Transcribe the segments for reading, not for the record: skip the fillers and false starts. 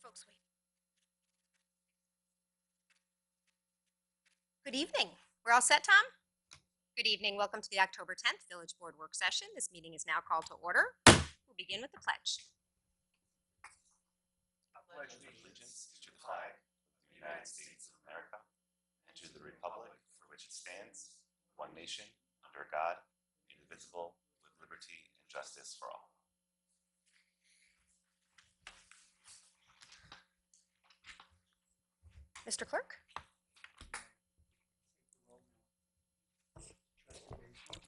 Folks wait. Good evening. We're all set, Tom? Good evening. Welcome to the October 10th Village Board Work Session. This meeting is now called to order. We'll begin with the pledge. I pledge allegiance to the flag of the United States of America and to the republic for which it stands, one nation, under God, indivisible, with liberty and justice for all. Mr. Clerk?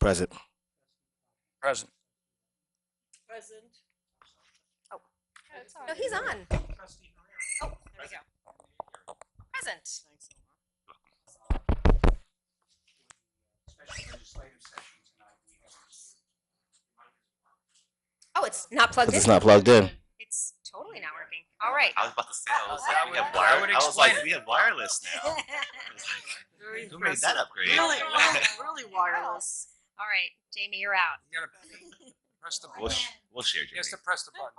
Present. Present. Present. Oh, no, he's on. Oh, there we go. Present. Special legislative session tonight. We have Oh, it's not plugged in. It's not plugged in. It's totally not working. All right. I was about to say, I was like, That we would- have that would explain it. we have wireless now. I was like, who made that upgrade? Really wireless. All right, Jamie, you're out. You gotta press the We'll, button. we'll share, He Jamie. has to press the button.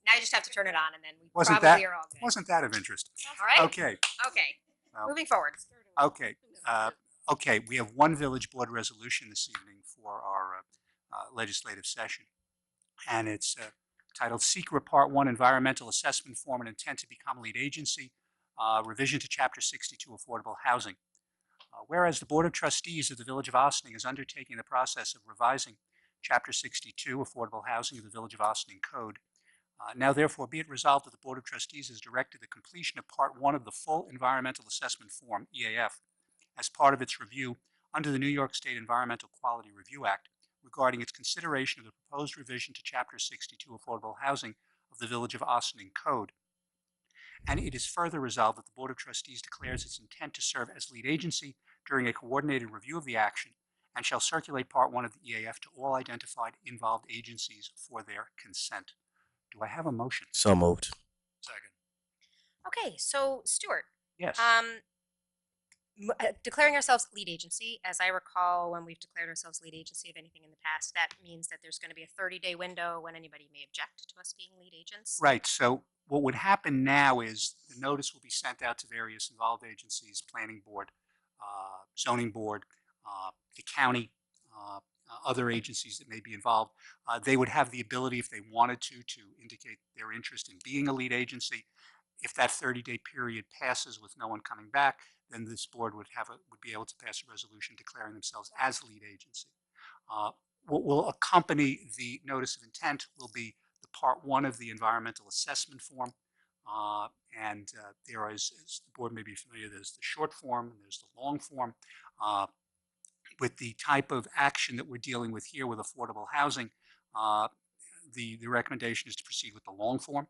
Now you just have to turn it on, and then we Wasn't probably that- are all good. wasn't that of interest? All right. Okay. Okay. Well, Moving forward. Okay. Okay. We have one village board resolution this evening for our legislative session, and it's titled "Secret Part 1 Environmental Assessment Form and Intent to Become Lead Agency, Revision to Chapter 62 Affordable Housing." Whereas the Board of Trustees of the Village of Ossining is undertaking the process of revising Chapter 62 Affordable Housing of the Village of Ossining Code. Now therefore be it resolved that the Board of Trustees has directed the completion of Part 1 of the full Environmental Assessment Form, EAF, as part of its review under the New York State Environmental Quality Review Act regarding its consideration of the proposed revision to Chapter 62 Affordable Housing of the Village of Ossining Code. And it is further resolved that the Board of Trustees declares its intent to serve as lead agency during a coordinated review of the action and shall circulate Part 1 of the EAF to all identified involved agencies for their consent. Do I have a motion? So moved. Second. Okay, so Stuart, Yes. declaring ourselves lead agency, as I recall, when we've declared ourselves lead agency of anything in the past, that means that there's going to be a 30-day window when anybody may object to us being lead agents. Right. So what would happen now is the notice will be sent out to various involved agencies, planning board, zoning board, the county, other agencies that may be involved. They would have the ability, if they wanted to indicate their interest in being a lead agency. If that 30-day period passes with no one coming back, then this board would be able to pass a resolution declaring themselves as lead agency. What will accompany the notice of intent will be the Part 1 of the environmental assessment form. There is, as the board may be familiar, there's the short form and there's the long form. With the type of action that we're dealing with here with affordable housing, the recommendation is to proceed with the long form,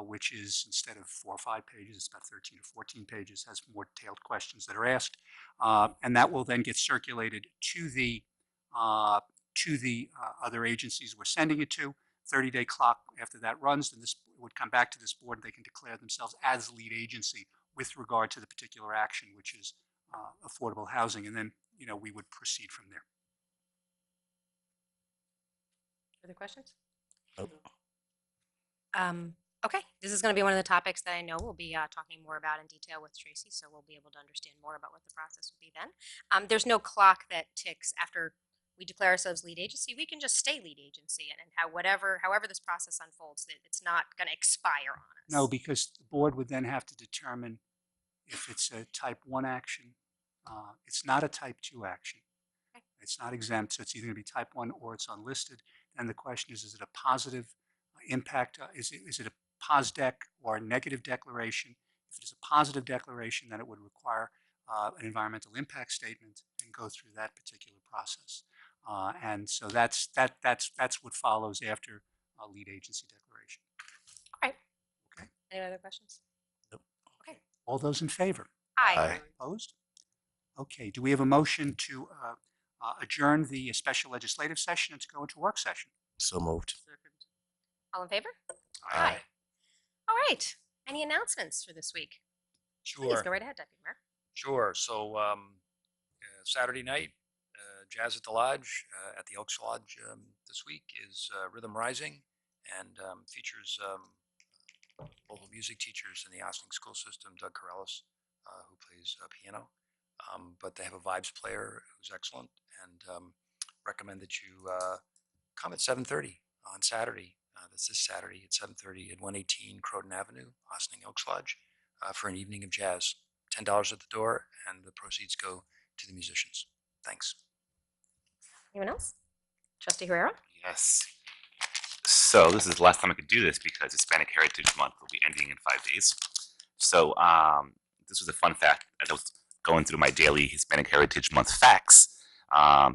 which is, instead of 4 or 5 pages, it's about 13 or 14 pages, has more detailed questions that are asked. And that will then get circulated to the other agencies we're sending it to. 30-day clock after that runs, then this would come back to this board and they can declare themselves as lead agency with regard to the particular action, which is affordable housing. And then, we would proceed from there. Further questions? Nope. Okay, this is going to be one of the topics that I know we'll be talking more about in detail with Tracy, so we'll be able to understand more about what the process will be then. There's no clock that ticks after we declare ourselves lead agency. We can just stay lead agency, and however this process unfolds, it's not going to expire on us. No, because the board would then have to determine if it's a type 1 action. It's not a type 2 action. Okay. It's not exempt, so it's either going to be type 1 or it's unlisted. And the question is it a positive impact? Is it a POSDEC or a negative declaration? If it is a positive declaration, then it would require an environmental impact statement and go through that particular process. And so that's what follows after a lead agency declaration. All right. Okay. Any other questions? Nope. Okay. All those in favor? Aye. Opposed? Okay. Do we have a motion to adjourn the special legislative session and to go into work session? So moved. All in favor? Aye. All right. Any announcements for this week? Please Sure. go right ahead, Deputy Mayor. Sure. So Saturday night, Jazz at the Lodge, at the Elks Lodge this week is Rhythm Rising, and features local music teachers in the Ossining school system, Doug Corellis, who plays piano. But they have a vibes player who's excellent, and recommend that you come at 7:30 on Saturday. That's this Saturday at 7:30 at 118 Croton Avenue, Ossining Elks Lodge, for an evening of jazz. $10 at the door, and the proceeds go to the musicians. Thanks. Anyone else? Trustee Herrera? Yes. So this is the last time I could do this because Hispanic Heritage Month will be ending in 5 days. So this was a fun fact as I was going through my daily Hispanic Heritage Month facts.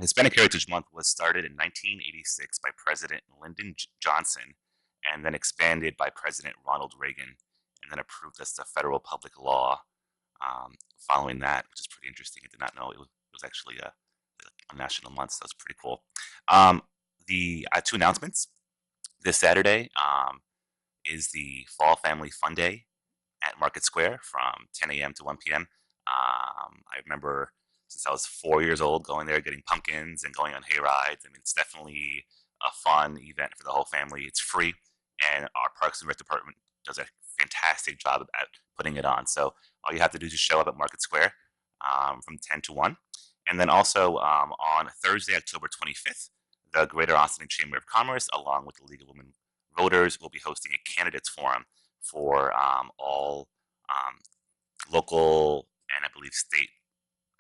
Hispanic Heritage Month was started in 1986 by President Lyndon Johnson and then expanded by President Ronald Reagan and then approved as a federal public law following that, which is pretty interesting. I did not know it was actually a national month, so that's pretty cool. The two announcements. This Saturday is the Fall Family Fun Day at Market Square from 10 a.m. to 1 p.m. I remember since I was 4 years old going there, getting pumpkins and going on hay rides. I mean, it's definitely a fun event for the whole family. It's free, and our Parks and Rec department does a fantastic job at putting it on. So all you have to do is just show up at Market Square from 10 to 1. And then also on Thursday, October 25th, the Greater Austin Chamber of Commerce, along with the League of Women Voters, will be hosting a candidates forum for all local and I believe state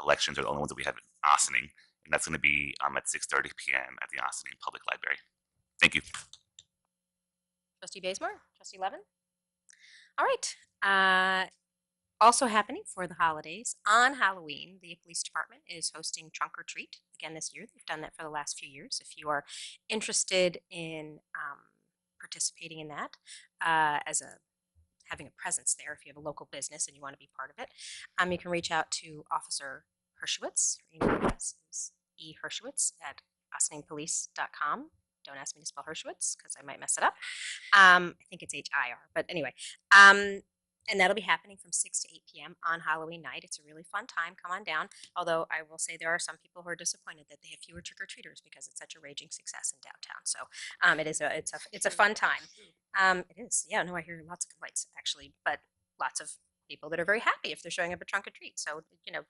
elections are the only ones that we have in Ossining, and that's going to be at 6:30 p.m. at the Ossining Public Library. Thank you. Trustee Bazemore? Trustee Levin? All right. Also happening for the holidays, on Halloween, the police department is hosting Trunk or Treat again this year. They've done that for the last few years. If you are interested in participating in that as having a presence there, if you have a local business and you want to be part of it, you can reach out to Officer Hershowitz. Her email address is ehershowitz@ossingpolice.com. Don't ask me to spell Hershowitz because I might mess it up. I think it's HIR, but anyway. And that'll be happening from 6 to 8 p.m. on Halloween night. It's a really fun time. Come on down. Although I will say there are some people who are disappointed that they have fewer trick-or-treaters because it's such a raging success in downtown. So it's a fun time. It is. Yeah, no, I hear lots of complaints actually, but lots of people that are very happy if they're showing up at Trunk or Treat. So,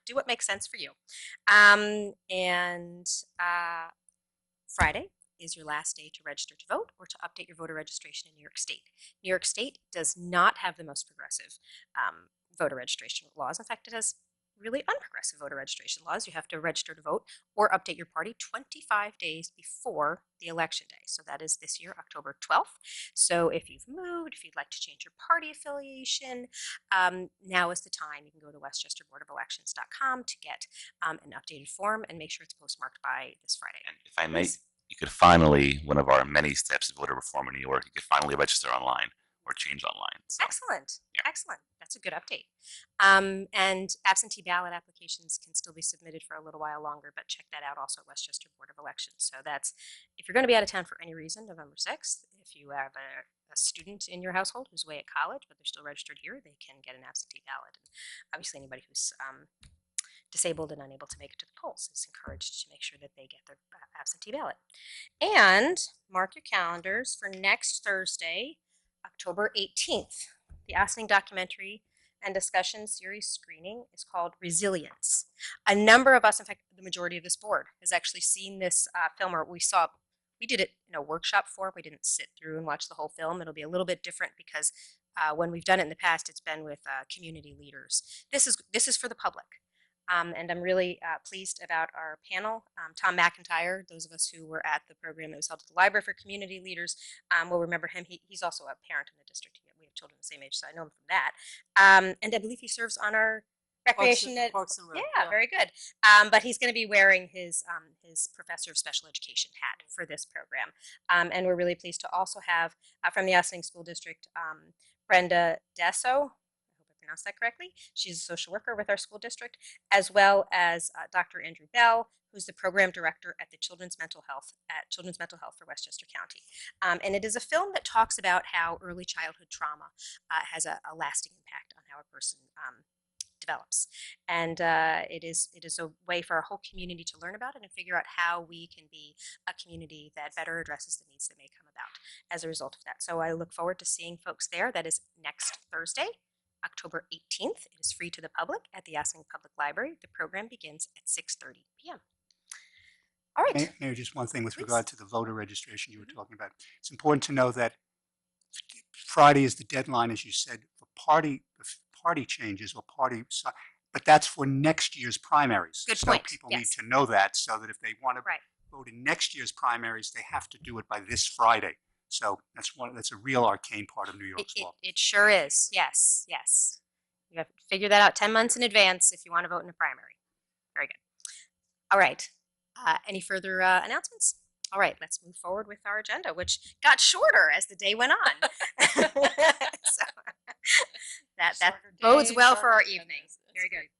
do what makes sense for you. Friday is your last day to register to vote or to update your voter registration in New York State. New York State does not have the most progressive voter registration laws. In fact, it has really unprogressive voter registration laws. You have to register to vote or update your party 25 days before the election day. So that is this year, October 12th. So if you've moved, if you'd like to change your party affiliation, now is the time. You can go to westchesterboardofelections.com to get an updated form and make sure it's postmarked by this Friday. And if I may, you could finally, one of our many steps of voter reform in New York, you could finally register online or change online. So, excellent. yeah. Excellent. That's a good update. And absentee ballot applications can still be submitted for a little while longer, but check that out also at Westchester Board of Elections. So that's, if you're going to be out of town for any reason, November 6th, if you have a student in your household who's away at college, but they're still registered here, they can get an absentee ballot. And obviously anybody who's disabled and unable to make it to the polls is encouraged to make sure that they get their absentee ballot. And mark your calendars for next Thursday, October 18th. The Ossining documentary and discussion series screening is called Resilience. A number of us, in fact, the majority of this board, has actually seen this film, or we did it in a workshop form. We didn't sit through and watch the whole film. It'll be a little bit different because when we've done it in the past, it's been with community leaders. This is for the public. And I'm really pleased about our panel. Tom McIntyre, those of us who were at the program that was held at the Library for Community Leaders will remember him. He's also a parent in the district. We have children the same age, so I know him from that. And I believe he serves on our recreation. Parks and Rec, yeah, very good. But he's going to be wearing his Professor of Special Education hat for this program. And we're really pleased to also have from the Ossining School District, Brenda Desso. Pronounce that correctly. She's a social worker with our school district, as well as Dr. Andrew Bell, who's the program director at the Children's Mental Health for Westchester County. And it is a film that talks about how early childhood trauma has a lasting impact on how a person develops. And it is a way for our whole community to learn about it and figure out how we can be a community that better addresses the needs that may come about as a result of that. So I look forward to seeing folks there. That is next Thursday, October 18th. It is free to the public at the Yassing Public Library. The program begins at 6:30 p.m. All right. Mayor, just one thing with Please. regard to the voter registration you were talking about. It's important to know that Friday is the deadline, as you said, for party changes or but that's for next year's primaries. Good so point. people Yes. need to know that, so that if they want to Right. vote in next year's primaries, they have to do it by this Friday. So that's a real arcane part of New York's law. It sure is. Yes, yes. You have to figure that out 10 months in advance if you want to vote in a primary. Very good. All right. Any further announcements? All right, let's move forward with our agenda, which got shorter as the day went on. So, that Shorter bodes day, well for our shorter evening. agendas. That's Very good. great.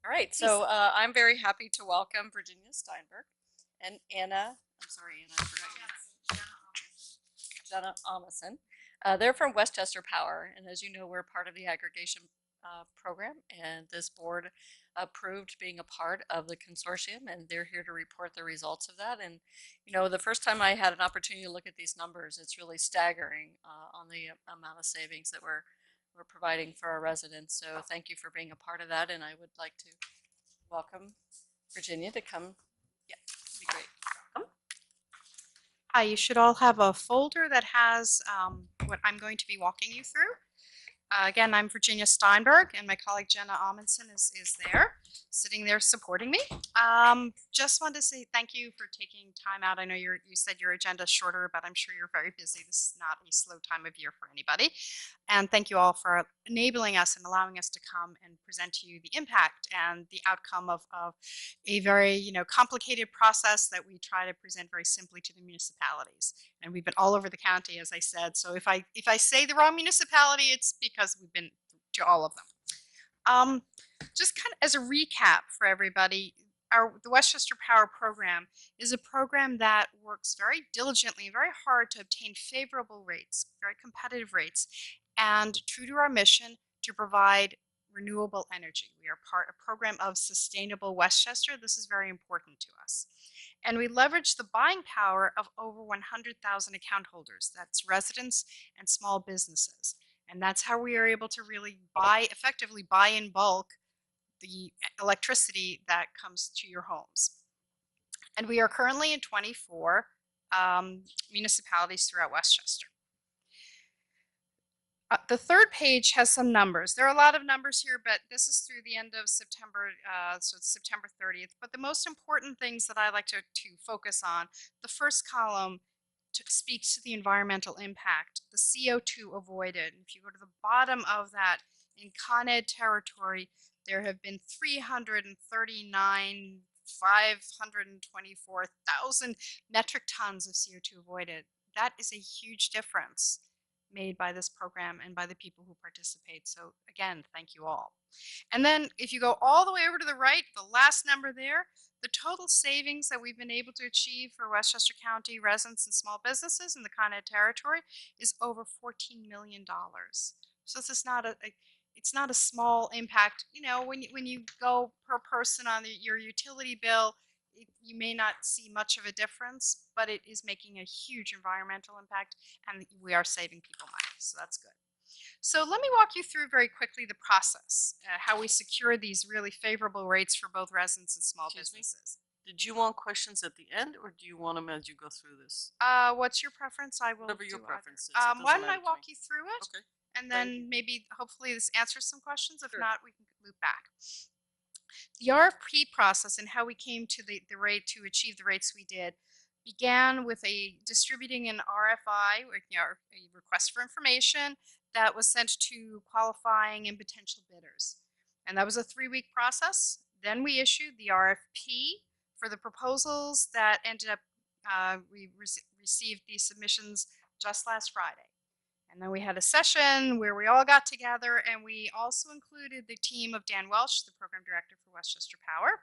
All right, so I'm very happy to welcome Virginia Steinberg and Anna. I'm sorry, Anna, I forgot your Jenna Amundsen. They're from Westchester Power, and as you know, we're part of the aggregation program, and this board approved being a part of the consortium, and they're here to report the results of that. And you know, the first time I had an opportunity to look at these numbers, it's really staggering on the amount of savings that we're providing for our residents. So thank you for being a part of that, and I would like to welcome Virginia to come. Yeah, it'd be great. Hi, you should all have a folder that has what I'm going to be walking you through. Again, I'm Virginia Steinberg, and my colleague Jenna Amundsen is there, sitting there supporting me. Just wanted to say thank you for taking time out. I know you said your agenda is shorter, but I'm sure you're very busy. This is not a slow time of year for anybody. And thank you all for enabling us and allowing us to come and present to you the impact and the outcome of a very complicated process that we try to present very simply to the municipalities. And we've been all over the county, as I said. So if I say the wrong municipality, it's because we've been to all of them. Just kind of as a recap for everybody, the Westchester Power Program is a program that works very diligently and very hard to obtain favorable rates, very competitive rates, and true to our mission to provide renewable energy. We are a program of sustainable Westchester. This is very important to us. And we leverage the buying power of over 100,000 account holders. That's residents and small businesses. And that's how we are able to really effectively buy in bulk the electricity that comes to your homes. And we are currently in 24 municipalities throughout Westchester. The third page has some numbers. There are a lot of numbers here, but this is through the end of September, so it's September 30th. But the most important things that I like to focus on, the first column speaks to the environmental impact, the CO2 avoided. And if you go to the bottom of that, in Con Ed territory, there have been 524,000 metric tons of CO2 avoided. That is a huge difference made by this program and by the people who participate. So again, thank you all. And then if you go all the way over to the right, the last number there, the total savings that we've been able to achieve for Westchester County residents and small businesses in the Con Ed territory is over $14 million. So this is not it's not a small impact. You know, when you go per person on your utility bill, you may not see much of a difference, but it is making a huge environmental impact, and we are saving people money, so that's good. So let me walk you through very quickly the process, how we secure these really favorable rates for both residents and small businesses. Did you want questions at the end, or do you want them as you go through this? What's your preference? I will Whatever your do preference is. either. Why don't I walk you through it? Okay. And then maybe hopefully this answers some questions. If Sure. not, we can loop back. The RFP process and how we came to the rate to achieve the rates we did began with distributing an RFI, or, a request for information, that was sent to qualifying and potential bidders. And that was a 3-week process. Then we issued the RFP for the proposals that ended up, we received these submissions just last Friday. And then we had a session where we all got together, and we also included the team of Dan Welsh, the program director for Westchester Power,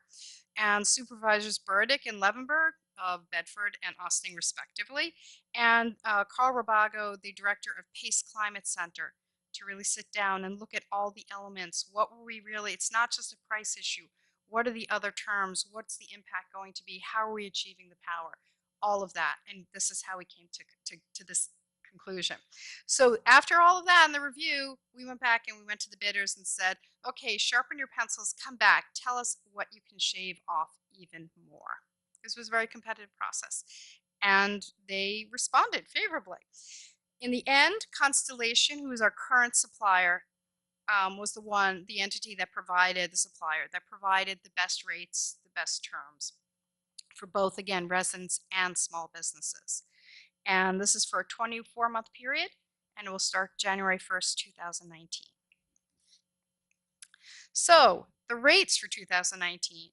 and supervisors Burdick and Levenberg of Bedford and Austin, respectively, and Carl Rabago, the director of Pace Climate Center, to really sit down and look at all the elements. What were we really, it's not just a price issue. What are the other terms? What's the impact going to be? How are we achieving the power? All of that. And this is how we came to this conclusion. So after all of that in the review, we went back and we went to the bidders and said, okay, sharpen your pencils, come back, tell us what you can shave off even more. This was a very competitive process. And they responded favorably. In the end, Constellation, who is our current supplier, was the entity that provided the best rates, the best terms for both, again, residents and small businesses. And this is for a 24-month period, and it will start January 1st, 2019. So the rates for 2019,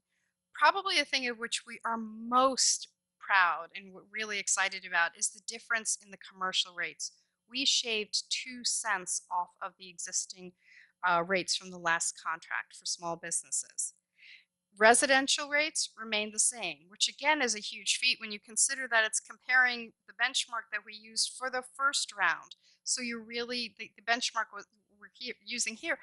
probably the thing of which we are most proud and really excited about is the difference in the commercial rates. We shaved 2 cents off of the existing rates from the last contract for small businesses. Residential rates remain the same, which again is a huge feat when you consider that it's comparing the benchmark that we used for the first round. So you're really, the benchmark we're using here,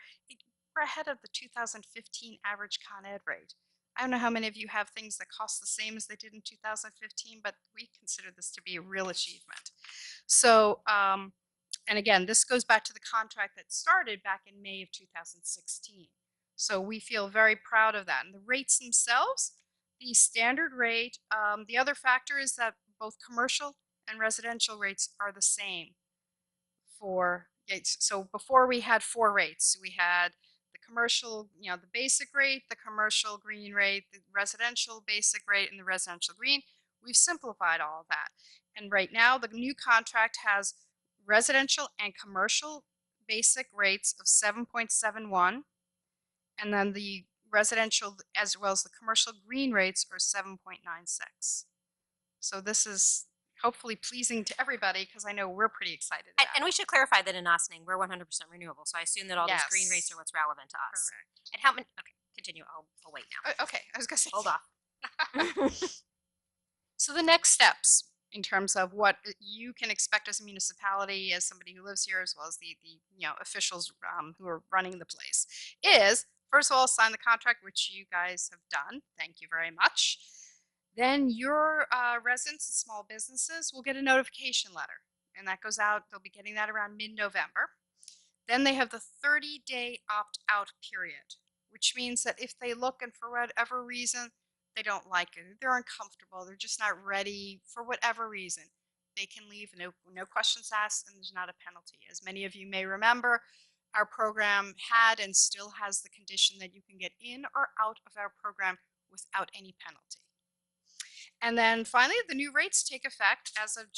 we're ahead of the 2015 average Con Ed rate. I don't know how many of you have things that cost the same as they did in 2015, but we consider this to be a real achievement. So, and again, this goes back to the contract that started back in May of 2016. So we feel very proud of that. And the rates themselves, the standard rate, the other factor is that both commercial and residential rates are the same for, so before we had 4 rates. We had the commercial, the basic rate, the commercial green rate, the residential basic rate, and the residential green. We've simplified all of that. And right now, the new contract has residential and commercial basic rates of 7.71. And then the residential as well as the commercial green rates are 7.96. So this is hopefully pleasing to everybody because I know we're pretty excited about And we should clarify that in Ossining, we're 100% renewable. So I assume that all these green rates Yes. are what's relevant to us. Correct. And how many, okay, continue. I'll wait now. Okay, I was going to say. Hold off. So the next steps in terms of what you can expect as a municipality, as somebody who lives here, as well as the officials who are running the place, is first of all sign the contract, which you guys have done. Thank you very much. Then your residents and small businesses will get a notification letter, and that goes out. They'll be getting that around mid-November. Then they have the 30-day opt-out period, which means that if they look and for whatever reason they don't like it, they're uncomfortable, they're just not ready for whatever reason, they can leave, no questions asked, and there's not a penalty. As many of you may remember, our program had and still has the condition that you can get in or out of our program without any penalty. And then finally, the new rates take effect as of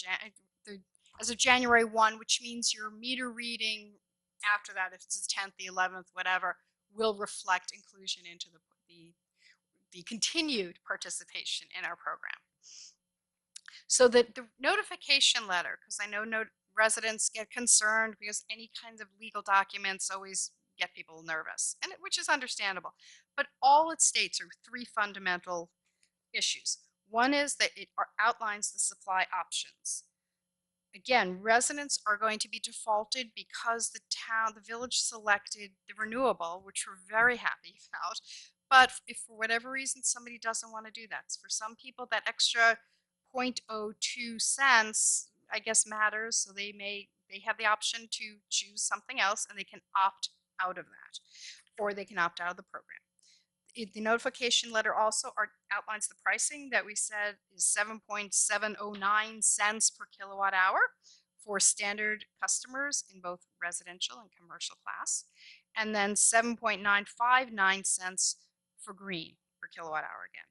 January 1, which means your meter reading after that, if it's the 10th, the 11th, whatever, will reflect inclusion into the continued participation in our program. So the notification letter, because I know residents get concerned because any kinds of legal documents always get people nervous, and which is understandable. But all it states are 3 fundamental issues. One is that it outlines the supply options. Again, residents are going to be defaulted because the village selected the renewable, which we're very happy about. But if for whatever reason somebody doesn't want to do that, for some people that extra 0.02 cents, I guess, matters. So they have the option to choose something else, and they can opt out of that, or they can opt out of the program. The notification letter also outlines the pricing that we said is 7.709 cents per kilowatt hour for standard customers in both residential and commercial class, and then 7.959 cents for green per kilowatt hour again.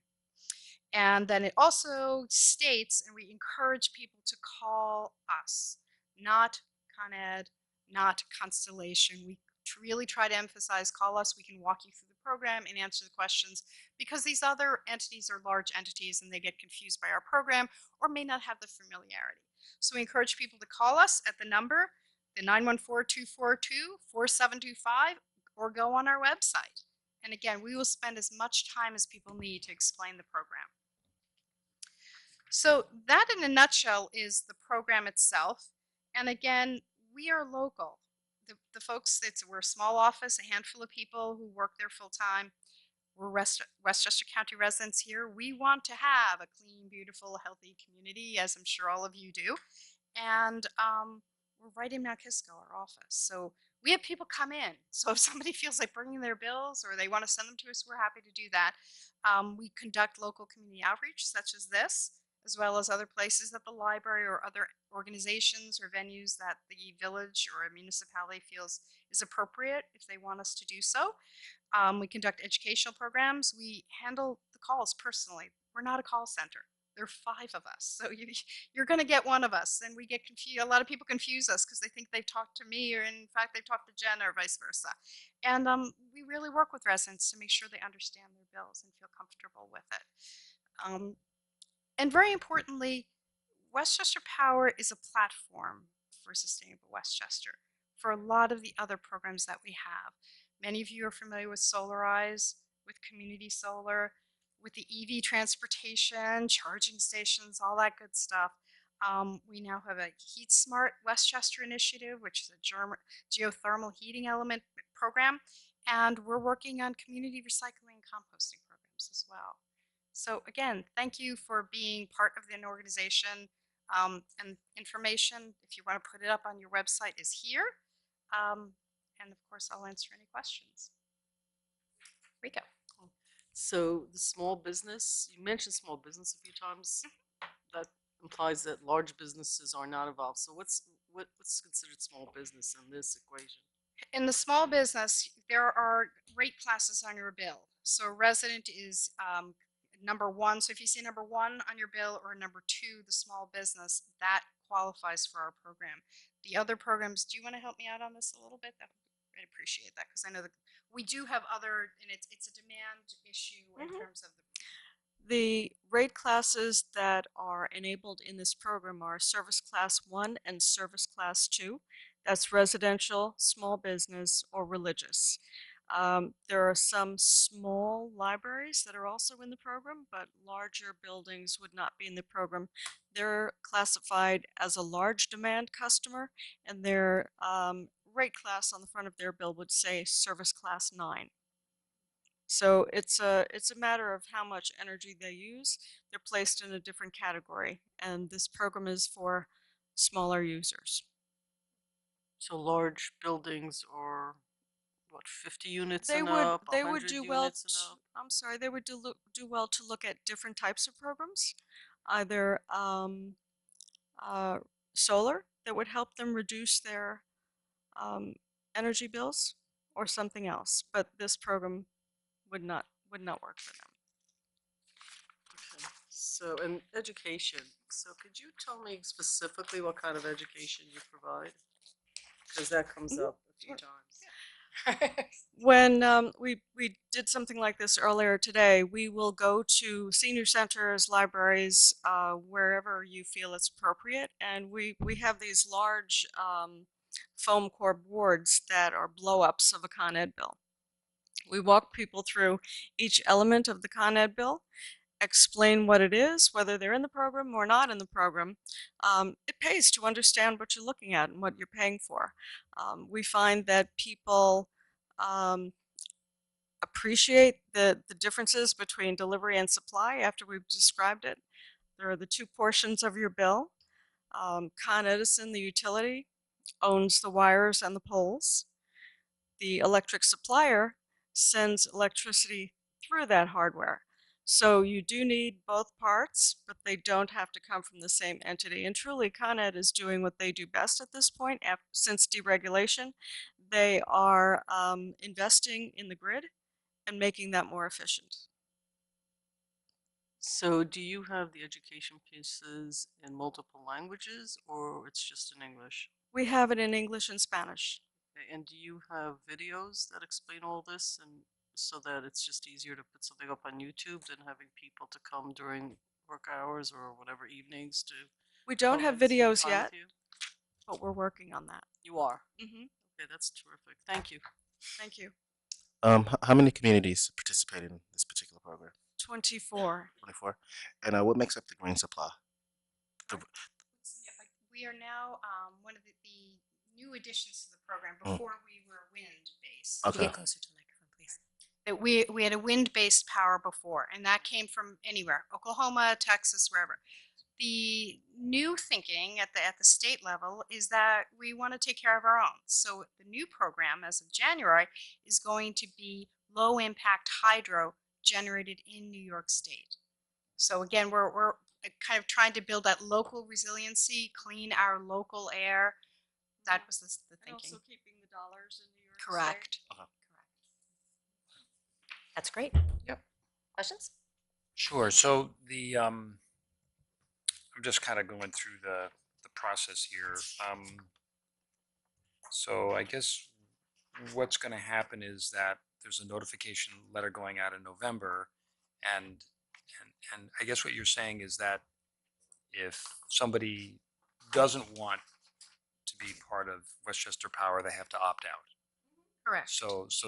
And then it also states, and we encourage people to call us, not Con Ed, not Constellation. We really try to emphasize call us. We can walk you through the program and answer the questions, because these other entities are large entities and they get confused by our program or may not have the familiarity. So we encourage people to call us at the number, the 914-242-4725, or go on our website. And again, we will spend as much time as people need to explain the program. So that in a nutshell is the program itself. And again, we are local. the folks, we're a small office, a handful of people who work there full time. We're Westchester County residents here. We want to have a clean, beautiful, healthy community, as I'm sure all of you do. And we're right in Mount Kisco, our office. So we have people come in. So if somebody feels like bringing their bills or they want to send them to us, we're happy to do that. We conduct local community outreach, such as this, as well as other places at the library or other organizations or venues that the village or a municipality feels is appropriate if they want us to do so. We conduct educational programs. We handle the calls personally. We're not a call center. There are 5 of us, so you're going to get one of us. And we get confused. A lot of people confuse us because they think they've talked to me, or in fact they've talked to Jen, or vice versa. And we really work with residents to make sure they understand their bills and feel comfortable with it. And very importantly, Westchester Power is a platform for Sustainable Westchester for a lot of the other programs that we have. Many of you are familiar with Solarize, with community solar, with the EV transportation, charging stations, all that good stuff. We now have a Heat Smart Westchester initiative, which is a geothermal heating element program, and we're working on community recycling and composting programs as well. So again, thank you for being part of an organization. And information, if you want to put it up on your website, is here. And of course, I'll answer any questions. Rico. So the small business, you mentioned small business a few times. That implies that large businesses are not involved. So what's considered small business in this equation? In the small business, there are rate classes on your bill. So resident is number 1. So if you see number 1 on your bill or number 2, the small business, that qualifies for our program. The other programs, do you want to help me out on this a little bit? I'd appreciate that, because I know that we do have other, and it's a demand issue in terms of the rate classes that are enabled in this program are Service Class 1 and Service Class 2. That's residential, small business, or religious. There are some small libraries that are also in the program, but larger buildings would not be in the program. They're classified as a large demand customer, and their rate class on the front of their bill would say Service Class 9. So it's a matter of how much energy they use. They're placed in a different category, and this program is for smaller users. So large buildings, or what, 50 units and up, 100 do well. units and up? I'm sorry, they would do well to look at different types of programs, either solar that would help them reduce their energy bills, or something else. But this program would not work for them. Okay. So, and education. So, could you tell me specifically what kind of education you provide? Because that comes up a few times. When we did something like this earlier today, we will go to senior centers, libraries, wherever you feel it's appropriate, and we have these large foam core boards that are blow-ups of a Con Ed bill. We walk people through each element of the Con Ed bill, explain what it is, whether they're in the program or not in the program. It pays to understand what you're looking at and what you're paying for. We find that people appreciate the differences between delivery and supply after we've described it. There are the 2 portions of your bill. Con Edison, the utility, owns the wires and the poles. The electric supplier sends electricity through that hardware. So you do need both parts, but they don't have to come from the same entity. And truly, Con Ed is doing what they do best at this point. Since deregulation, they are investing in the grid and making that more efficient. So do you have the education pieces in multiple languages, or it's just in English? We have it in English and Spanish. Okay, and do you have videos that explain all this, and so that it's just easier to put something up on YouTube than having people to come during work hours or whatever evenings to? We don't have videos yet, but we're working on that. You are? Mm-hmm. Okay, that's terrific. Thank you. Thank you. How many communities participate in this particular program? 24. 24. And what makes up the green supply? We are now one of the new additions to the program. Mm. Before we were wind-based. Could you Okay. get closer to the microphone, please? That we had a wind-based power before, and that came from anywhere, Oklahoma, Texas, wherever. The new thinking at the state level is that we want to take care of our own. So the new program, as of January, is going to be low-impact hydro generated in New York State. So again, we're kind of trying to build that local resiliency, clean our local air. That was the And thinking. also keeping the dollars in New York State. Correct. That's great. Yep. Questions? Sure. So I'm just kind of going through the process here. So I guess what's going to happen is that there's a notification letter going out in November, and I guess what you're saying is that if somebody doesn't want to be part of Westchester Power, they have to opt out. Correct. So if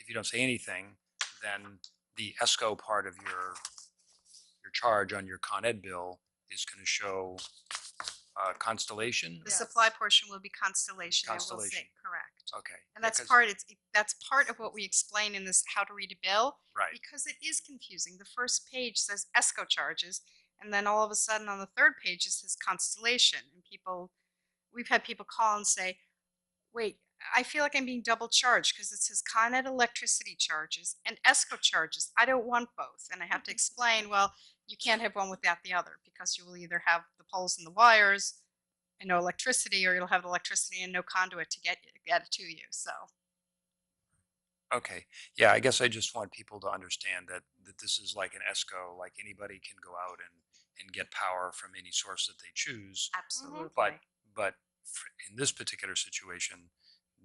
you don't say anything, then the ESCO part of your charge on your Con Ed bill is going to show Constellation. The supply portion will be Constellation. It will Constellation. say correct. Okay. And that's Because- that's part of what we explain in this how to read a bill. Right. Because it is confusing. The first page says ESCO charges, and then all of a sudden on the third page it says Constellation. And we've had people call and say, wait, I feel like I'm being double charged because it says Con Ed electricity charges and ESCO charges. I don't want both. And I have to explain, well, you can't have one without the other because you will either have the poles and the wires and no electricity, or you'll have the electricity and no conduit to get it to you. So Okay. Yeah, I guess I just want people to understand that this is like an ESCO, like anybody can go out and get power from any source that they choose. absolutely. But in this particular situation,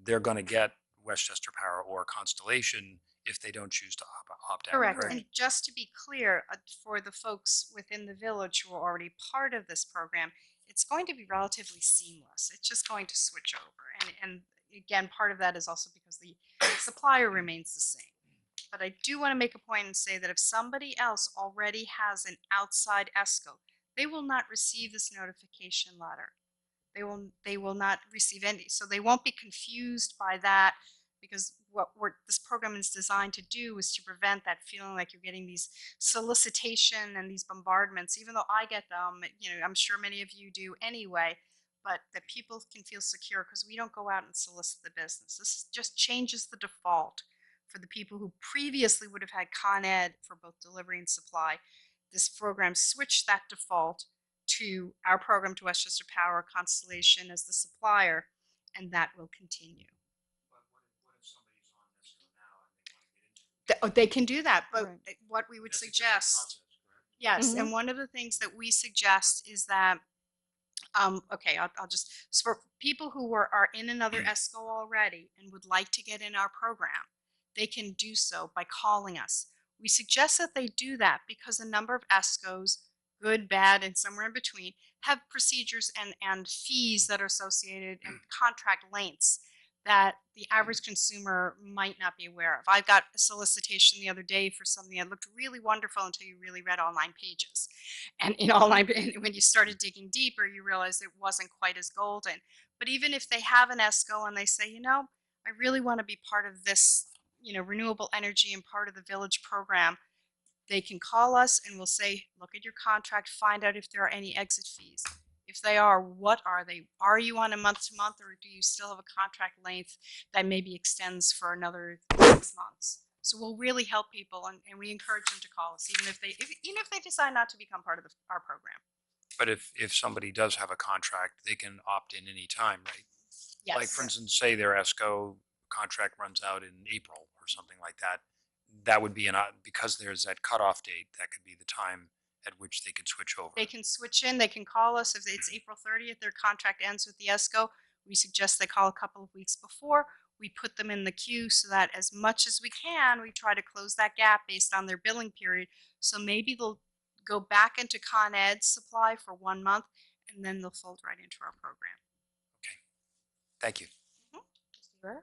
they're going to get Westchester Power or Constellation if they don't choose to opt out. Correct. And just to be clear, for the folks within the village who are already part of this program, it's going to be relatively seamless. It's just going to switch over. And again, part of that is also because the supplier remains the same. But I do want to make a point and say that if somebody else already has an outside ESCO, they will not receive this notification letter. They will not receive any. So they won't be confused by that, because what this program is designed to do is to prevent that feeling like you're getting these solicitation and these bombardments, even though I get them, I'm sure many of you do anyway, but that people can feel secure because we don't go out and solicit the business. This just changes the default for the people who previously would have had Con Ed for both delivery and supply. This program switched that default to our program, to Westchester Power, Constellation as the supplier, and that will continue. What if somebody's on ESCO now and they want to get into it? They can do that, but Right. what we would That's a different suggest, process, correct? yes, Mhm. and one of the things that we suggest is that, okay, I'll just, so for people who are in another ESCO already and would like to get in our program, they can do so by calling us. We suggest that they do that because a number of ESCOs, good, bad, and somewhere in between, have procedures and fees that are associated and contract lengths that the average consumer might not be aware of. I got a solicitation the other day for something that looked really wonderful until you really read all 9 pages. And when you started digging deeper, you realized it wasn't quite as golden. But even if they have an ESCO and they say, I really want to be part of this, renewable energy and part of the village program, they can call us and we'll say, look at your contract, find out if there are any exit fees. If they are, what are they? Are you on a month-to-month, or do you still have a contract length that maybe extends for another 6 months? So we'll really help people, and we encourage them to call us, even if they decide not to become part of our program. But if somebody does have a contract, they can opt in any time, right? Yes. Like, for instance, say their ESCO contract runs out in April or something like that. That would be because there's that cutoff date, that could be the time at which they could switch over. They can switch in. They can call us if it's April 30th. Their contract ends with the ESCO. We suggest they call a couple of weeks before. We put them in the queue so that as much as we can, we try to close that gap based on their billing period. So maybe they'll go back into Con Ed supply for 1 month, and then they'll fold right into our program. Thank you. My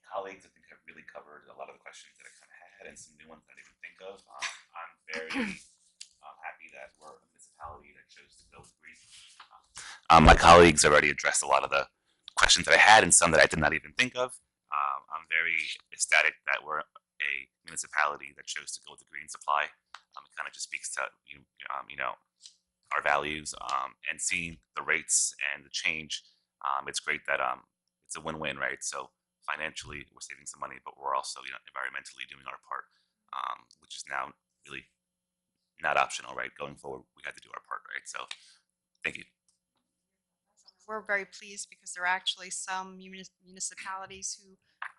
colleagues, I think, have really covered a lot of the questions that I kind of had and some new ones that I didn't think of. I'm very happy that we're a municipality that chose to build green My colleagues already addressed a lot of the questions that I had and some that I did not even think of. I'm very ecstatic that we're a municipality that chose to go with the green supply. It kind of just speaks to our values, and seeing the rates and the change. It's great that it's a win-win, right? So financially, we're saving some money, but we're also environmentally doing our part, which is now really not optional, right? Going forward, we had to do our part, right? So thank you. We're very pleased because there are actually some municipalities who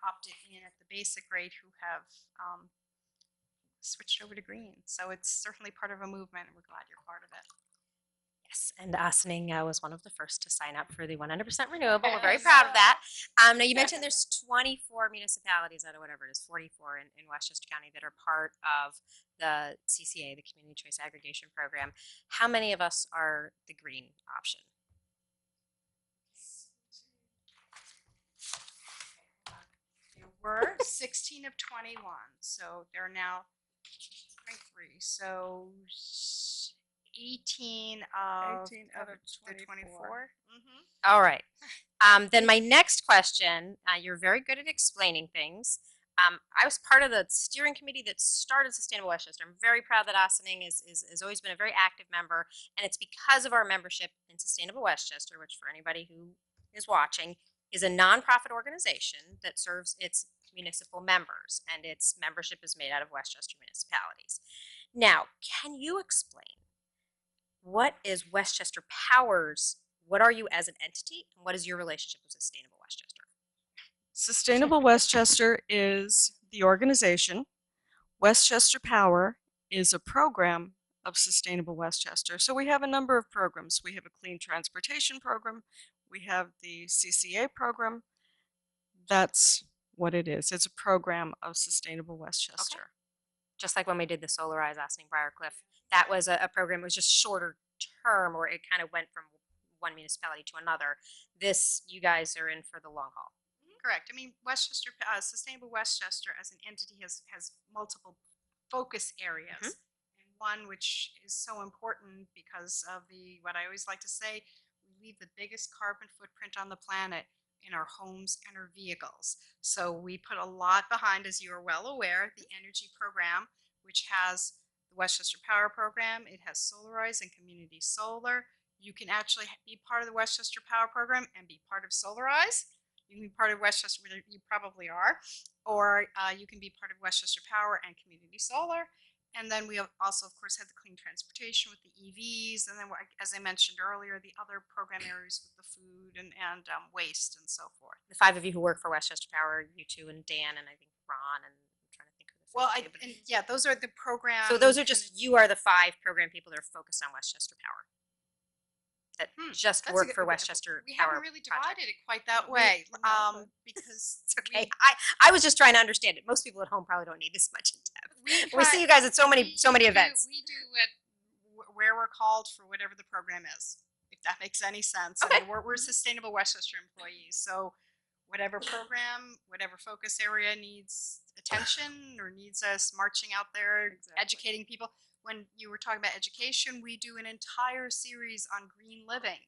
opted in at the basic rate who have switched over to green. So it's certainly part of a movement, and we're glad you're part of it. Yes, and Ossining was one of the first to sign up for the 100% renewable. We're very proud of that. Now, you mentioned there's 24 municipalities out of whatever it is, 44 in Westchester County that are part of the CCA, the Community Choice Aggregation Program. How many of us are the green option? There were 16 of 21, so there are now 23. So 18 of, 18 out of the 24. 24. All right. Then my next question, you're very good at explaining things. I was part of the steering committee that started Sustainable Westchester. I'm very proud that Ossining has always been a very active member, and it's because of our membership in Sustainable Westchester, which for anybody who is watching, is a nonprofit organization that serves its municipal members, and its membership is made out of Westchester municipalities. Now, can you explain what is Westchester Power's, what are you as an entity, and what is your relationship with Sustainable Westchester? Sustainable Westchester is the organization. Westchester Power is a program of Sustainable Westchester. So we have a number of programs. We have a clean transportation program. We have the CCA program. That's what it is. It's a program of Sustainable Westchester. Okay. Just like when we did the Solarize Ossining Briarcliff, that was a program, it was just shorter term, or it kind of went from one municipality to another. This, you guys are in for the long haul. Correct. I mean, Westchester, Sustainable Westchester as an entity has multiple focus areas. And one which is so important because of what I always like to say, we leave the biggest carbon footprint on the planet in our homes and our vehicles. So we put a lot behind, as you are well aware, the energy program, which has the Westchester Power Program. It has Solarize and Community Solar. You can actually be part of the Westchester Power Program and be part of Solarize. You can be part of Westchester, you probably are, or you can be part of Westchester Power and Community Solar. And then we also, of course, had the clean transportation with the EVs, and then, as I mentioned earlier, the other program areas with the food and waste and so forth. The five of you who work for Westchester Power, you two and Dan, and I think Ron, and I'm trying to think who the Well, fifth those are the programs. So those are just, you are the five program people that are focused on Westchester Power. That just That's work for Westchester We Power haven't really project. divided it quite that way, because It's okay. I was just trying to understand it. Most people at home probably don't need this much in depth. We see you guys at so many events. We do it where we're called for whatever the program is, if that makes any sense. Okay. I mean, we're Sustainable Westchester employees, so whatever program, whatever focus area needs attention or needs us marching out there, educating people. When you were talking about education, we do an entire series on green living,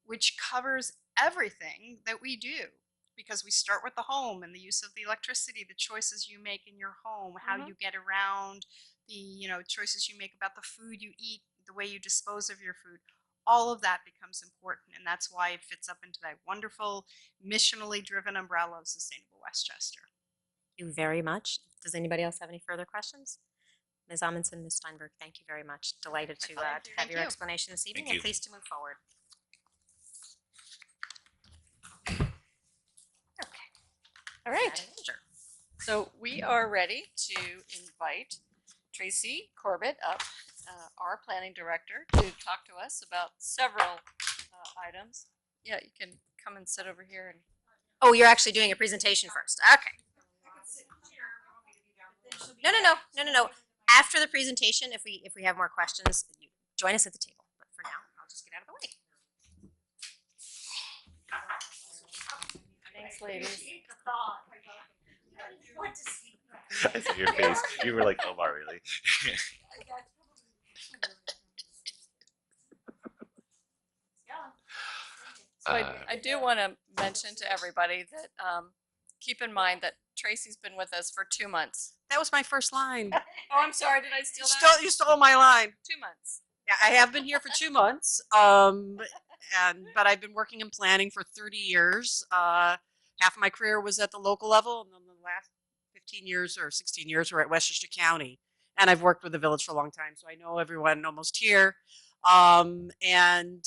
which covers everything that we do, because we start with the home and the use of the electricity, the choices you make in your home, how you get around, the choices you make about the food you eat, the way you dispose of your food. All of that becomes important, and that's why it fits up into that wonderful, missionally driven umbrella of Sustainable Westchester. Thank you very much. Does anybody else have any further questions? Ms. Amundsen, Ms. Steinberg, thank you very much. Delighted to have your explanation this evening, and pleased to move forward. Okay. All right. So we are ready to invite Tracy Corbett up, our planning director, to talk to us about several items. Yeah, you can come and sit over here. And oh, you're actually doing a presentation first. Okay. No. After the presentation, if we have more questions, you join us at the table. But for now, I'll just get out of the way. Thanks, ladies. I see your face. You were like, Omar, really? So I do want to mention to everybody that keep in mind that Tracy's been with us for 2 months. That was my first line. Oh, I'm sorry. Did I steal that? You stole my line. 2 months. Yeah, I have been here for 2 months. But I've been working in planning for 30 years. Half of my career was at the local level, and then the last 15 years or 16 years were at Westchester County. And I've worked with the village for a long time, so I know everyone almost here. And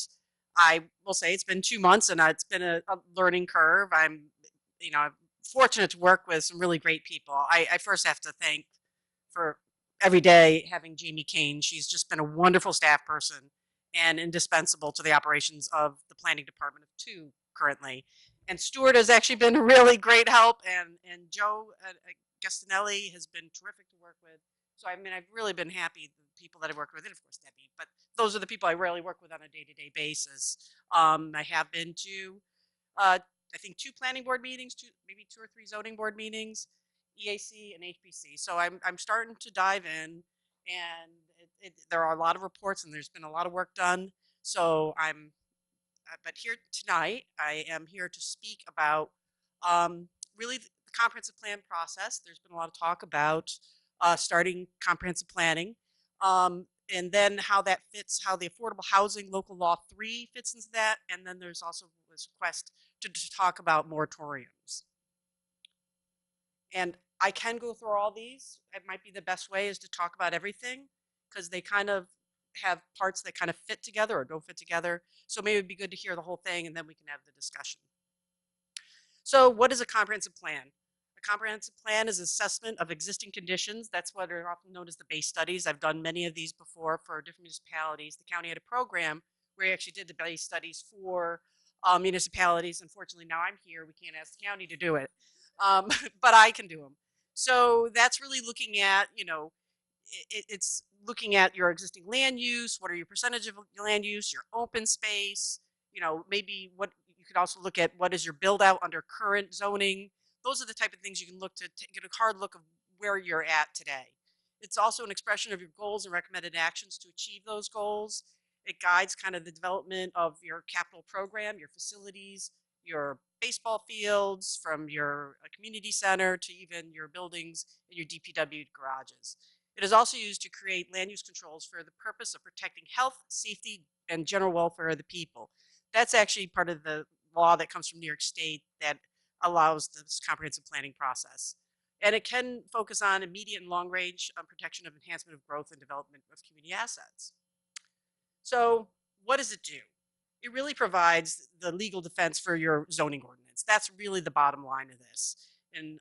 I will say it's been 2 months, and it's been a learning curve. I'm, fortunate to work with some really great people. I first have to thank for every day having Jamie Kane. She's just been a wonderful staff person and indispensable to the operations of the planning department of 2 currently. And Stuart has actually been a really great help, and Joe Gastinelli has been terrific to work with. So I mean, I've really been happy the people that I worked with, and of course Debbie. But those are the people I really work with on a day-to-day basis. I have been to, I think 2 planning board meetings, maybe 2 or 3 zoning board meetings, EAC and HPC. So I'm starting to dive in, and there are a lot of reports, and there's been a lot of work done. So but here tonight, I am here to speak about really the comprehensive plan process. There's been a lot of talk about starting comprehensive planning, and then how that fits, how the Affordable Housing Local Law 3 fits into that, and then there's also this request to talk about moratoriums. And I can go through all these. It might be the best way is to talk about everything, because they kind of have parts that kind of fit together or don't fit together. So maybe it'd be good to hear the whole thing, and then we can have the discussion. So what is a comprehensive plan? A comprehensive plan is assessment of existing conditions. That's what are often known as the base studies. I've done many of these before for different municipalities. The county had a program where we actually did the base studies for municipalities. Unfortunately, now I'm here. We can't ask the county to do it, but I can do them. So that's really looking at, it's looking at your existing land use. What are your percentage of land use, your open space, maybe what you could also look at what is your build out under current zoning. Those are the type of things you can look to get a hard look of where you're at today. It's also an expression of your goals and recommended actions to achieve those goals. It guides kind of the development of your capital program, your facilities, your baseball fields, from your community center to even your buildings and your DPW garages. It is also used to create land use controls for the purpose of protecting health, safety, and general welfare of the people. That's actually part of the law that comes from New York State that allows this comprehensive planning process. And it can focus on immediate and long range protection of enhancement of growth and development of community assets. So what does it do? It really provides the legal defense for your zoning ordinance. That's really the bottom line of this. And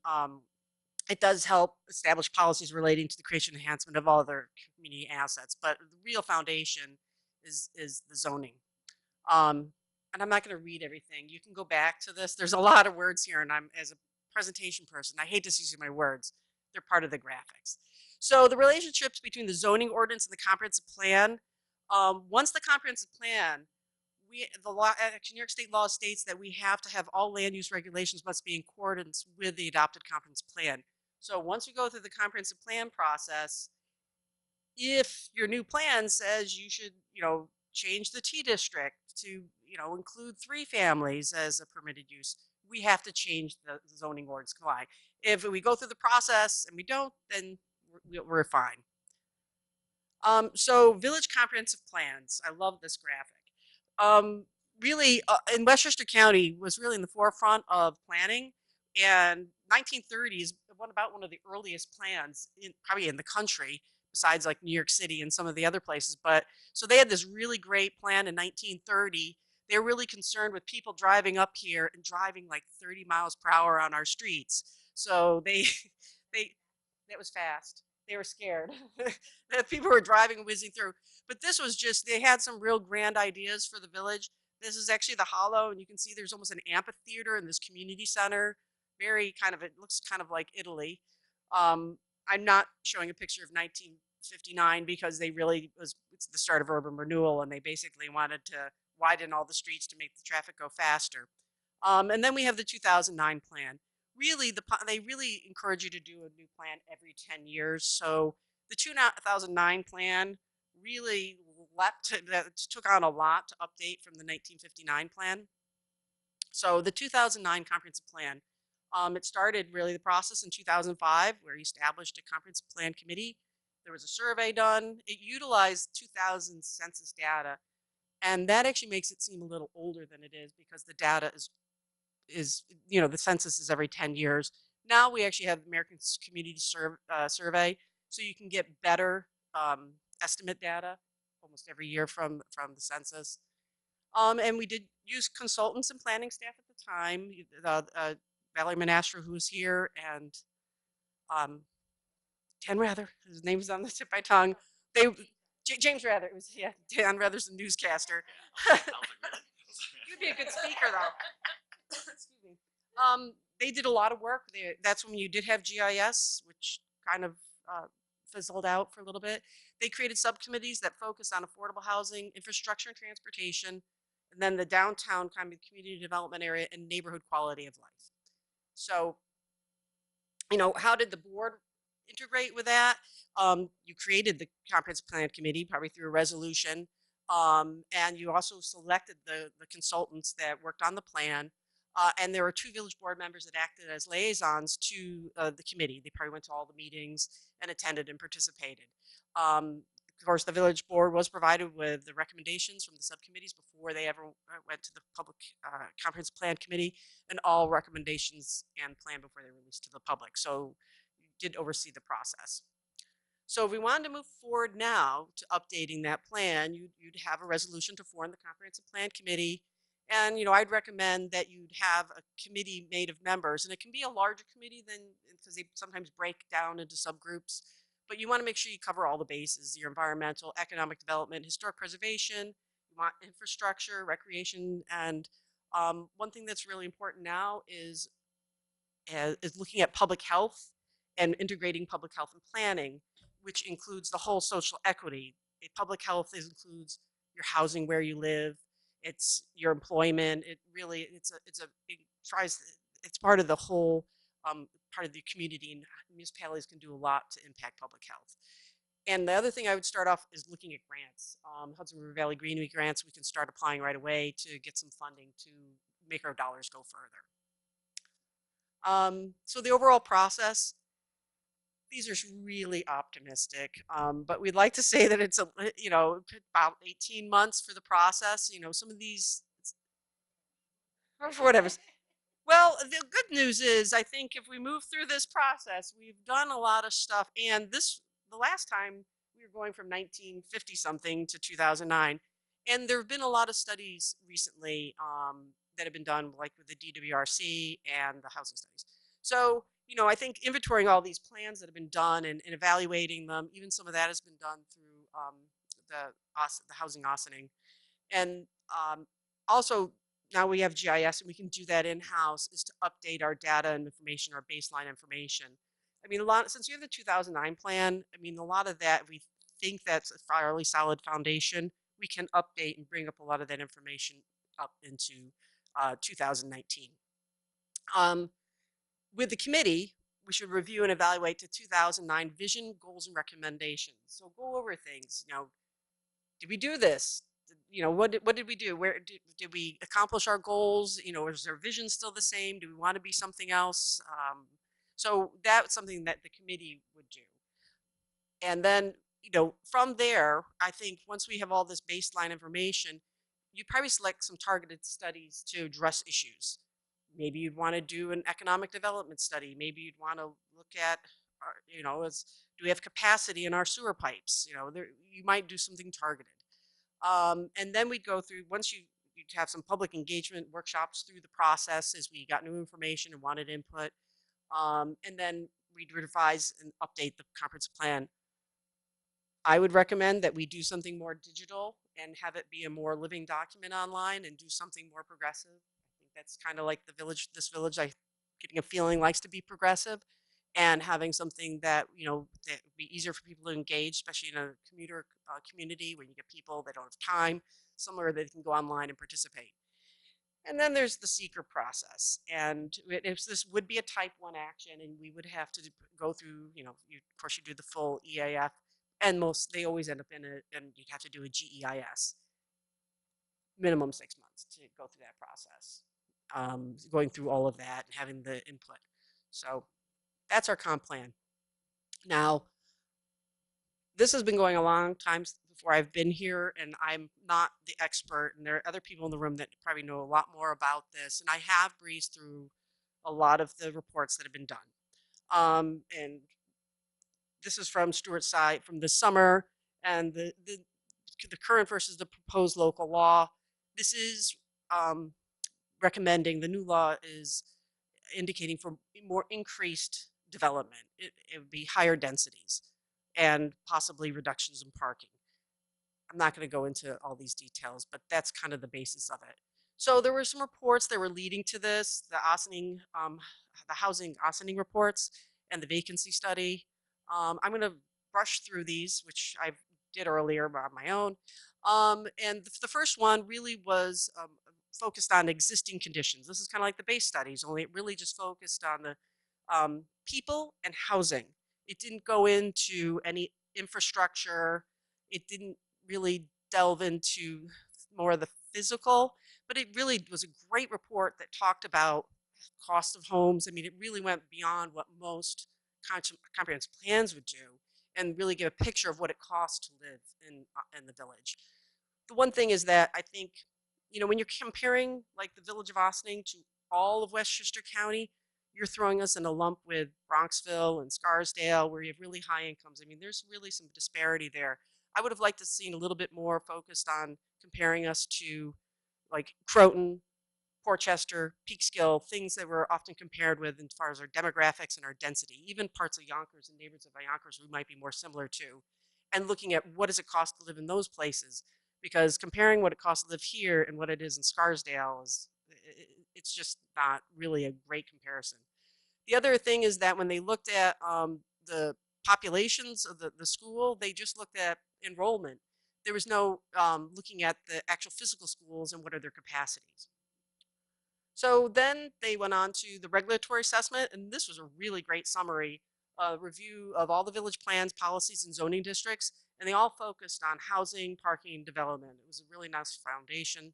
it does help establish policies relating to the creation and enhancement of all other community assets. But the real foundation is the zoning. And I'm not going to read everything. You can go back to this. There's a lot of words here, and I'm, as a presentation person, I hate to use my words. They're part of the graphics. So the relationships between the zoning ordinance and the comprehensive plan. Once the comprehensive plan, the law, actually New York State law states that we have to have all land use regulations must be in accordance with the adopted comprehensive plan. So once you go through the comprehensive plan process, if your new plan says you should, change the T district to, include 3 families as a permitted use, we have to change the zoning ordinance. Why? If we go through the process and we don't, then we're fine. So village comprehensive plans. I love this graphic. Really, in Westchester County was really in the forefront of planning, and 1930s about one of the earliest plans probably in the country, besides like New York City and some of the other places. But so they had this really great plan in 1930. They were really concerned with people driving up here and driving like 30 miles per hour on our streets. So that was fast. They were scared that people were driving and whizzing through. But this was just, they had some real grand ideas for the village. This is actually the hollow, and you can see there's almost an amphitheater in this community center. Very kind of, it looks kind of like Italy. I'm not showing a picture of 1959 because it's the start of urban renewal, and they basically wanted to widen all the streets to make the traffic go faster. And then we have the 2009 plan. Really, they really encourage you to do a new plan every 10 years. So the 2009 plan really took on a lot to update from the 1959 plan. So the 2009 comprehensive plan, it started really the process in 2005 where he established a comprehensive plan committee. There was a survey done. It utilized 2000 census data, and that actually makes it seem a little older than it is because the data is the census is every 10 years. Now we actually have the American Community Survey, so you can get better estimate data almost every year from the census. And we did use consultants and planning staff at the time. Valerie Monastro, who was here, and Dan Rather, his name is on the tip of my tongue. They James Rather, it was Dan Rather's the newscaster. You'd be a good speaker though. Excuse me. They did a lot of work. That's when you did have GIS, which kind of fizzled out for a little bit. They created subcommittees that focus on affordable housing, infrastructure and transportation, and then the downtown kind of community development area and neighborhood quality of life. So, how did the board integrate with that? You created the comprehensive plan committee probably through a resolution, and you also selected the consultants that worked on the plan. And there were 2 village board members that acted as liaisons to the committee. They probably went to all the meetings and attended and participated. Of course, the village board was provided with the recommendations from the subcommittees before they ever went to the public comprehensive plan committee, and all recommendations and plan before they were released to the public. So you did oversee the process. So if we wanted to move forward now to updating that plan, you'd have a resolution to form the comprehensive plan committee. And, I'd recommend that you'd have a committee made of members, and it can be a larger committee than, because they sometimes break down into subgroups, but you want to make sure you cover all the bases: your environmental, economic development, historic preservation, you want infrastructure, recreation, and one thing that's really important now is looking at public health and integrating public health and planning, which includes the whole social equity. Public health includes your housing, where you live, it's your employment. It tries, it's part of the whole, part of the community, and municipalities can do a lot to impact public health. And the other thing I would start off is looking at grants. Hudson River Valley Greenway grants, we can start applying right away to get some funding to make our dollars go further. So the overall process, these are really optimistic, but we'd like to say that it's about 18 months for the process. Some of these, or for whatever. Well, the good news is, I think if we move through this process, we've done a lot of stuff. And the last time we were going from 1950 something to 2009, and there have been a lot of studies recently that have been done, like with the DWRC and the housing studies. So, I think inventorying all these plans that have been done and evaluating them, even some of that has been done through the housing auctioning. And also, now we have GIS and we can do that in-house, is to update our data and information, our baseline information. I mean, since we have the 2009 plan, I mean, a lot of that, we think that's a fairly solid foundation. We can update and bring up a lot of that information up into 2019. With the committee, we should review and evaluate the 2009 vision, goals, and recommendations. So go over things. Did we do this? What did we do? Where did we accomplish our goals? Is our vision still the same? Do we want to be something else? So that's something that the committee would do. And then, from there, I think once we have all this baseline information, you'd probably select some targeted studies to address issues. Maybe you'd want to do an economic development study. Maybe you'd want to look at, do we have capacity in our sewer pipes? You might do something targeted. And then we'd go through, once you'd have some public engagement workshops through the process as we got new information and wanted input. And then we'd revise and update the comprehensive plan. I would recommend that we do something more digital and have it be a more living document online and do something more progressive. I think that's kind of like this village, getting a feeling likes to be progressive, and having something that, that would be easier for people to engage, especially in a commuter community where you get people that don't have time, somewhere that can go online and participate. And then there's the seeker process. And this would be a type 1 action, and we would have to go through, of course you do the full EAF, and they always end up and you'd have to do a GEIS, minimum 6 months to go through that process. going through all of that and having the input. So that's our comp plan. Now, this has been going a long time before I've been here, and I'm not the expert, and there are other people in the room that probably know a lot more about this, and I have breezed through a lot of the reports that have been done. And this is from Stuart's side from this summer, and the current versus the proposed local law. This is recommending, the new law is indicating for more increased development. It would be higher densities and possibly reductions in parking. I'm not going to go into all these details, but that's kind of the basis of it. So there were some reports that were leading to this, the housing Ossining reports and the vacancy study. I'm going to brush through these, which I did earlier on my own. And the first one really was focused on existing conditions. This is kind of like the base studies, only it really just focused on the people and housing. It didn't go into any infrastructure. It didn't really delve into more of the physical, but it really was a great report that talked about cost of homes. I mean, it really went beyond what most comprehensive plans would do and really give a picture of what it costs to live in the village. The one thing is that I think, you know, when you're comparing like the village of Ossining to all of Westchester County, you're throwing us in a lump with Bronxville and Scarsdale, where you have really high incomes. I mean, there's really some disparity there. I would have liked to see a little bit more focused on comparing us to like Croton, Portchester, Peekskill, things that were often compared with as far as our demographics and our density, even parts of Yonkers and neighborhoods of Yonkers we might be more similar to, and looking at what does it cost to live in those places, because comparing what it costs to live here and what it is in Scarsdale is, it's just not really a great comparison. The other thing is that when they looked at the populations of the school, they just looked at enrollment. There was no looking at the actual physical schools and what are their capacities. So then they went on to the regulatory assessment, and this was a really great summary, review of all the village plans, policies, and zoning districts, and they all focused on housing, parking, development. It was a really nice foundation.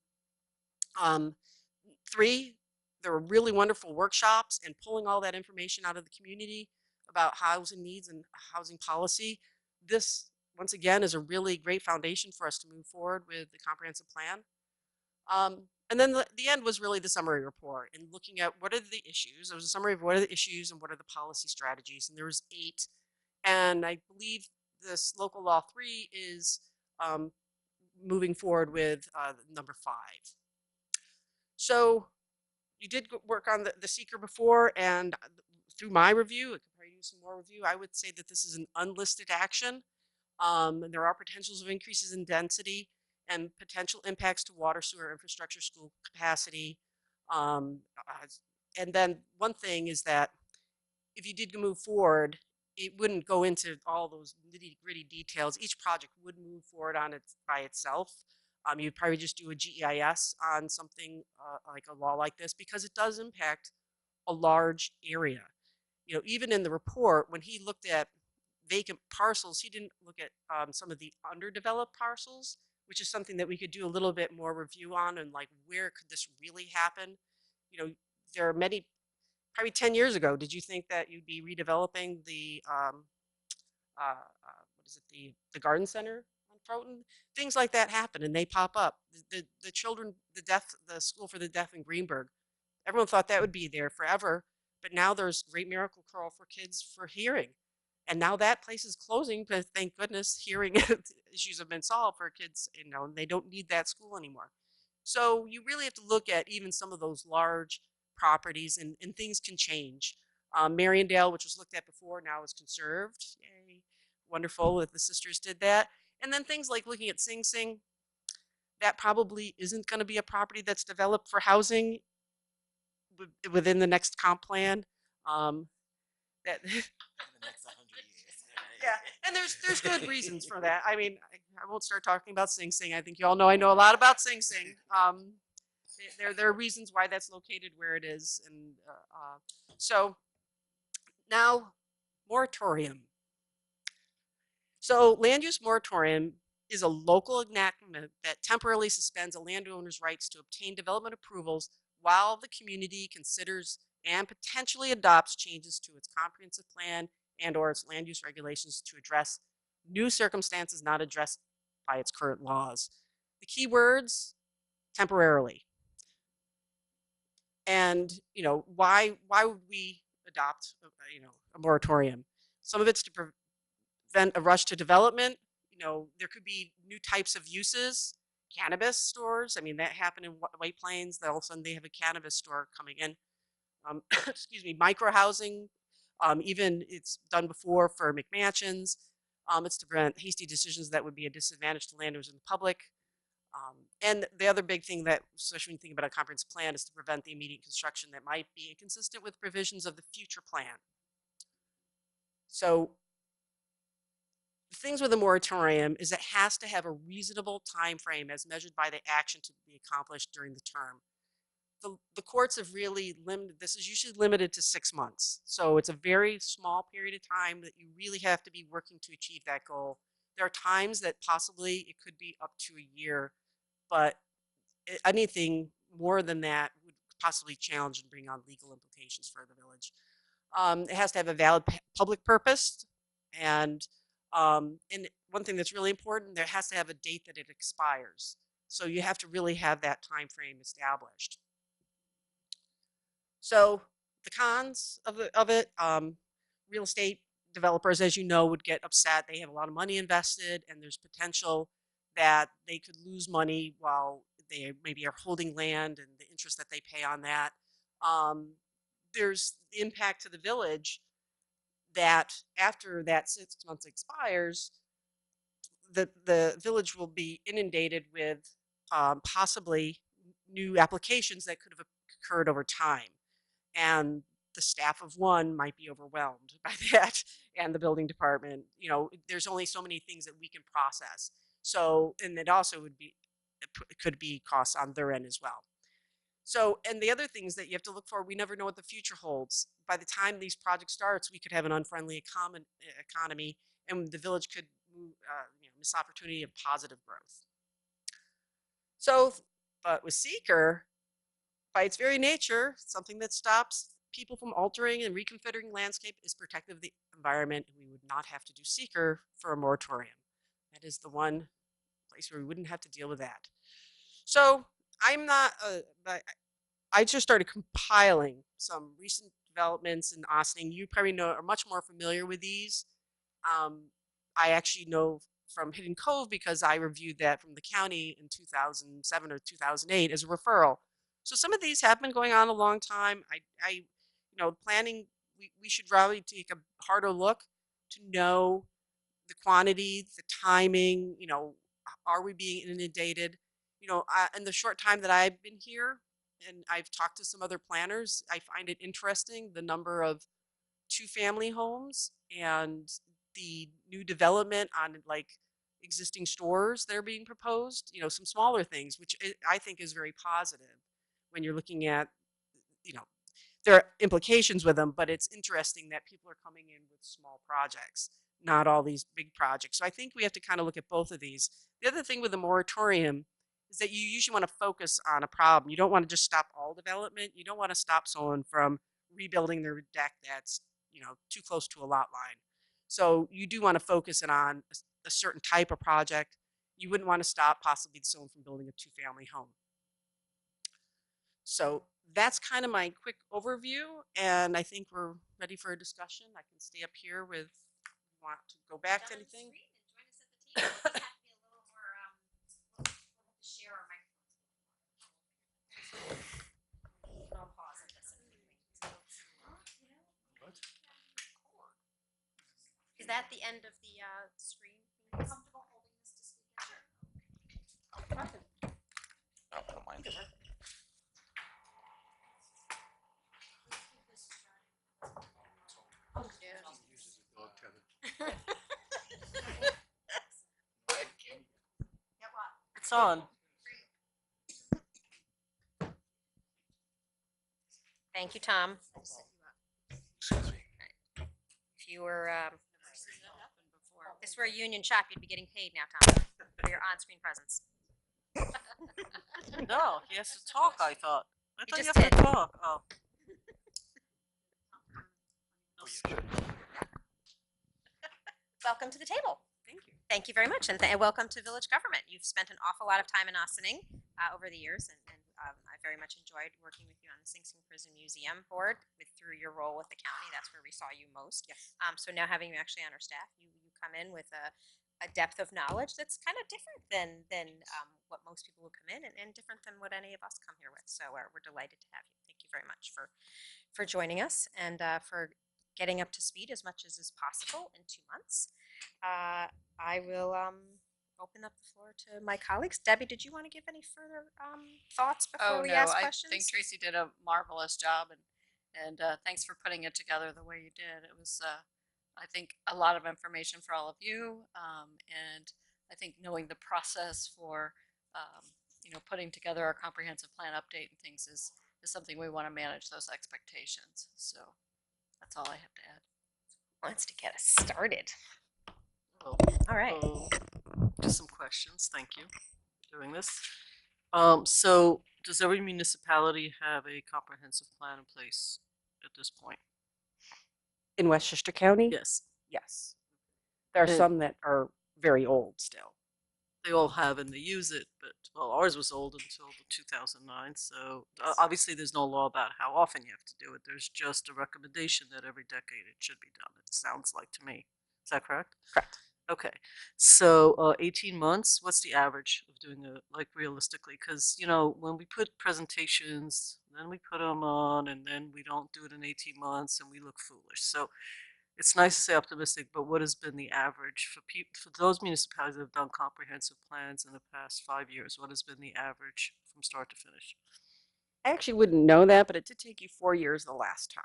3, there were really wonderful workshops and pulling all that information out of the community about housing needs and housing policy. This, once again, is a really great foundation for us to move forward with the comprehensive plan. And then the end was really the summary report and looking at what are the issues. There was a summary of what are the issues and what are the policy strategies. And there was 8. And I believe this local law 3 is moving forward with number 5. So you did work on the seeker before, and through my review, it could probably use some more review. I would say that this is an unlisted action. And there are potentials of increases in density and potential impacts to water, sewer infrastructure, school capacity. And then one thing is that if you did move forward, it wouldn't go into all those nitty gritty details. Each project would move forward on it by itself. You'd probably just do a GEIS on something like a law like this because it does impact a large area. You know, even in the report, when he looked at vacant parcels, he didn't look at some of the underdeveloped parcels, which is something that we could do a little bit more review on and like where could this really happen? You know, there are many, probably 10 years ago, did you think that you'd be redeveloping the, what is it, the garden center on Croton? Things like that happen and they pop up. The children, the school for the deaf in Greenberg, everyone thought that would be there forever, but now there's Great Miracle Curl for kids for hearing. And now that place is closing, but thank goodness hearing issues have been solved for kids, you know, and they don't need that school anymore. So you really have to look at even some of those large properties and things can change. Mariondale, which was looked at before, now is conserved. Yay. Wonderful that the sisters did that. And then things like looking at Sing Sing, that probably isn't going to be a property that's developed for housing within the next comp plan. That yeah, and there's good reasons for that. I mean, I won't start talking about Sing Sing. I think you all know I know a lot about Sing Sing. There are reasons why that's located where it is, and so now moratorium. So land use moratorium is a local enactment that temporarily suspends a landowner's rights to obtain development approvals while the community considers and potentially adopts changes to its comprehensive plan and or its land use regulations to address new circumstances not addressed by its current laws. The key words, temporarily. And, you know, why would we adopt, a moratorium? Some of it's to prevent a rush to development. You know, there could be new types of uses, cannabis stores. I mean, that happened in White Plains. That all of a sudden they have a cannabis store coming in. Excuse me, micro housing. Even it's done before for McMansions. It's to prevent hasty decisions that would be a disadvantage to landowners and the public. And the other big thing that, especially when you think about a comprehensive plan, is to prevent the immediate construction that might be inconsistent with provisions of the future plan. So the things with a moratorium is it has to have a reasonable time frame as measured by the action to be accomplished during the term. The courts have really limited, this is usually limited to 6 months. So it's a very small period of time that you really have to be working to achieve that goal. There are times that possibly it could be up to a year, but anything more than that would possibly challenge and bring on legal implications for the village. It has to have a valid public purpose, and one thing that's really important, there has to have a date that it expires. So you have to really have that time frame established. So the cons of it, real estate developers, as you know, would get upset. They have a lot of money invested, and there's potential that they could lose money while they maybe are holding land and the interest that they pay on that. There's the impact to the village that after that 6 months expires, the village will be inundated with possibly new applications that could have occurred over time. And the staff of one might be overwhelmed by that, and the building department. You know, there's only so many things that we can process. So, and it also would be, it could be costs on their end as well. So, and the other things that you have to look for, we never know what the future holds. By the time these projects starts, we could have an unfriendly economy, and the village could miss opportunity of positive growth. So, but with seeker, by its very nature, something that stops people from altering and reconfiguring landscape is protective of the environment, and we would not have to do seeker for a moratorium. That is the one place where we wouldn't have to deal with that. So I'm not, I just started compiling some recent developments in Ossining. You probably know, are much more familiar with these. I actually know from Hidden Cove because I reviewed that from the county in 2007 or 2008 as a referral. So some of these have been going on a long time. Planning, we should probably take a harder look to know the quantity, the timing, are we being inundated? In the short time that I've been here, and I've talked to some other planners, I find it interesting the number of 2-family homes and the new development on like existing stores that are being proposed, some smaller things, which I think is very positive when you're looking at, there are implications with them, but it's interesting that people are coming in with small projects, not all these big projects. So I think we have to kind of look at both of these. The other thing with the moratorium is that you usually want to focus on a problem. You don't want to just stop all development. You don't want to stop someone from rebuilding their deck that's, too close to a lot line. So you do want to focus it on a certain type of project. You wouldn't want to stop possibly someone from building a 2-family home. So that's kind of my quick overview, and I think we're ready for a discussion. I can stay up here with, want to go back to anything? Is that the end of the screen? Are you comfortable holding this to speak? Sure. I don't mind. It's on. Thank you, Tom. Excuse me. If you were, if this were a union shop, you'd be getting paid now, Tom, for your on-screen presence. No, he has to talk, I thought. I You thought you just have to did. talk. Oh. Welcome to the table. Thank you. Thank you very much, and welcome to Village Government. You've spent an awful lot of time in Ossining over the years, and I very much enjoyed working with you on the Sing Sing Prison Museum board through your role with the county. That's where we saw you most. Yes. So now having you actually on our staff, you come in with a depth of knowledge that's kind of different than what most people would come in, and different than what any of us come here with. So we're delighted to have you. Thank you very much for joining us and for getting up to speed as much as is possible in 2 months. I will open up the floor to my colleagues. Debbie, did you want to give any further thoughts before Oh we no, ask I questions? think Tracy did a marvelous job, and thanks for putting it together the way you did. It was, I think, a lot of information for all of you, and I think knowing the process for, putting together our comprehensive plan update and things is something we want to manage those expectations. So that's all I have to add. Wants to get us started. Oh, All right. just some questions. Thank you for doing this. So does every municipality have a comprehensive plan in place at this point? In Westchester County? Yes. Yes. There are And- some that are very old still. They all have and they use it, but well, ours was old until 2009. So obviously, there's no law about how often you have to do it. There's just a recommendation that every decade it should be done. It sounds like to me. Is that correct? Correct. Okay. So 18 months. What's the average of doing it? Like realistically, because when we put presentations, then we put them on, and then we don't do it in 18 months, and we look foolish. So it's nice to say optimistic, but what has been the average for those municipalities that have done comprehensive plans in the past 5 years? What has been the average from start to finish? I actually wouldn't know that, but it did take you 4 years the last time.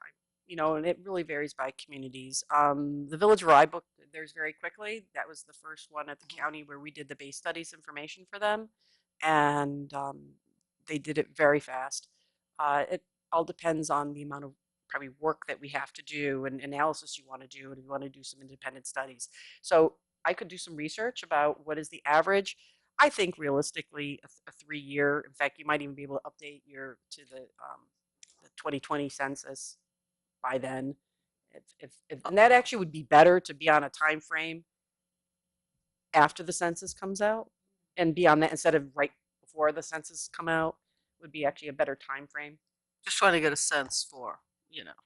And it really varies by communities. The Village where I booked theirs very quickly. That was the first one at the county where we did the base studies information for them, and they did it very fast. It all depends on the amount of probably work that we have to do and analysis you want to do, and if you want to do some independent studies. So I could do some research about what is the average. I think realistically a 3 year. In fact, you might even be able to update to the 2020 census by then. And that actually would be better to be on a time frame after the census comes out and be on that instead of right before the census come out would be actually a better time frame. Just trying to get a sense for,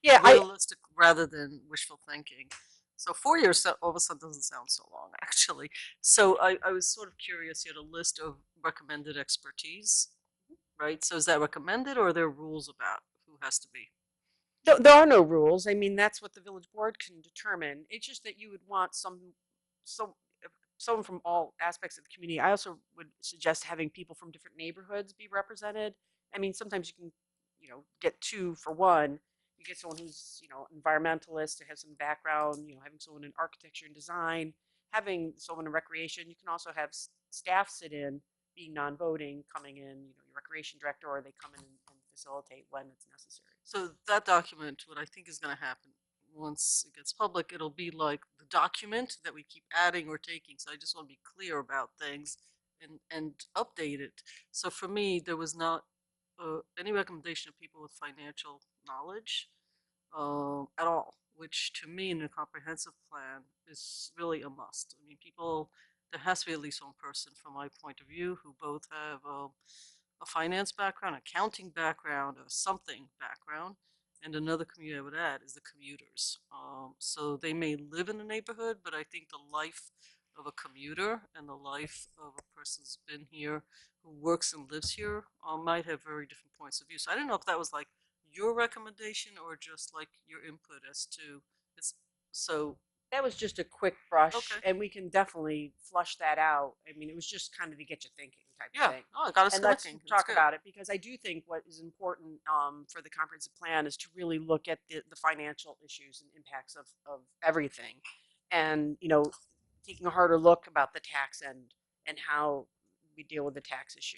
Yeah, realistic rather than wishful thinking. So 4 years all of a sudden doesn't sound so long, actually. So I was sort of curious. You had a list of recommended expertise, right? So is that recommended, or are there rules about who has to be? There are no rules. I mean, that's what the village board can determine. It's just that you would want someone from all aspects of the community. I also would suggest having people from different neighborhoods be represented. I mean, sometimes you can, get two for one. You get someone who's, environmentalist to have some background, having someone in architecture and design, having someone in recreation. You can also have staff sit in, being non-voting, coming in, your recreation director, or they come in and facilitate when it's necessary. So that document, what I think is going to happen once it gets public, it'll be like the document that we keep adding or taking. So I just want to be clear about things and update it. So for me, there was not any recommendation of people with financial knowledge at all, which to me in a comprehensive plan is really a must. I mean, there has to be at least one person from my point of view who both have a finance background, accounting background, or something background. And another community I would add is the commuters. So they may live in the neighborhood, but I think the life of a commuter and the life of a person who's been here, who works and lives here, might have very different points of view. So I don't know if that was like your recommendation or just like your input as to it's so. That was just a quick brush, Okay. and we can definitely flush that out. I mean, it was just kind of to get you thinking type of thing. Oh, I got us And let's thinking. talk about it because I do think what is important for the comprehensive plan is to really look at the financial issues and impacts of everything, and taking a harder look about the tax end and how we deal with the tax issue.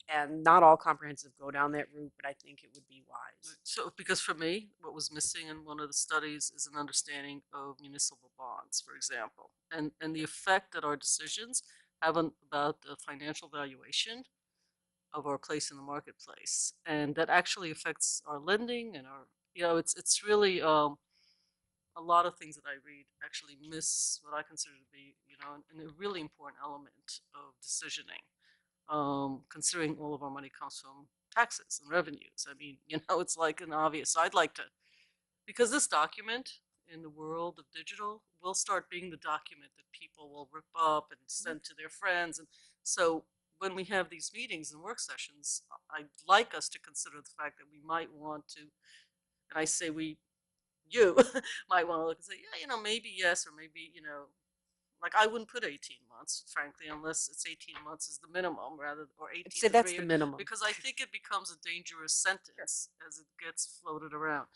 And not all comprehensive go down that route, but I think it would be wise. So, because for me, what was missing in one of the studies is an understanding of municipal bonds, for example, and the effect that our decisions have on about the financial valuation of our place in the marketplace, and that actually affects our lending and our, it's really a lot of things that I read actually miss what I consider to be, a really important element of decisioning. Considering all of our money comes from taxes and revenues. I mean, it's like an obvious. So I'd like to, because this document in the world of digital will start being the document that people will rip up and send to their friends. And so when we have these meetings and work sessions, I'd like us to consider the fact that we might want to, and I say you might want to look and say, yeah, maybe yes, or maybe, like I wouldn't put 18 months, frankly, unless it's 18 months is the minimum rather, or 18 I'd say to that's 3 the years, minimum. because I think it becomes a dangerous sentence as it gets floated around.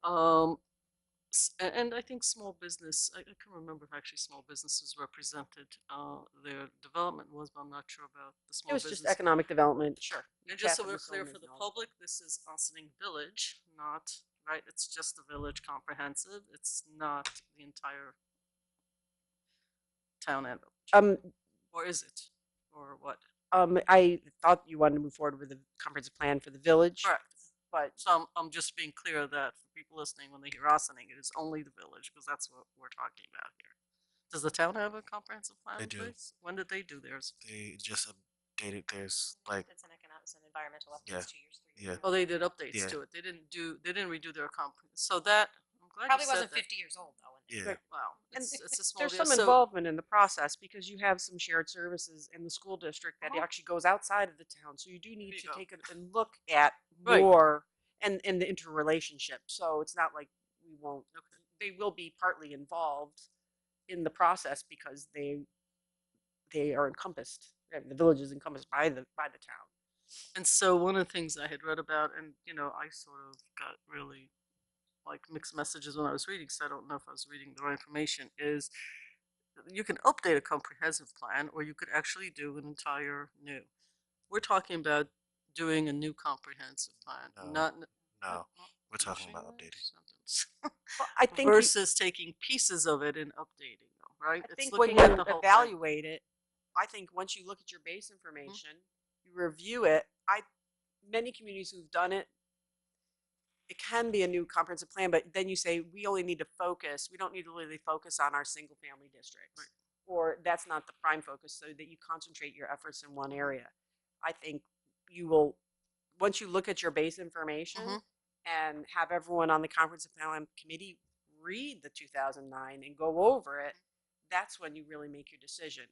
Um, and I think small business, I can remember if actually small businesses represented their development was, but I'm not sure about the It small was business. just economic development, sure. And just so Catherine we're was clear so for the knowledgeable. public, this is Ossining Village, not, right, it's just the village comprehensive. It's not the entire town and village. Or is it? Or what? I thought you wanted to move forward with a comprehensive plan for the village. Correct. But So I'm just being clear that for people listening, when they hear Ossining, it is only the village, because that's what we're talking about here. Does the town have a comprehensive plan They in do. place? When did they do theirs? They just updated theirs like It's an economic, it's an environmental updates Yeah. 2 years, 3 years. Yeah. Oh, they did updates Yeah. to it. They didn't redo their so that, I'm glad Probably you said wasn't that. 50 years old though. Yeah. Wow, And it's a small there's deal. some So, involvement in the process because you have some shared services in the school district that actually goes outside of the town. So you do need you to go. take it and look at Right. more and the interrelationship. So it's not like we won't. Okay. They will be partly involved in the process because they are encompassed. The village is encompassed by the town. And so one of the things I had read about, and I sort of got really like mixed messages when I was reading, so I don't know if I was reading the right information, is you can update a comprehensive plan or you could actually do an entire new. We're talking about doing a new comprehensive plan, not No, we're talking about updating. Well, I think versus taking pieces of it and updating them, right? I It's think when looking you at the whole thing. evaluate it, I think once you look at your base information, you review it. Many communities who've done it, it can be a new comprehensive plan, but then you say we only need to focus. We don't need to really focus on our single family districts, or that's not the prime focus, so that you concentrate your efforts in one area. I think you will, once you look at your base information and have everyone on the comprehensive plan committee read the 2009 and go over it, that's when you really make your decision.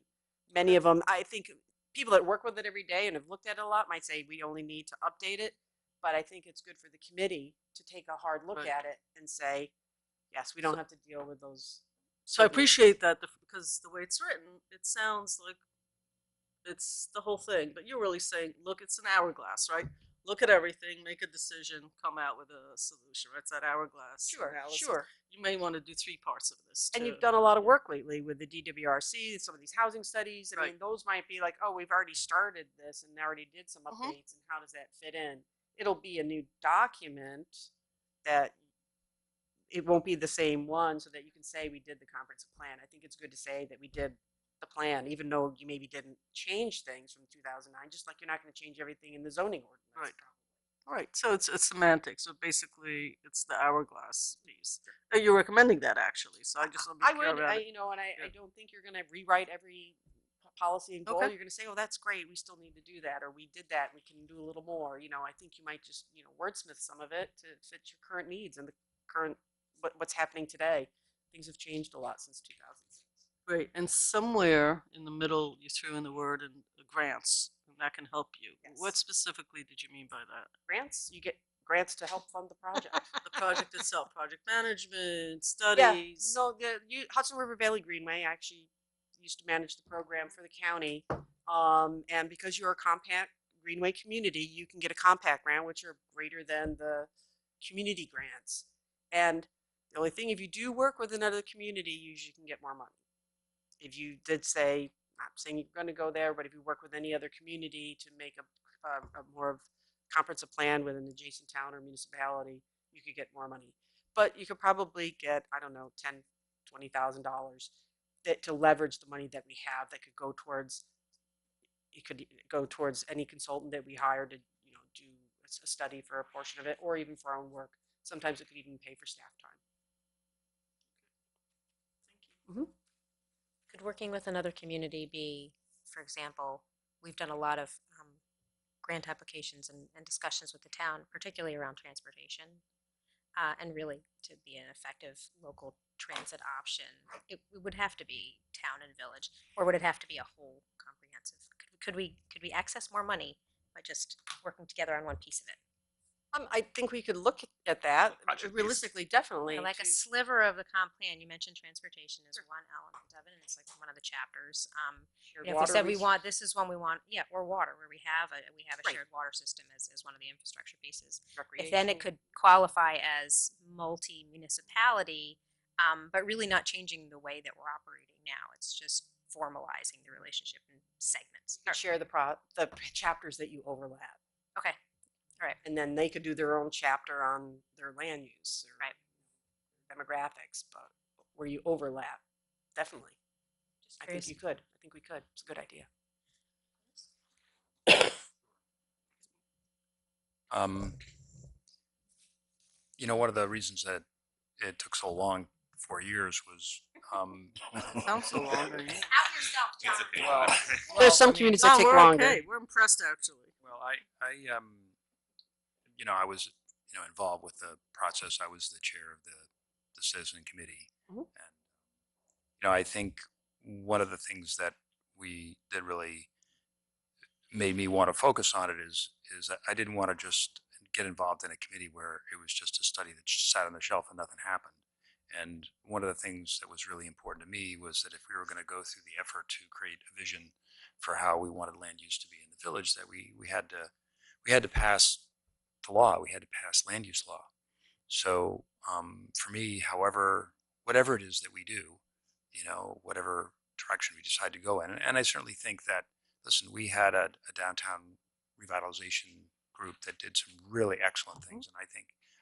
Many of them, I think people that work with it every day and have looked at it a lot might say we only need to update it, but I think it's good for the committee to take a hard look at it and say, yes, we don't have to deal with those. So I appreciate that because the way it's written, it sounds like it's the whole thing, but you're really saying, look, it's an hourglass, right? Look at everything, make a decision, come out with a solution. Right? It's that hourglass. Analysis. Sure. You may want to do 3 parts of this. And you've done a lot of work lately with the DWRC, some of these housing studies. I mean, those might be like, oh, we've already started this and already did some updates, and how does that fit in? It'll be a new document that it won't be the same one, so that you can say we did the comprehensive plan. I think it's good to say that we did the plan, even though you maybe didn't change things from 2009, just like you're not going to change everything in the zoning ordinance. Right. So it's semantics. So basically, it's the hourglass piece. You're recommending that actually. So I just want to be clear about it. I don't think you're going to rewrite every policy and goal. Okay. You're going to say, oh, that's great. We still need to do that, or we did that. We can do a little more. I think you might just wordsmith some of it to fit your current needs and the current what's happening today. Things have changed a lot since 2006. Great. And somewhere in the middle, you threw in the word and grants, and that can help you. Yes. What specifically did you mean by that? Grants? You get grants to help fund the project. The project itself, project management, studies. Yeah, no, the Hudson River Valley Greenway actually used to manage the program for the county, and because you're a compact greenway community, you can get a compact grant, which are greater than the community grants. And the only thing, if you do work with another community, you usually can get more money. If you did say, not saying you're going to go there, but if you work with any other community to make a more of comprehensive plan with an adjacent town or municipality, you could get more money. But you could probably get, I don't know, $10,000, $20,000 to leverage the money that we have that could go towards it could go towards any consultant that we hire to, do a study for a portion of it, or even for our own work. Sometimes it could even pay for staff time. Could working with another community be, for example, we've done a lot of grant applications and discussions with the town, particularly around transportation, and really to be an effective local transit option, it would have to be town and village, or would it have to be a whole comprehensive? Could we access more money by just working together on one piece of it? I think we could look at that Project-based. realistically, definitely. Or like a to- sliver of the comp plan. You mentioned transportation is one element of it, and it's like one of the chapters. shared If we water said we resource- want, this is one we want, yeah, or water, where we have a Right. shared water system as one of the infrastructure pieces. If recreation. then it could qualify as multi-municipality, but really not changing the way that we're operating now. It's just formalizing the relationship in segments. You could share the chapters that you overlap, Okay, all right, and then they could do their own chapter on their land use or right. demographics, but where you overlap, definitely. Just I curious. think you could. I think we could. It's a good idea. One of the reasons that it took so long, 4 years, was Sounds so long. to me. Out yourself, John. It's a big well, one. There's some I mean, communities no, that take we're longer. Okay. We're impressed, actually. well, I was, involved with the process. I was the chair of the citizen committee, Mhm. and I think one of the things that really made me want to focus on it is that I didn't want to just get involved in a committee where it was just a study that sat on the shelf and nothing happened. And one of the things that was really important to me was that if we were going to go through the effort to create a vision for how we wanted land use to be in the village, that we had to pass the law. We had to pass land use law. So for me, whatever it is that we do, whatever direction we decide to go in, and I certainly think that, listen, we had a downtown revitalization group that did some really excellent things, and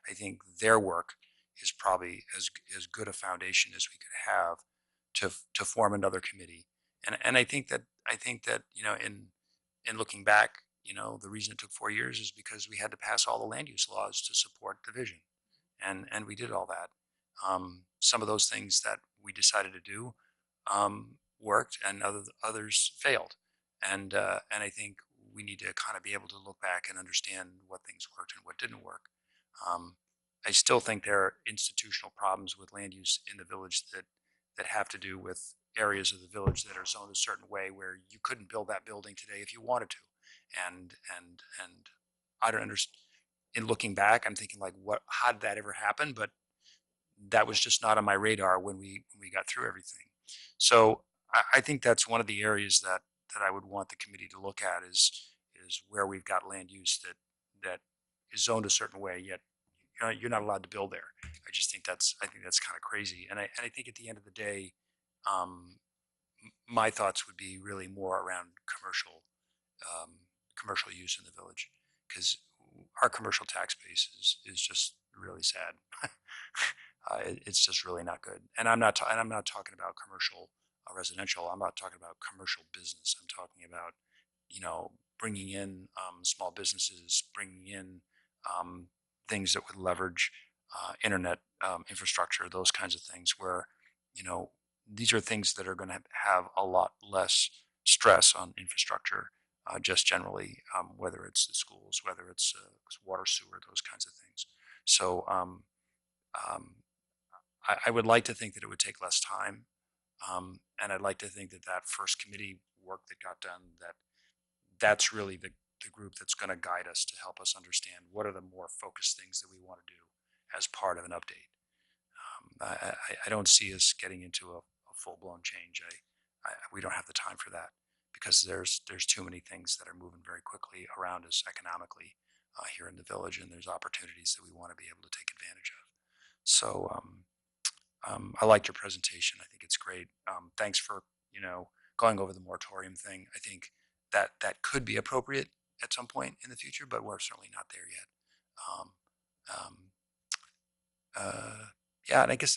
I think their work is probably as good a foundation as we could have to form another committee. And I think that in looking back, the reason it took 4 years is because we had to pass all the land use laws to support the vision, and we did all that. Some of those things that we decided to do worked, and others failed. And I think we need to kind of be able to look back and understand what things worked and what didn't work. I still think there are institutional problems with land use in the village that have to do with areas of the village that are zoned a certain way where you couldn't build that building today if you wanted to. And I don't understand. In looking back, I'm thinking, like, how did that ever happen? But that was just not on my radar when we got through everything. So I think that's one of the areas that I would want the committee to look at is where we've got land use that is zoned a certain way, yet you're not allowed to build there. I think that's kind of crazy. And I think at the end of the day, my thoughts would be really more around commercial use in the village, because our commercial tax base is just really sad. It's just really not good. And I'm not talking about commercial residential. I'm not talking about commercial business. I'm talking about bringing in small businesses, bringing in things that would leverage internet infrastructure, those kinds of things, where these are things that are going to have a lot less stress on infrastructure, just generally, whether it's the schools, whether it's water, sewer, those kinds of things. So I would like to think that it would take less time, and I'd like to think that first committee work that got done, that's really the group that's going to guide us to help us understand what are the more focused things that we want to do as part of an update. I don't see us getting into a full-blown change. We don't have the time for that, because there's too many things that are moving very quickly around us economically here in the village, and there's opportunities that we want to be able to take advantage of. So I liked your presentation. I think it's great. Thanks for going over the moratorium thing. I think that could be appropriate at some point in the future, but we're certainly not there yet. Yeah, and I guess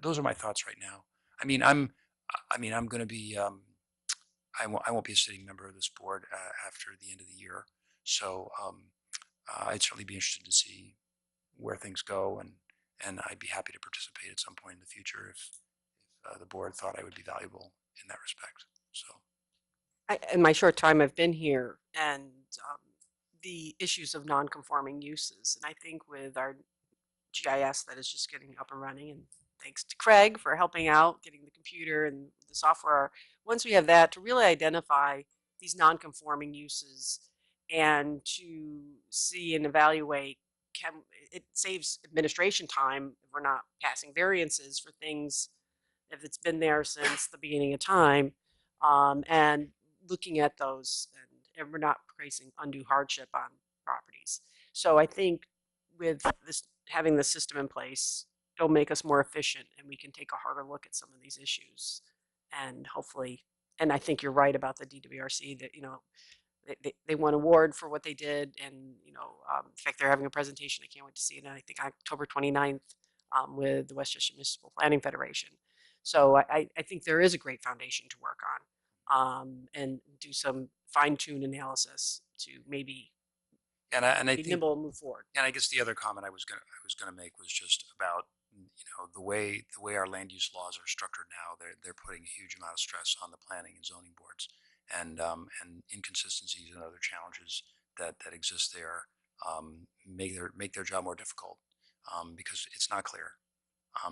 those are my thoughts right now. I mean, I'm going to be I won't be a sitting member of this board after the end of the year. So I'd certainly be interested to see where things go, and I'd be happy to participate at some point in the future if the board thought I would be valuable in that respect. So. In my short time I've been here, and the issues of non-conforming uses, and I think with our GIS that is just getting up and running, and thanks to Craig for helping out getting the computer and the software. Once we have that, to really identify these non-conforming uses and to see and evaluate, it saves administration time if we're not passing variances for things if it's been there since the beginning of time, and looking at those, and we're not placing undue hardship on properties. So I think with this, having the system in place, it'll make us more efficient, and we can take a harder look at some of these issues, and hopefully, and I think you're right about the DWRC that, they won an award for what they did, and in fact they're having a presentation. I can't wait to see it. I think October 29th, with the Westchester Municipal Planning Federation. So I think there is a great foundation to work on, and do some fine-tune analysis to maybe And I be think, nimble and move forward. and I guess the other comment I was gonna make was just about the way our land use laws are structured now. They're putting a huge amount of stress on the planning and zoning boards, and inconsistencies and other challenges that exist there make their job more difficult, because it's not clear,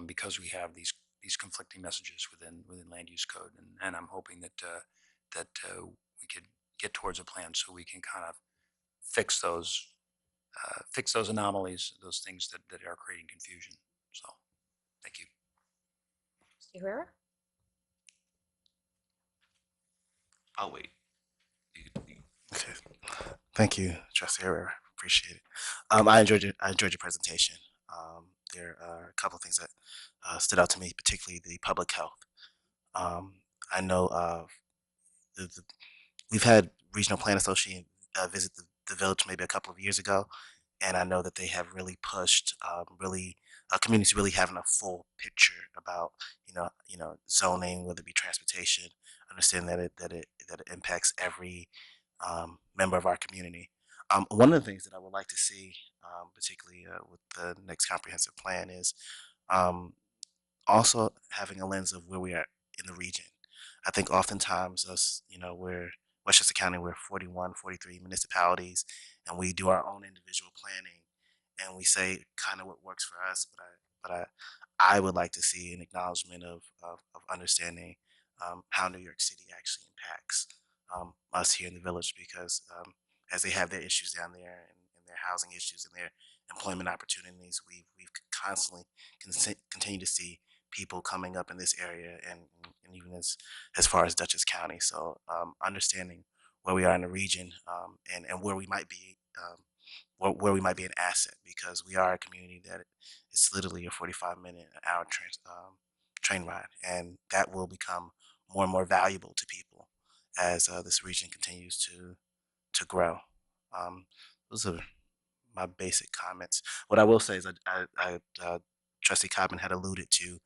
because we have these conflicting messages within land use code, and I'm hoping that we could get towards a plan so we can kind of fix those anomalies, those things that are creating confusion. So, thank you. Mr. Herrera? I'll wait. Okay. Thank you, Trustee Herrera. Appreciate it. I enjoyed your presentation. There are a couple of things that stood out to me, particularly the public health. I know we've had Regional Plan Association visit the village maybe a couple of years ago, and I know that they have really pushed really communities really having a full picture about zoning, whether it be transportation, understanding that it impacts every member of our community. One of the things that I would like to see, particularly with the next comprehensive plan, is um, also having a lens of where we are in the region. I think oftentimes we're Westchester County, we're 41, 43 municipalities, and we do our own individual planning, and we say kind of what works for us. But I would like to see an acknowledgement of understanding how New York City actually impacts us here in the village, because as they have their issues down there, and their housing issues and their employment opportunities, we've constantly continue to see people coming up in this area, and even as far as Dutchess County. So understanding where we are in the region, and where we might be, where we might be an asset, because we are a community that it's literally a 45-minute, an hour train ride, and that will become more and more valuable to people as this region continues to grow. Those are my basic comments. What I will say is Trustee Cobman had alluded to,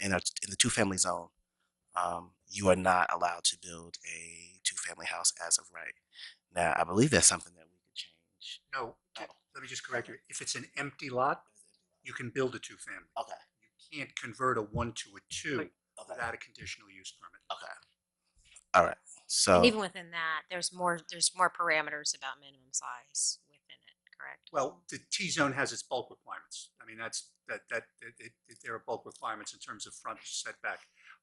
in the two-family zone, you are not allowed to build a two-family house as of right now. I believe that's something that we could change. No, let me just correct you. If it's an empty lot, you can build a two-family. Okay. You can't convert a one to a two Okay. without a conditional use permit. Okay. All right. So And even within that, there's more parameters about minimum size within it, correct? Well, the T zone has its bulk requirements. I mean, there are bulk requirements in terms of front setback.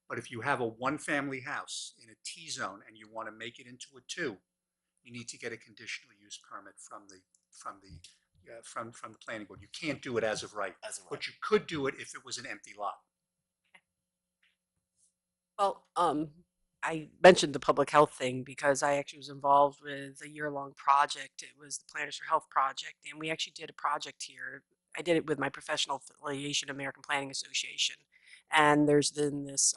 But if you have a one-family house in a T zone and you want to make it into a two, you need to get a conditional use permit from the planning board. You can't do it as of right, but you could do it if it was an empty lot. Well, I mentioned the public health thing because I actually was involved with a year-long project. It was the Planners for Health project, and we actually did a project here. I did it with my professional affiliation, American Planning Association, and there's been this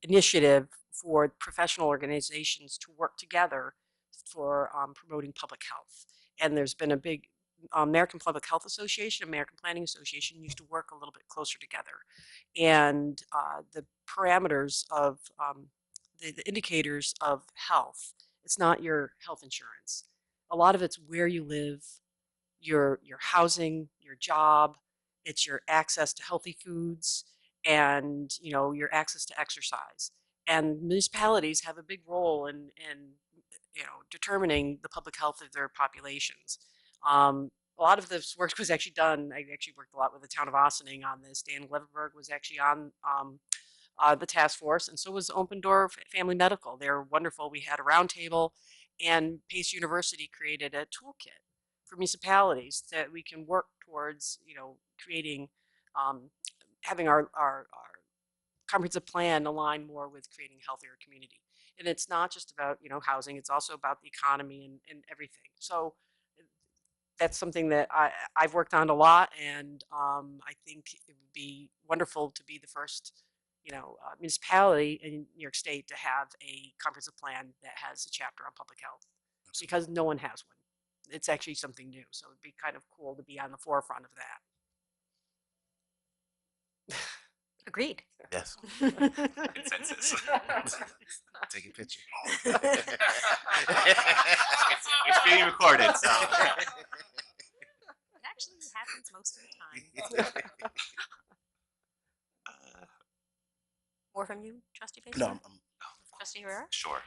initiative for professional organizations to work together for promoting public health. And there's been a big American Public Health Association, American Planning Association used to work a little bit closer together. And the parameters of the indicators of health. It's not your health insurance. A lot of it's where you live, your housing, your job. It's your access to healthy foods, and your access to exercise. And municipalities have a big role in determining the public health of their populations. A lot of this work was actually done. I actually worked a lot with the town of Ossining on this. Dan Levenberg was actually on the task force, and so was Open Door Family Medical. They're wonderful. We had a roundtable, and Pace University created a toolkit for municipalities that we can work towards, creating, um, having our comprehensive plan align more with creating a healthier community. And it's not just about, housing, it's also about the economy and everything. So that's something that I've worked on a lot, and I think it would be wonderful to be the first, municipality in New York State to have a comprehensive plan that has a chapter on public health, because no one has one. It's actually something new, so it'd be kind of cool to be on the forefront of that. Agreed. Yes. Consensus. Take a picture. It's being recorded, so. It actually happens most of the time. More from you, Trustee Bates? No, Trustee Herrera? Sure.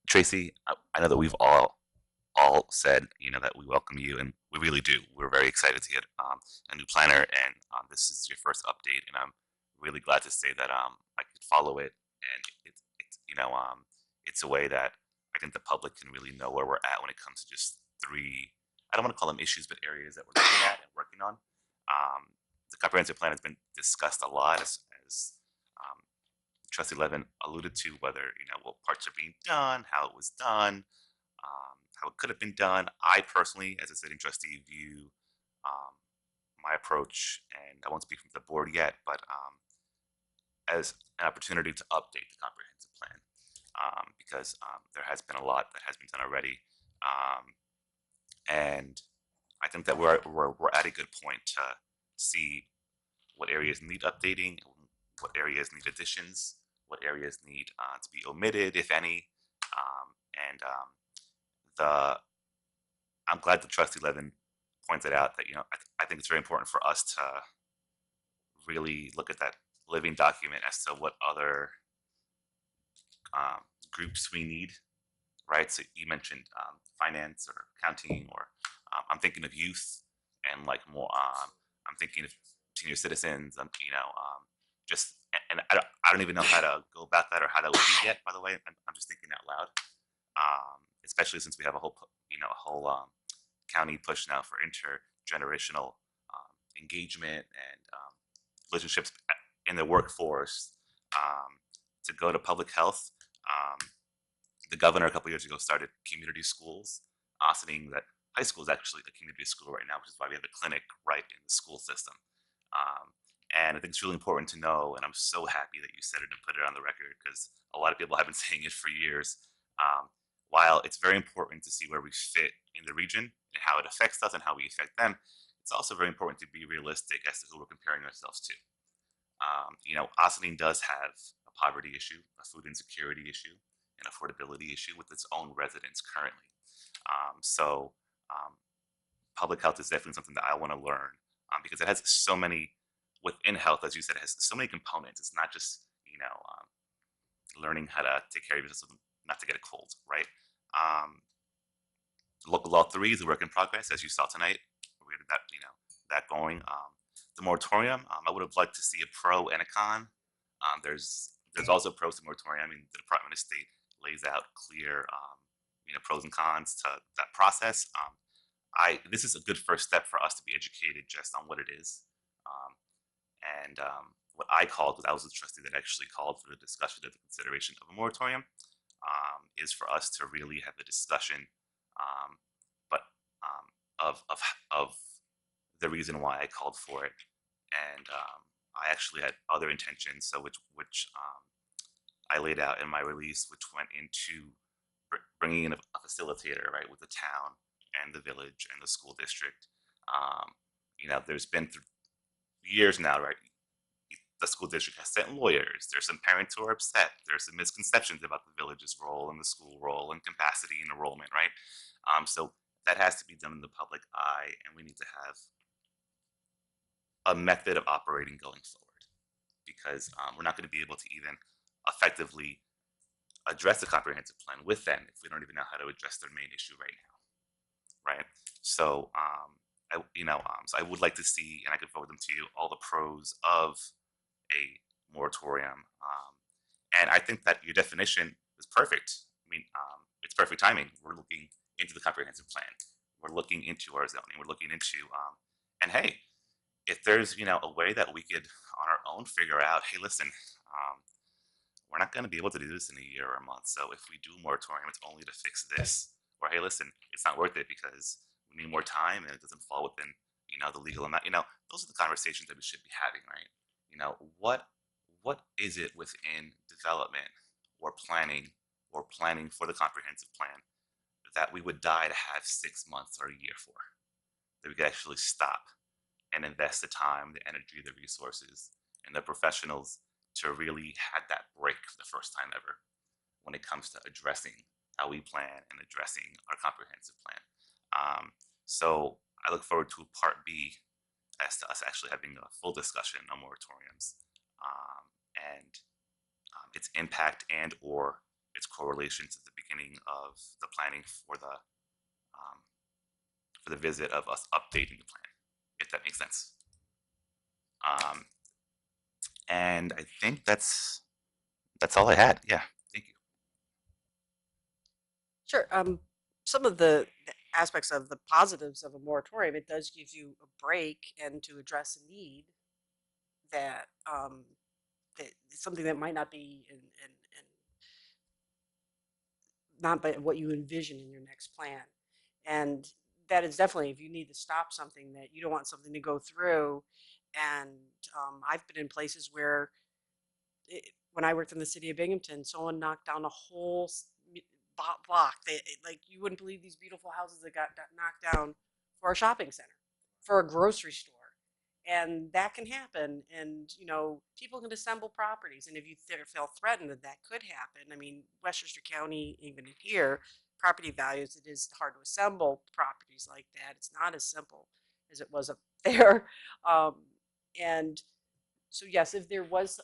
Tracy, I know that we've all said, that we welcome you, and we really do. We're very excited to get a new planner, and this is your first update, and I'm really glad to say that I could follow it, and it's a way that I think the public can really know where we're at when it comes to just three, I don't want to call them issues, but areas that we're looking at and working on. The comprehensive plan has been discussed a lot, as Trustee Levin alluded to, whether what parts are being done, how it was done, how it could have been done. I personally, as a sitting trustee, view my approach, and I won't speak from the board yet, but as an opportunity to update the comprehensive plan, because there has been a lot that has been done already, and I think that we're at a good point to see what areas need updating, what areas need additions, what areas need to be omitted, if any. And I'm glad that Trustee Levin pointed out that I think it's very important for us to really look at that living document as to what other groups we need, right? So you mentioned finance or accounting, or I'm thinking of youth, and like more. I'm thinking of senior citizens. Just and I don't even know how to go about that or how that would be yet. By the way, I'm just thinking out loud. Especially since we have a whole county push now for intergenerational engagement and relationships in the workforce. To go to public health, the governor a couple years ago started community schools, saying that high school is actually a community school right now, which is why we have a clinic right in the school system. And I think it's really important to know, and I'm so happy that you said it and put it on the record, because a lot of people have been saying it for years. While it's very important to see where we fit in the region and how it affects us and how we affect them, it's also very important to be realistic as to who we're comparing ourselves to. Ossining does have a poverty issue, a food insecurity issue, an affordability issue with its own residents currently. So public health is definitely something that I want to learn, because it has so many, within health, as you said, it has so many components. It's not just, learning how to take care of yourself, not to get a cold, right? Local law 3 is a work in progress, as you saw tonight. We had that going. The moratorium, I would have liked to see a pro and a con. There's also pros to moratorium. I mean, the Department of State lays out clear, pros and cons to that process. This is a good first step for us to be educated just on what it is. What I called, because I was the trustee that actually called for the discussion of the consideration of a moratorium, is for us to really have the discussion, but of the reason why I called for it, and I actually had other intentions, so which I laid out in my release, which went into bringing in a facilitator, right, with the town and the village and the school district. There's been years now, right? the school district has sent lawyers. There's some parents who are upset. There's some misconceptions about the village's role and the school role and capacity and enrollment, right? So that has to be done in the public eye, and we need to have a method of operating going forward because we're not going to be able to even effectively address the comprehensive plan with them if we don't even know how to address their main issue right now, right? So, so I would like to see, and I can forward them to you, all the pros of a moratorium. And I think that your definition is perfect. I mean, it's perfect timing. We're looking into the comprehensive plan. We're looking into our zoning. We're looking into, and hey, if there's a way that we could on our own figure out, hey, listen, we're not going to be able to do this in a year or a month. So if we do a moratorium, it's only to fix this. Or hey, listen, it's not worth it because we need more time and it doesn't fall within the legal amount. Those are the conversations that we should be having, right? What is it within development or planning for the comprehensive plan that we would die to have 6 months or a year for, that we could actually stop and invest the time, the energy, the resources, and the professionals to really have that break for the first time ever when it comes to addressing how we plan and addressing our comprehensive plan. So I look forward to part B as to us actually having a full discussion on moratoriums and its impact and or its correlation to the beginning of the planning for the visit of us updating the plan, if that makes sense. Um, and I think that's all I had. Yeah, thank you. Sure. Some of the aspects of the positives of a moratorium, it does give you a break and to address a need that that something that might not be in not by what you envision in your next plan. And that is definitely, if you need to stop something that you don't want something to go through. And I've been in places where when I worked in the city of Binghamton, someone knocked down a whole block. Like, you wouldn't believe these beautiful houses that got knocked down for a shopping center, for a grocery store. And that can happen. And, people can assemble properties. And if you feel threatened that could happen, I mean, Westchester County, even here, property values, it is hard to assemble properties like that. It's not as simple as it was up there. And so yes, if there was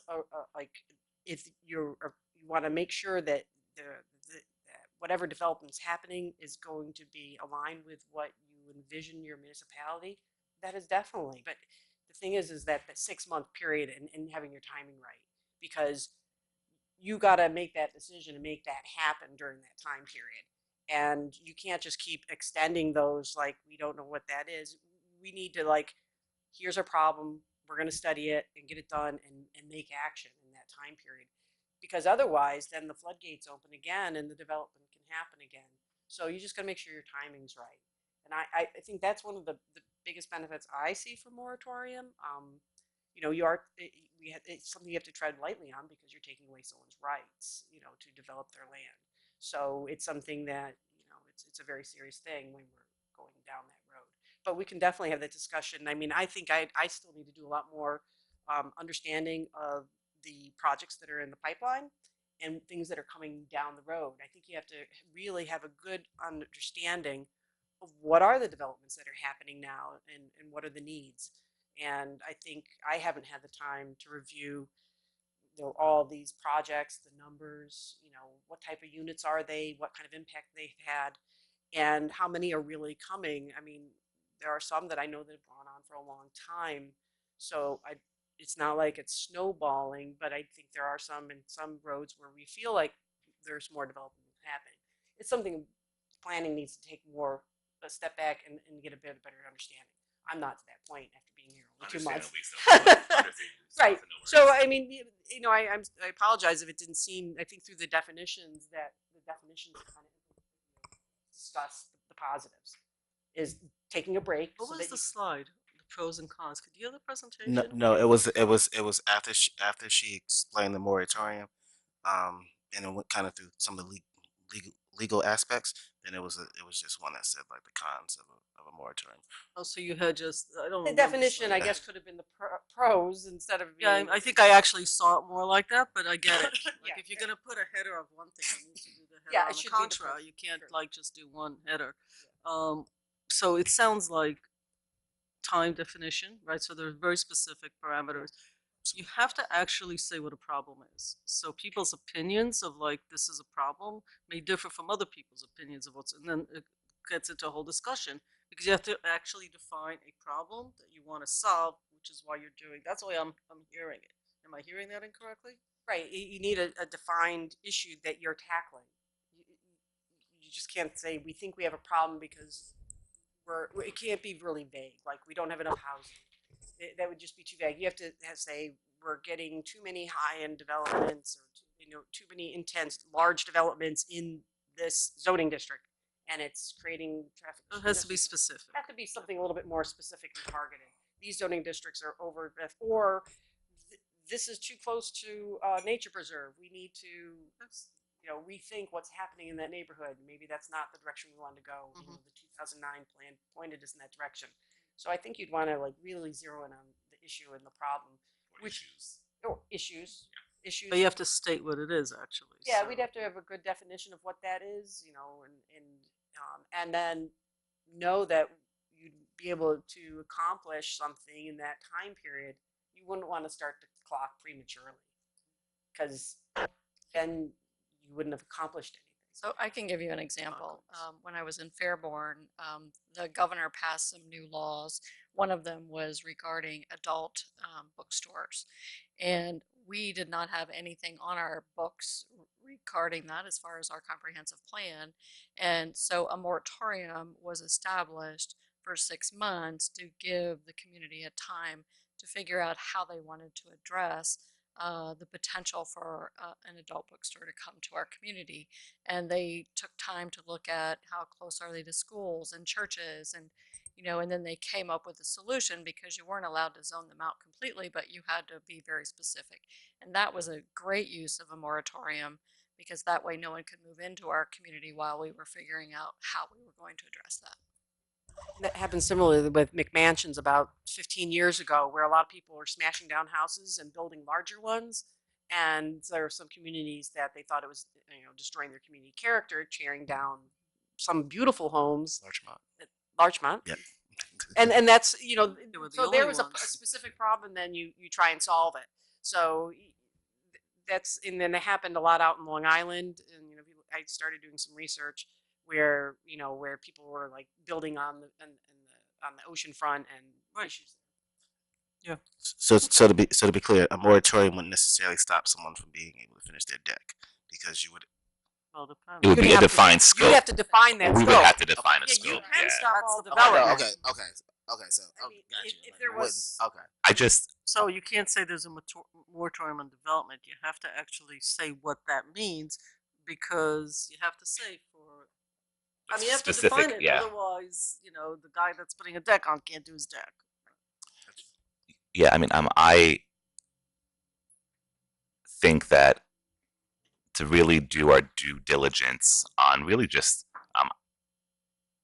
like, if you want to make sure that that whatever development is happening is going to be aligned with what you envision your municipality, that is definitely. But the thing is that the 6 month period and having your timing right, because you got to make that decision and make that happen during that time period. And you can't just keep extending those like we don't know what that is. We need to, like, here's our problem, we're going to study it and get it done and make action in that time period. Because otherwise, then the floodgates open again and the development can happen again. So you just got to make sure your timing's right. And I think that's one of the biggest benefits I see for moratorium. It's something you have to tread lightly on because you're taking away someone's rights, to develop their land. So it's something that, it's a very serious thing when we're going down that road. But we can definitely have that discussion. I mean, I think I still need to do a lot more understanding of the projects that are in the pipeline and things that are coming down the road. I think you have to really have a good understanding of what are the developments that are happening now and what are the needs. And I think I haven't had the time to review all these projects, the numbers, what type of units are they, what kind of impact they've had, and how many are really coming. I mean, there are some that I know that have gone on for a long time. So it's not like it's snowballing, but I think there are some in some roads where we feel like there's more development happening. It's something planning needs to take more a step back and get a better understanding. I'm not to that point after being here only 2 months. Right. So I mean, I apologize if it didn't seem. I think through the definitions that the definitions kind of discuss the positives is taking a break. What so was that the slide? The pros and cons. Could you have the presentation? No, it was after she explained the moratorium, and it went kind of through some of the legal aspects, then it was just one that said like the cons of a moratorium. Oh, so you had just, I don't The remember definition, I seeing guess, that. could have been the pros instead of Yeah, being. I think I actually saw it more like that, but I get it. Like Yeah. if you're gonna put a header of one thing, you need to do the header Yeah, on it the should be the contra. pros. You can't Sure. like just do one header. So it sounds like time definition, right? So there are very specific parameters. You have to actually say what a problem is. So people's opinions of like this is a problem may differ from other people's opinions of what's, and then it gets into a whole discussion because you have to actually define a problem that you want to solve, which is why you're doing. That's why I'm hearing it. Am I hearing that incorrectly? Right. You need a defined issue that you're tackling. You just can't say we think we have a problem because it can't be really vague. Like we don't have enough housing. That would just be too vague. You have to say we're getting too many high-end developments or too many intense large developments in this zoning district, and it's creating traffic. It has to be specific. It has to be something a little bit more specific and targeted. These zoning districts are over, or this is too close to nature preserve. We need to rethink what's happening in that neighborhood. Maybe that's not the direction we want to go. The 2009 plan pointed us in that direction. So I think you'd want to like really zero in on the issue and the problem. Issues. But you have to state what it is actually. Yeah, so. we'd have to have a good definition of what that is, and then know that you'd be able to accomplish something in that time period. You wouldn't want to start the clock prematurely because then you wouldn't have accomplished anything. So I can give you an example. When I was in Fairborn, the governor passed some new laws. One of them was regarding adult bookstores. And we did not have anything on our books regarding that as far as our comprehensive plan. And so a moratorium was established for 6 months to give the community a time to figure out how they wanted to address the potential for an adult bookstore to come to our community. And they took time to look at how close are they to schools and churches, and and then they came up with a solution because you weren't allowed to zone them out completely, but you had to be very specific. And that was a great use of a moratorium because that way no one could move into our community while we were figuring out how we were going to address that. That happened similarly with McMansions about 15 years ago, where a lot of people were smashing down houses and building larger ones. And there were some communities that they thought it was, destroying their community character, tearing down some beautiful homes. Larchmont. Yep. And that's, so there was a specific problem, then you try and solve it. So and then it happened a lot out in Long Island. And, I started doing some research where people were like building on the ocean front and issues. Yeah. So to be clear, a moratorium wouldn't necessarily stop someone from being able to finish their deck because you would. Well, it would be a defined scope. You have to define that. We scope. would have to define a You scope. can Yeah. stop all Okay. development. Okay. So got you. If there was, okay. So you can't say there's a moratorium on development. You have to actually say what that means because you have to say for. I mean, you have specific, to define it. yeah. Otherwise, the guy that's putting a deck on can't do his deck. Yeah, I mean, I think that to really do our due diligence on really just,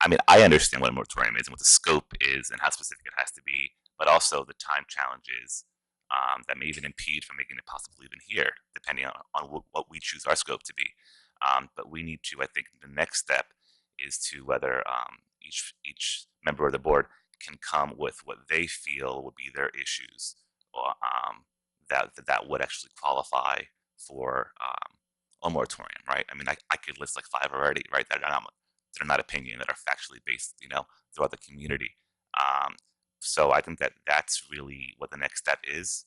I mean, I understand what a moratorium is and what the scope is and how specific it has to be, but also the time challenges that may even impede from making it possible even here, depending on what we choose our scope to be. But we need to, I think, the next step is to whether each member of the board can come with what they feel would be their issues, or that would actually qualify for a moratorium, right? I mean, I could list like 5 already, right? That they're not opinion, that are factually based, throughout the community. So I think that that's really what the next step is,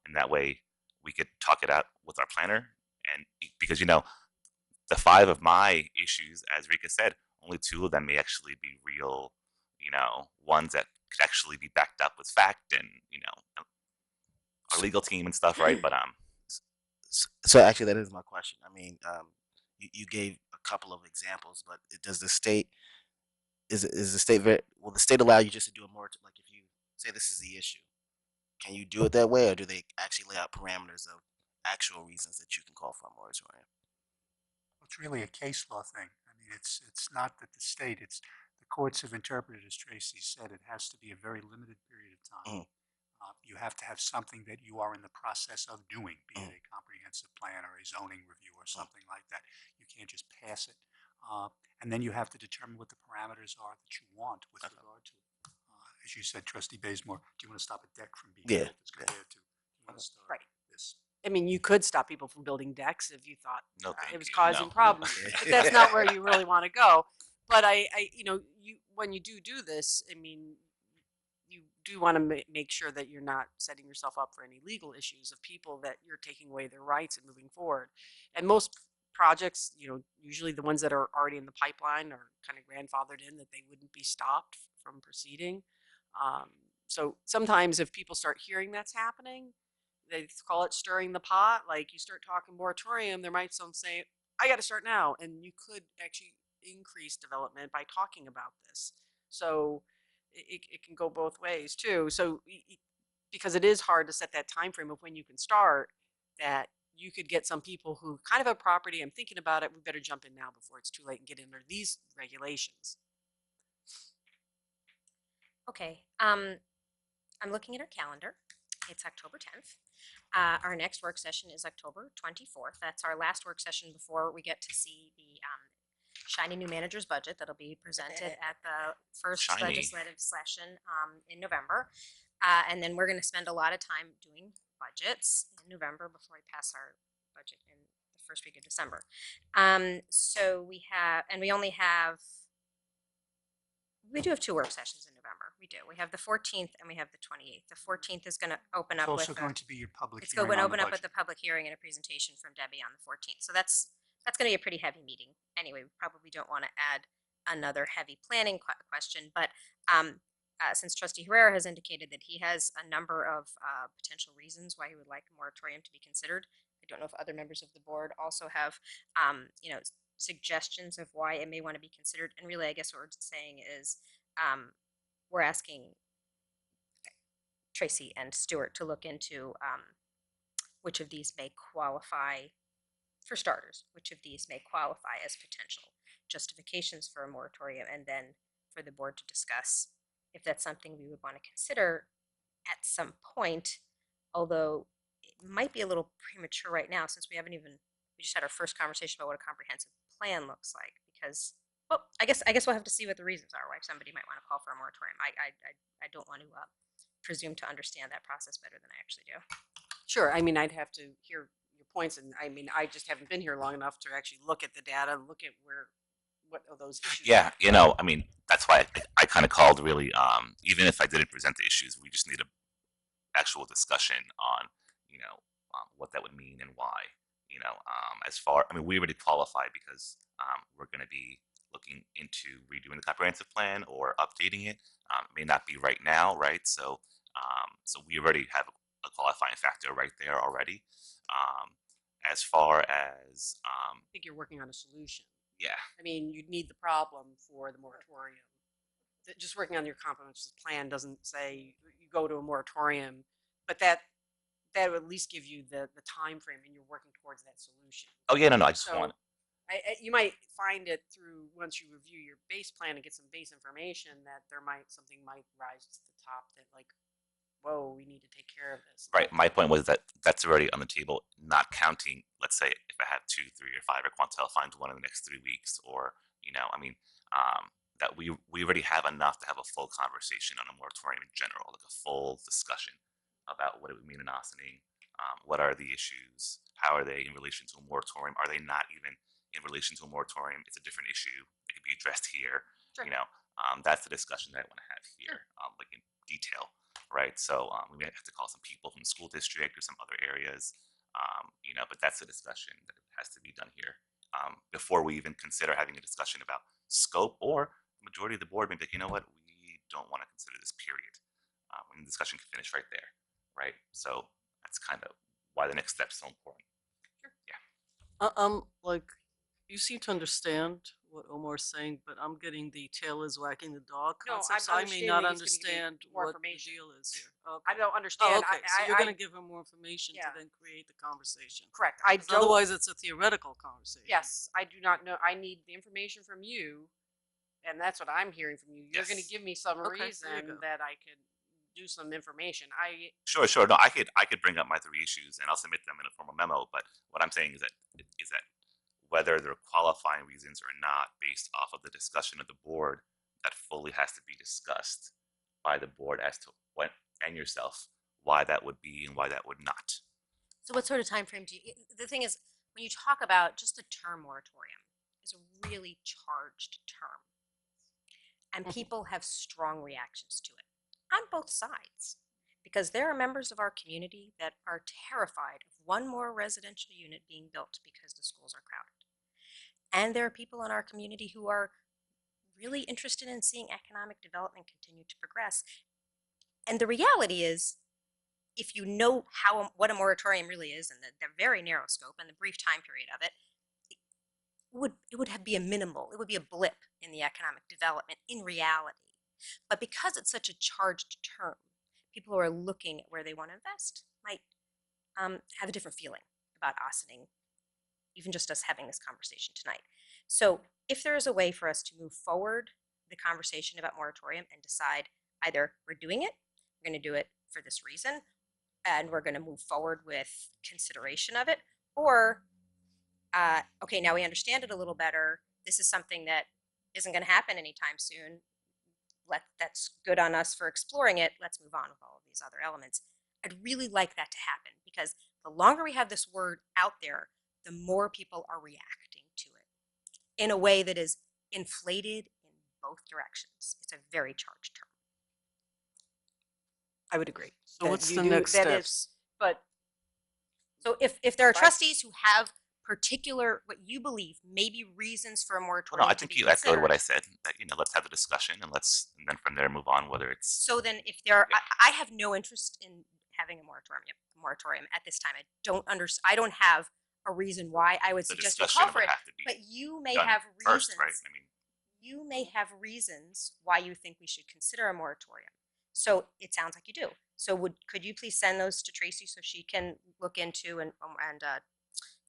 and that way we could talk it out with our planner, and because the 5 of my issues, as Rika said, only 2 of them may actually be real, ones that could actually be backed up with fact and our legal team and stuff, right? But So actually, that is my question. I mean, you gave a couple of examples, but does the state is the state will the state allow you just to do a moratorium? Like if you say this is the issue, can you do it that way, or do they actually lay out parameters of actual reasons that you can call for a moratorium? it's really a case law thing. I mean, it's not that the state, it's the courts have interpreted, as Tracy said, it has to be a very limited period of time. Mm. You have to have something that you are in the process of doing, be it a comprehensive plan or a zoning review or something like that. You can't just pass it. And then you have to determine what the parameters are that you want with regard to it. As you said, Trustee Bazemore, do you want to stop a deck from being Yeah. built as compared to, you want to start Right. this? I mean, you could stop people from building decks if you thought No, thank it was you. causing No. problems, but that's not where you really want to go. But when you do this, I mean, you do want to make sure that you're not setting yourself up for any legal issues of people that you're taking away their rights and moving forward. And most projects, usually the ones that are already in the pipeline are kind of grandfathered in that they wouldn't be stopped from proceeding. So sometimes if people start hearing that's happening, they call it stirring the pot. Like you start talking moratorium, there might some say, I got to start now. And you could actually increase development by talking about this. So it can go both ways too. So because it is hard to set that time frame of when you can start, that you could get some people who kind of have property, I'm thinking about it, we better jump in now before it's too late and get under these regulations. Okay. I'm looking at our calendar. It's October 10th. Our next work session is October 24th. That's our last work session before we get to see the shiny new manager's budget that'll be presented at the first Shiny. legislative session in November. And then we're going to spend a lot of time doing budgets in November before we pass our budget in the first week of December. So we have, and we only have, we do have 2 work sessions in November. We do. We have the 14th and we have the 28th. The 14th is going to open It's up also with going to be your public it's hearing going to on the open up with budget. a public hearing and a presentation from Debbie on the 14th. So that's going to be a pretty heavy meeting. Anyway, we probably don't want to add another heavy planning question, but since Trustee Herrera has indicated that he has a number of potential reasons why he would like a moratorium to be considered, I don't know if other members of the board also have, suggestions of why it may want to be considered. And really, I guess what we're saying is we're asking Tracy and Stuart to look into which of these may qualify, for starters, which of these may qualify as potential justifications for a moratorium, and then for the board to discuss if that's something we would want to consider at some point, although it might be a little premature right now since we just had our first conversation about what a comprehensive plan looks like, because, well, I guess we'll have to see what the reasons are why somebody might want to call for a moratorium. I don't want to presume to understand that process better than I actually do. Sure. I mean, I'd have to hear your points, and I mean, I just haven't been here long enough to actually look at the data and look at what are those issues. Yeah, I mean, that's why I kind of called really, even if I didn't present the issues, we just need a actual discussion on, what that would mean and why, I mean, we already qualify because we're going to be looking into redoing the comprehensive plan or updating it. It may not be right now, right? So we already have a qualifying factor right there already. As far as, I think you're working on a solution. yeah. I mean, you'd need the problem for the moratorium. Just working on your comprehensive plan doesn't say you go to a moratorium, but that would at least give you the time frame, and you're working towards that solution. Oh yeah, no, I just So want. you might find it through, once you review your base plan and get some base information, that something might rise to the top that, like, whoa, we need to take care of this. Right. My point was that that's already on the table, not counting, let's say, if I have 2, 3, or 5, or Quantel finds one in the next 3 weeks, or, I mean, that we already have enough to have a full conversation on a moratorium in general, like a full discussion about what it would mean in Ossining, what are the issues, how are they in relation to a moratorium, are they not even in relation to a moratorium, it's a different issue, it could be addressed here, Sure. That's the discussion that I want to have here, like in detail. Right, so we may have to call some people from the school district or some other areas, but that's a discussion that has to be done here before we even consider having a discussion about scope, or the majority of the board may be like, you know what, we don't want to consider this period. When the discussion can finish right there, right? So that's kind of why the next step is so important. Sure. Yeah. Like, you seem to understand what Omar's saying, but I'm getting the tail is wagging the dog No, concept, I'm so I may not understanding he's gonna give me understand more what the information. deal is here. Okay. I don't Oh, understand. okay. So you're I going to give him more information Yeah. to then create the conversation. correct. I 'Cause don't. otherwise, it's a theoretical conversation. Yes, I do not know. I need the information from you, and that's what I'm hearing from you. You're going to Yes. give me some Okay, there you reason go. that I could do some information. Sure, sure. No, I could bring up my 3 issues and I'll submit them in a formal memo. But what I'm saying is that whether they're qualifying reasons or not, based off of the discussion of the board, that fully has to be discussed by the board as to what and yourself why that would be and why that would not. So what sort of time frame do you, the thing is, when you talk about just the term moratorium is a really charged term. And people have strong reactions to it on both sides because there are members of our community that are terrified of one more residential unit being built because the schools are crowded. And there are people in our community who are really interested in seeing economic development continue to progress. And the reality is, if you know what a moratorium really is and the very narrow scope and the brief time period of it, it would be a minimal, it would be a blip in the economic development in reality. But because it's such a charged term, people who are looking at where they want to invest might have a different feeling about Ossining, even just us having this conversation tonight. So if there is a way for us to move forward the conversation about moratorium and decide either we're doing it, we're going to do it for this reason, and we're going to move forward with consideration of it, or okay, now we understand it a little better. This is something that isn't going to happen anytime soon. That's good on us for exploring it. Let's move on with all of these other elements. I'd really like that to happen because the longer we have this word out there, the more people are reacting to it in a way that is inflated in both directions. It's a very charged term. I would agree. So that what's you the do- next that is- steps? But So if there are Right. trustees who have particular, what you believe may be reasons for a Well, moratorium no, I to think be you echoed what considered. I said. That let's have the discussion and then from there move on. Whether it's So then if there are, I have no interest in having a moratorium at this time. I don't have a reason why I would the suggest we discussion call for would it, have to be but you may done have first, reasons. right? I mean, You may have reasons why you think we should consider a moratorium. So it sounds like you do. So could you please send those to Tracy so she can look into and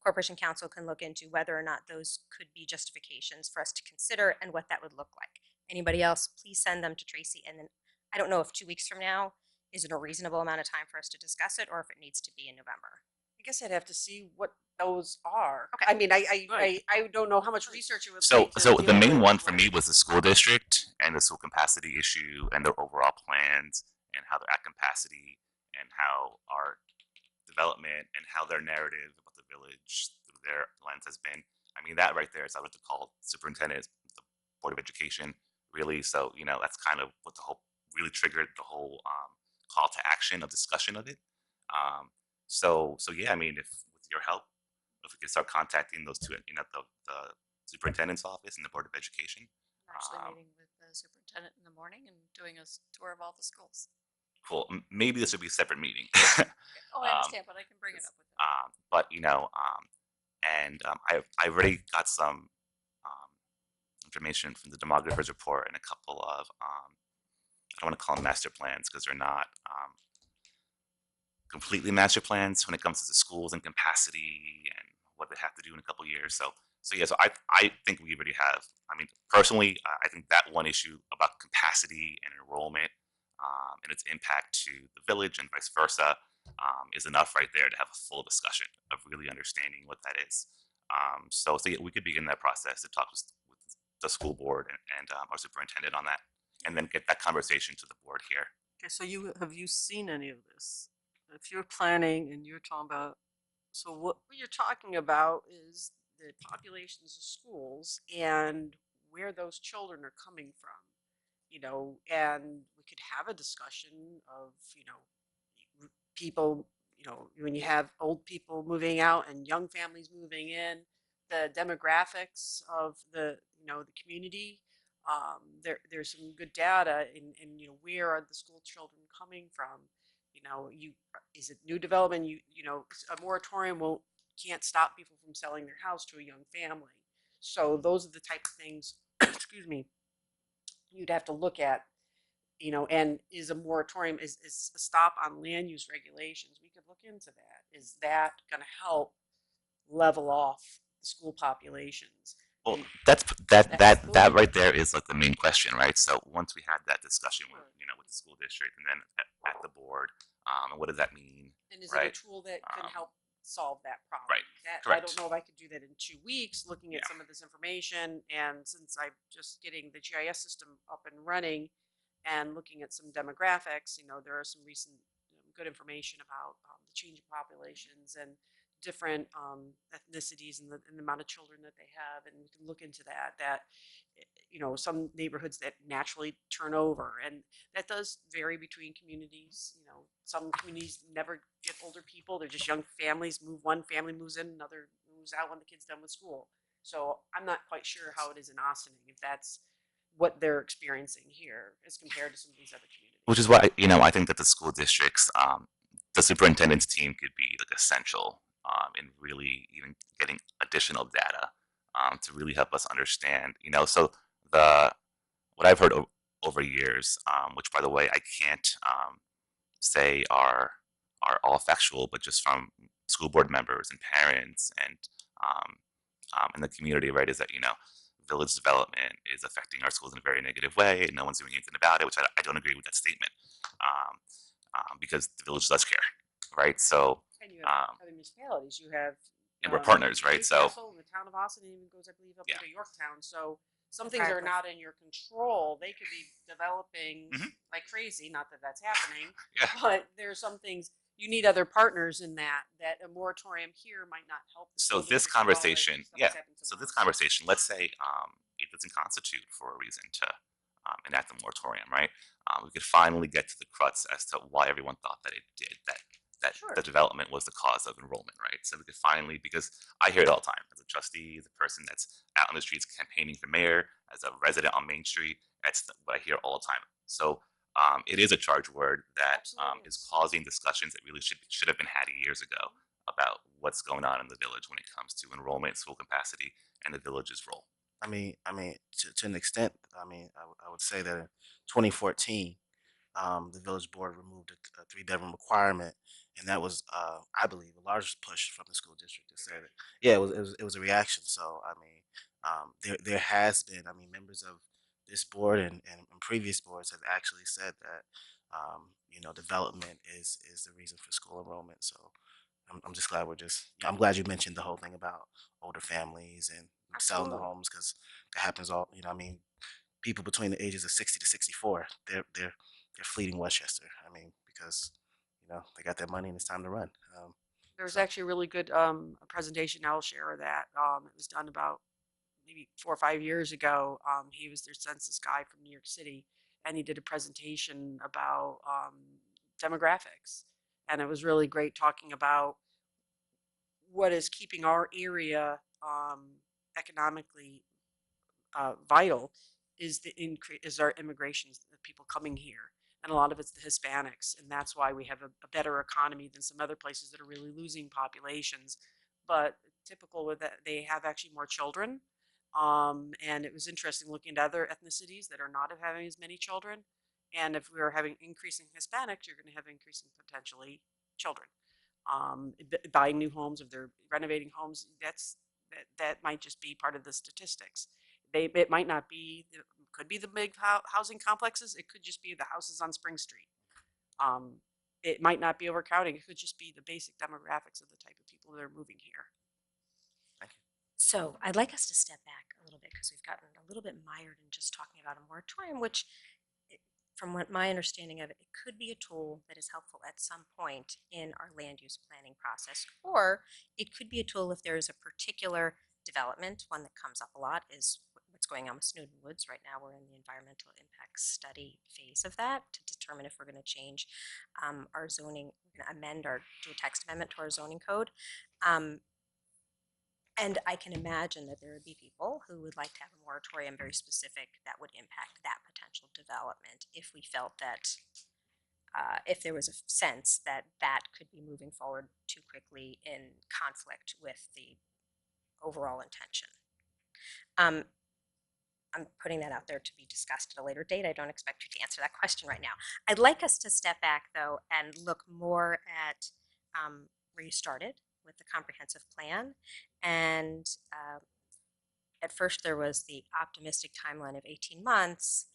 Corporation Council can look into whether or not those could be justifications for us to consider and what that would look like. Anybody else, please send them to Tracy. And then I don't know if 2 weeks from now is it a reasonable amount of time for us to discuss it or if it needs to be in November. I guess I'd have to see what those are. Okay. I mean, Right. I don't know how much research it would so take. to so deal the with main it. one for me was the school district and the school capacity issue and their overall plans and how they're at capacity and how our development and how their narrative about the village through their lens has been. I mean, that right there is I would have to call superintendent, the Board of Education, really. So, that's kind of what really triggered the whole call to action of discussion of it. So yeah, I mean, if with your help, if we could start contacting those two, the superintendent's office and the Board of Education. I'm actually Um, meeting with the superintendent in the morning and doing a tour of all the schools. Cool. Maybe this would be a separate meeting. Oh, I understand, but I can bring it up with them. But I already got some information from the demographers report and a couple of I don't want to call them master plans because they're not completely master plans when it comes to the schools and capacity and what they have to do in a couple years. So yeah, so I think we already have. I mean, personally, I think that one issue about capacity and enrollment and its impact to the village and vice versa is enough right there to have a full discussion of really understanding what that is. So yeah, we could begin that process to talk with the school board and our superintendent on that, and then get that conversation to the board here. Okay, so have you seen any of this? If you're planning and you're talking about, so what? What you're talking about is the populations of schools and where those children are coming from, and we could have a discussion of, people, when you have old people moving out and young families moving in, the demographics of the community. There's some good data in where are the school children coming from. Is it new development? A moratorium can't stop people from selling their house to a young family. So those are the type of things, excuse me, you'd have to look at, and is a moratorium, is a stop on land use regulations. We could look into that. Is that going to help level off the school populations? Well, And that right there is like the main question, right? So once we had that discussion with with the school district and then at the board, and what does that mean, And is it a right? tool that can help solve that problem? Right. I don't Correct. know if I could do that in 2 weeks, looking at Yeah. some of this information. And since I'm just getting the GIS system up and running and looking at some demographics, there are some recent good information about the changing populations and different ethnicities and the amount of children that they have. And we can look into that, some neighborhoods that naturally turn over. And that does vary between communities. Some communities never get older people. They're just young families. One family moves in, another moves out when the kid's done with school. So I'm not quite sure how it is in Austining, if that's what they're experiencing here as compared to some of these other communities. Which is why I think that the school districts, the superintendent's team could be like essential in really even getting additional data to really help us understand. So the what I've heard over years, which by the way I can't say are all factual, but just from school board members and parents and in the community, right, is that village development is affecting our schools in a very negative way, and no one's doing anything about it, which I don't agree with that statement, because the village does care, right? So And you have other municipalities. You have and we're partners, right? So Newcastle and the town of Austin even goes, I believe, up Yeah. into Yorktown. So some things are not in your control. They could be developing like crazy. Not that that's happening, Yeah. but there are some things you need other partners in that a moratorium here might not help. So this conversation, So this conversation, let's say it doesn't constitute for a reason to enact a moratorium, right? We could finally get to the crux as to why everyone thought that it did, that Sure. the development was the cause of enrollment, right? So we could finally, because I hear it all the time as a trustee, as a person that's out on the streets campaigning for mayor, as a resident on Main Street, that's what I hear all the time. So it is a charge word that Absolutely. is causing discussions that really should have been had years ago about what's going on in the village when it comes to enrollment, school capacity, and the village's role. To an extent, I would say that in 2014, the village board removed a three-bedroom requirement, and that was, I believe, the largest push from the school district to say that. Yeah, it was a reaction. So there has been, members of this board and previous boards have actually said that, development is the reason for school enrollment. So I'm just glad I'm glad you mentioned the whole thing about older families and selling the Absolutely. homes, because that happens all. People between the ages of 60 to 64, they're fleeing Westchester. Because they got their money and it's time to run. There was So actually a really good presentation. I'll share that. It was done about maybe 4 or 5 years ago. He was their census guy from New York City, and he did a presentation about demographics. And it was really great talking about what is keeping our area economically vital is the increase is our immigrations, the people coming here, and a lot of it's the Hispanics, and that's why we have a better economy than some other places that are really losing populations. But typical with that, they have actually more children, and it was interesting looking at other ethnicities that are not having as many children. And if we are having increasing Hispanics, you're going to have increasing potentially children. Buying new homes, if they're renovating homes, that might just be part of the statistics. It might not be, could be the big housing complexes. It could just be the houses on Spring Street. It might not be overcrowding. It could just be the basic demographics of the type of people that are moving here. So I'd like us to step back a little bit because we've gotten a little bit mired in just talking about a moratorium, which, from what my understanding of it, it could be a tool that is helpful at some point in our land use planning process, or it could be a tool if there is a particular development. One that comes up a lot is what's going on with Snowden Woods right now. We're in the environmental impact study phase of that to determine if we're going to change our zoning, we're going to do a text amendment to our zoning code. And I can imagine that there would be people who would like to have a moratorium very specific that would impact that potential development if we felt that, if there was a sense that that could be moving forward too quickly in conflict with the overall intention. Um, I'm putting that out there to be discussed at a later date. I don't expect you to answer that question right now. I'd like us to step back, though, and look more at where you started with the comprehensive plan. And at first, there was the optimistic timeline of 18 months,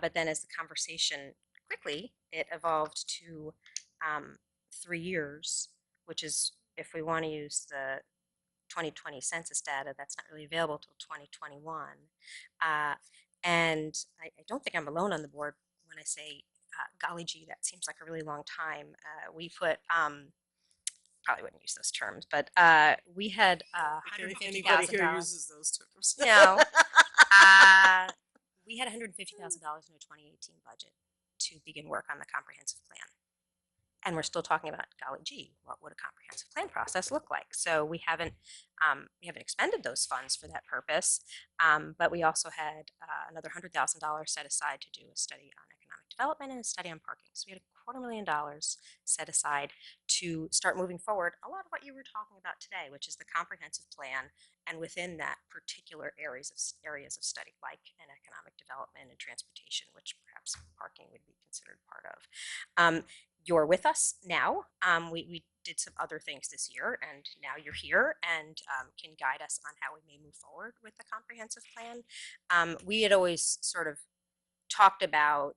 but then as the conversation quickly, it evolved to 3 years, which is, if we want to use the 2020 census data, that's not really available till 2021. Uh, and I don't think I'm alone on the board when I say, golly gee, that seems like a really long time. We put, probably wouldn't use those terms, but we had Anybody here $150,000. uses those terms. No, uh, we had $150,000 in a 2018 budget to begin work on the comprehensive plan. And we're still talking about, golly gee, what would a comprehensive plan process look like? So we haven't expended those funds for that purpose, but we also had another $100,000 set aside to do a study on economic development and a study on parking. So we had $250,000 set aside to start moving forward a lot of what you were talking about today, which is the comprehensive plan, and within that, particular areas of study, like an economic development and transportation, which perhaps parking would be considered part of. You're with us now. We did some other things this year, and now you're here and can guide us on how we may move forward with the comprehensive plan. We had always sort of talked about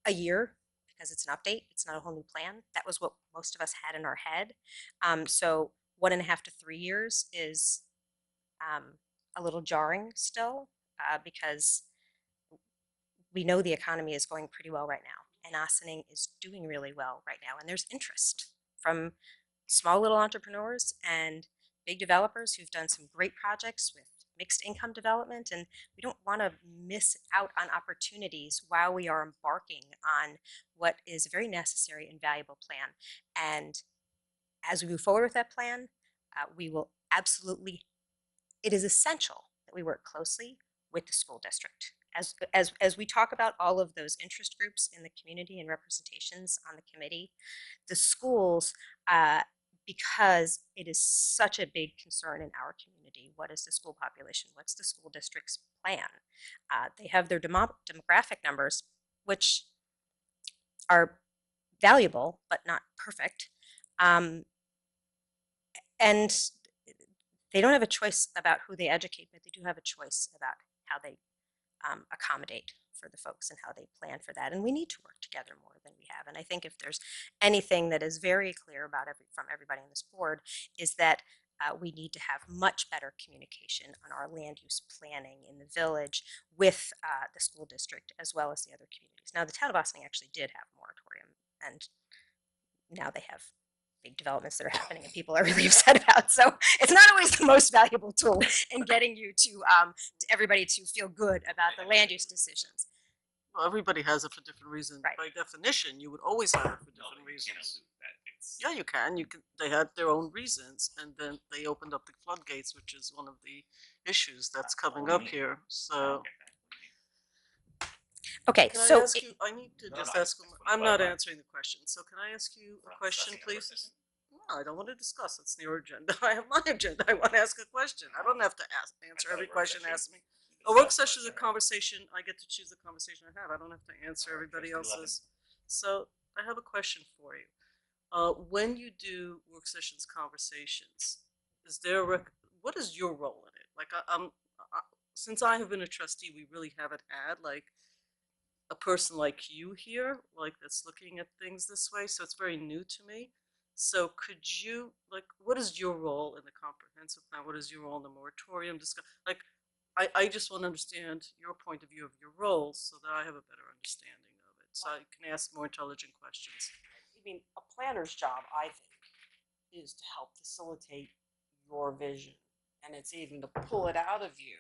a year because it's an update. It's not a whole new plan. That was what most of us had in our head. So 1.5 to 3 years is a little jarring still because we know the economy is going pretty well right now, and Ossining is doing really well right now, and there's interest from small little entrepreneurs and big developers who've done some great projects with mixed income development, and we don't want to miss out on opportunities while we are embarking on what is a very necessary and valuable plan. And as we move forward with that plan, we will absolutely, it is essential that we work closely with the school district. As we talk about all of those interest groups in the community and representations on the committee, the schools, because it is such a big concern in our community, what is the school population? What's the school district's plan? They have their demographic numbers, which are valuable, but not perfect. And they don't have a choice about who they educate, but they do have a choice about how they accommodate for the folks and how they plan for that. And we need to work together more than we have. And I think if there's anything that is very clear about from everybody on this board is that we need to have much better communication on our land use planning in the village with the school district as well as the other communities. Now, the town of Ossining actually did have a moratorium, and now they have big developments that are happening and people are really upset about. So it's not always the most valuable tool in getting you to everybody to feel good about the land use decisions. Well, everybody has it for different reasons. Right. By definition, you would always have it for different reasons. Yeah, you can. You can. They had their own reasons, and then they opened up the floodgates, which is one of the issues that's coming up here. So. Okay, Can so I ask you? I need to just ask. I'm not answering the question. So can I ask you a question, please? No, I don't want to discuss. It's your agenda. I have my agenda. I want to ask a question. I don't have to answer every question asked me. A work session is a conversation. I get to choose the conversation I have. I don't have to answer everybody else's. So I have a question for you. When you do work sessions, conversations, is there what is your role in it? Like, since I have been a trustee, we really haven't had like a person like you here, like that's looking at things this way. So it's very new to me. So could you, like, what is your role in the comprehensive plan? What is your role in the moratorium? Like, I just want to understand your point of view of your role so that I have a better understanding of it. So I can ask more intelligent questions. I mean, a planner's job, I think, is to help facilitate your vision. And it's even to pull it out of you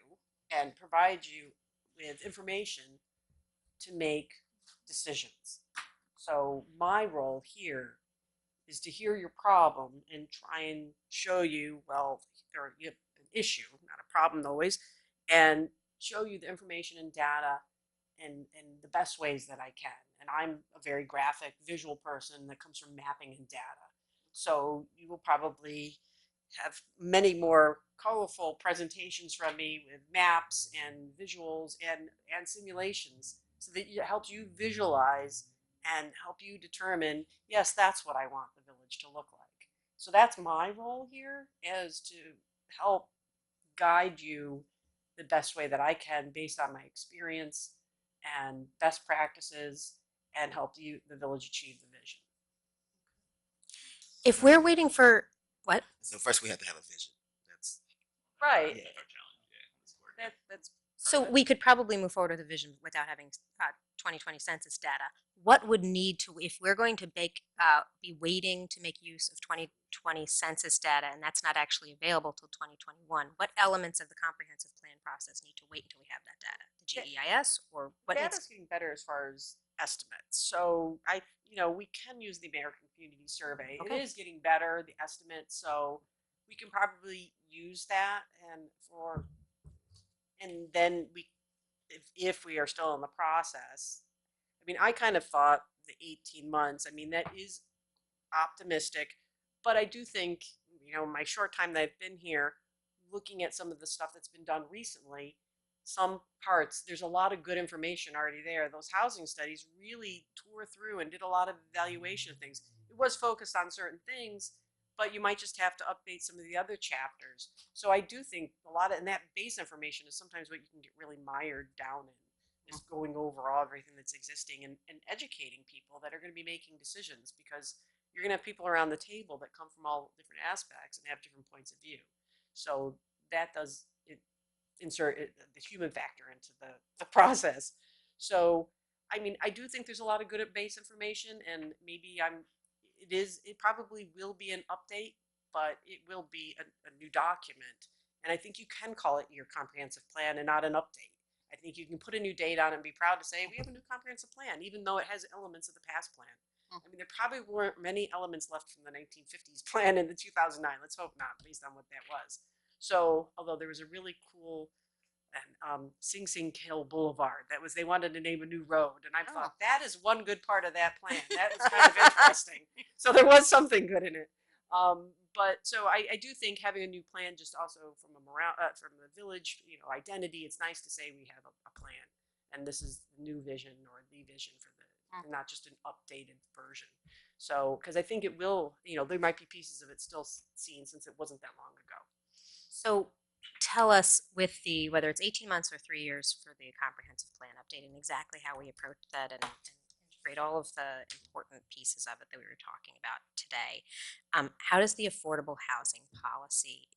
and provide you with information to make decisions. So my role here is to hear your problem and try and show you, well, or you have an issue, not a problem always, and show you the information and data in the best ways that I can. And I'm a very graphic, visual person that comes from mapping and data. So you will probably have many more colorful presentations from me with maps and visuals and simulations so that it helps you visualize and help you determine, yes, that's what I want the village to look like. So that's my role here, is to help guide you the best way that I can based on my experience and best practices, and help you, the village, achieve the vision. If we're waiting for what? So first we have to have a vision. That's Right. yeah. That's So we could probably move forward with a vision without having 2020 census data. What would need to, if we're going to be waiting to make use of 2020 census data, and that's not actually available till 2021, what elements of the comprehensive plan process need to wait until we have that data? The GEIS, or what data's needs? getting better as far as estimates. So we can use the American Community Survey. Okay. It is getting better, the estimates, so we can probably use that, and then if we are still in the process. I mean, I kind of thought the 18 months, I mean, that is optimistic, but I do think, my short time that I've been here, looking at some of the stuff that's been done recently, some parts, there's a lot of good information already there. Those housing studies really tore through and did a lot of evaluation of things. It was focused on certain things, but you might just have to update some of the other chapters. So I do think and that base information is sometimes what you can get really mired down in, is going over everything that's existing and educating people that are going to be making decisions, because you're going to have people around the table that come from all different aspects and have different points of view. So that does insert the human factor into the process. So, I mean, I do think there's a lot of good base information, and maybe it probably will be an update, but it will be a new document. And I think you can call it your comprehensive plan and not an update. I think you can put a new date on it and be proud to say we have a new comprehensive plan, even though it has elements of the past plan. I mean, there probably weren't many elements left from the 1950s plan in the 2009. Let's hope not, based on what that was. So, although there was a really cool Sing Sing Hill Boulevard, they wanted to name a new road, and I thought that is one good part of that plan. That was kind of interesting. So there was something good in it. But so I do think having a new plan, just also from from the village, identity. It's nice to say we have a plan, and this is the new vision or the vision for not just an updated version. So, because I think it will, there might be pieces of it still seen since it wasn't that long ago. So tell us, with whether it's 18 months or 3 years for the comprehensive plan, updating exactly how we approach that and integrate all of the important pieces of it that we were talking about today. How does the affordable housing policy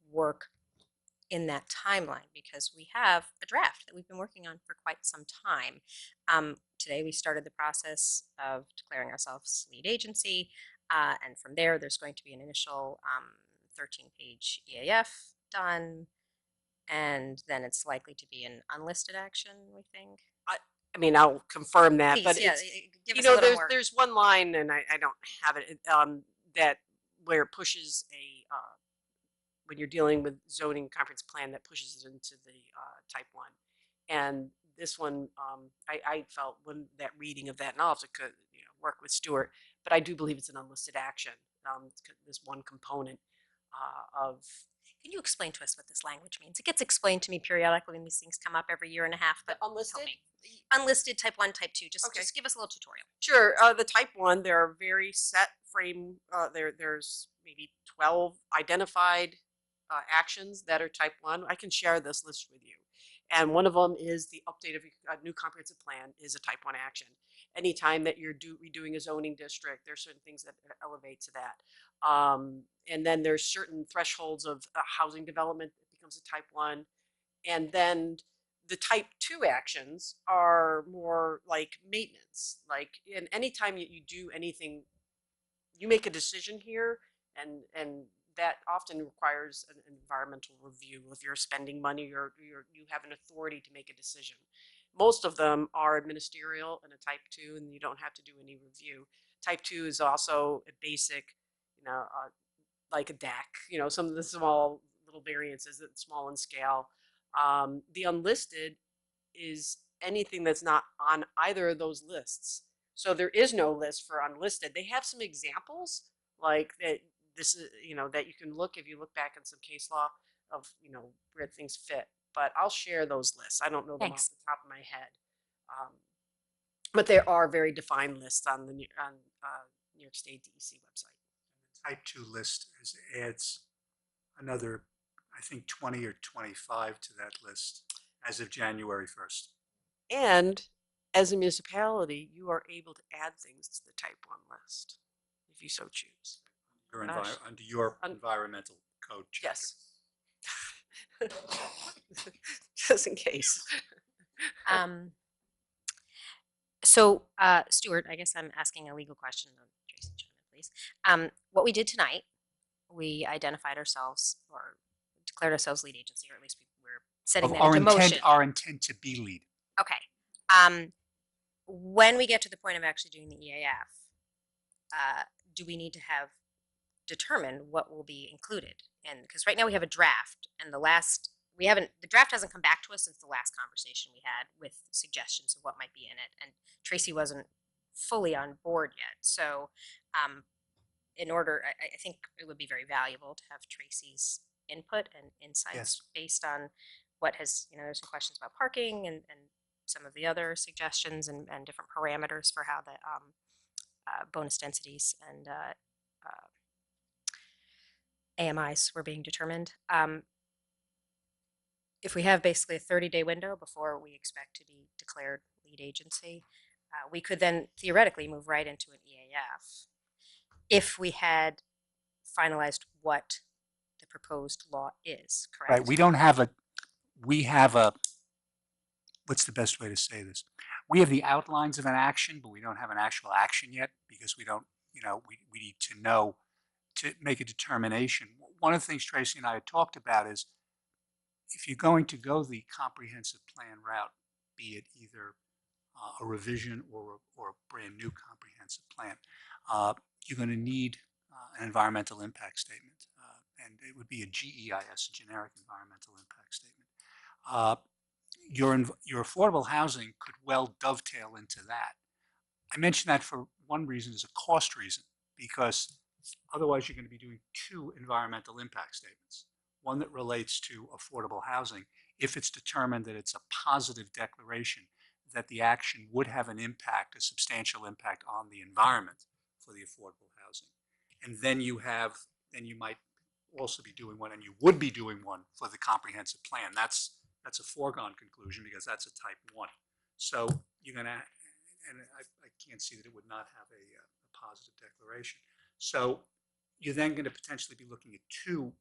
work in that timeline? Because we have a draft that we've been working on for quite some time. Today we started the process of declaring ourselves lead agency, and from there's going to be an initial 13-page EAF done, and then it's likely to be an unlisted action, we think. I mean, I'll confirm that, Please, but yeah, it's, give us a little more. there's one line, and I don't have it, that where it pushes when you're dealing with zoning conference plan, that pushes it into the type 1. And this one, I felt when that reading of that, and I'll have to work with Stuart, but I do believe it's an unlisted action. This one component of. Can you explain to us what this language means? It gets explained to me periodically when these things come up every year and a half, but unlisted? Unlisted, type 1, type 2. Just give us a little tutorial. Sure. The type 1, there are very set frame. There's maybe 12 identified actions that are type 1. I can share this list with you. And one of them is the update of a new comprehensive plan is a type 1 action. Anytime that you're redoing a zoning district, there's certain things that elevate to that. And then there's certain thresholds of housing development that becomes a type 1. And then the type 2 actions are more like maintenance. Like in anytime you do anything, you make a decision here, and that often requires an environmental review. If you're spending money, you have an authority to make a decision. Most of them are ministerial in a type 2, and you don't have to do any review. Type 2 is also a basic, like a deck, some of the small little variances, small in scale. The unlisted is anything that's not on either of those lists. So there is no list for unlisted. They have some examples, like that this is, that you can look, if you look back in some case law of, where things fit. But I'll share those lists. I don't know them off Thanks. the top of my head. But there are very defined lists on the New York State DEC website. Type 2 list adds another, I think, 20 or 25 to that list as of January 1st. And as a municipality, you are able to add things to the type 1 list if you so choose. Under your Un- environmental code chapter. Yes. Just in case. So, Stuart, I guess I'm asking a legal question. Jason, chime in, please. What we did tonight, we identified ourselves or declared ourselves lead agency, or at least we're setting that into motion. Our intent to be lead. Okay. When we get to the point of actually doing the EAF, do we need to have determined what will be included? And because right now we have a draft, and the draft hasn't come back to us since the last conversation we had with suggestions of what might be in it, and Tracy wasn't fully on board yet. So, I think it would be very valuable to have Tracy's input and insights based on what has, there's some questions about parking and some of the other suggestions and different parameters for how the bonus densities and AMIs were being determined. If we have basically a 30-day window before we expect to be declared lead agency, we could then theoretically move right into an EAF if we had finalized what the proposed law is, correct? Right. We have a, what's the best way to say this? We have the outlines of an action, but we don't have an actual action yet because we don't, we need to know to make a determination. One of the things Tracy and I had talked about is if you're going to go the comprehensive plan route, be it either a revision or a brand new comprehensive plan, you're going to need an environmental impact statement. And it would be a GEIS, a generic environmental impact statement. Your affordable housing could well dovetail into that. I mention that for one reason, is a cost reason, because otherwise you're going to be doing two environmental impact statements. One that relates to affordable housing, if it's determined that it's a positive declaration that the action would have an impact, a substantial impact on the environment for the affordable housing. And then you might also be doing one, and you would be doing one for the comprehensive plan. That's a foregone conclusion because that's a type 1. So you're going to, and I can't see that it would not have a positive declaration. So you're then going to potentially be looking at 2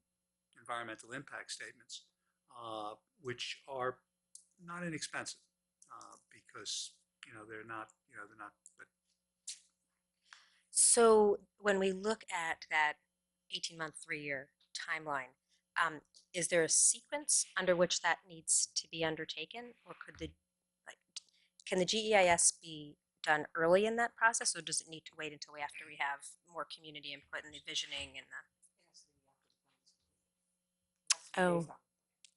environmental impact statements, which are not inexpensive because they're not. But So when we look at that 18-month, 3-year timeline, is there a sequence under which that needs to be undertaken, or can the GEIS be done early in that process, or does it need to wait until after we have more community input and the visioning and the? Oh,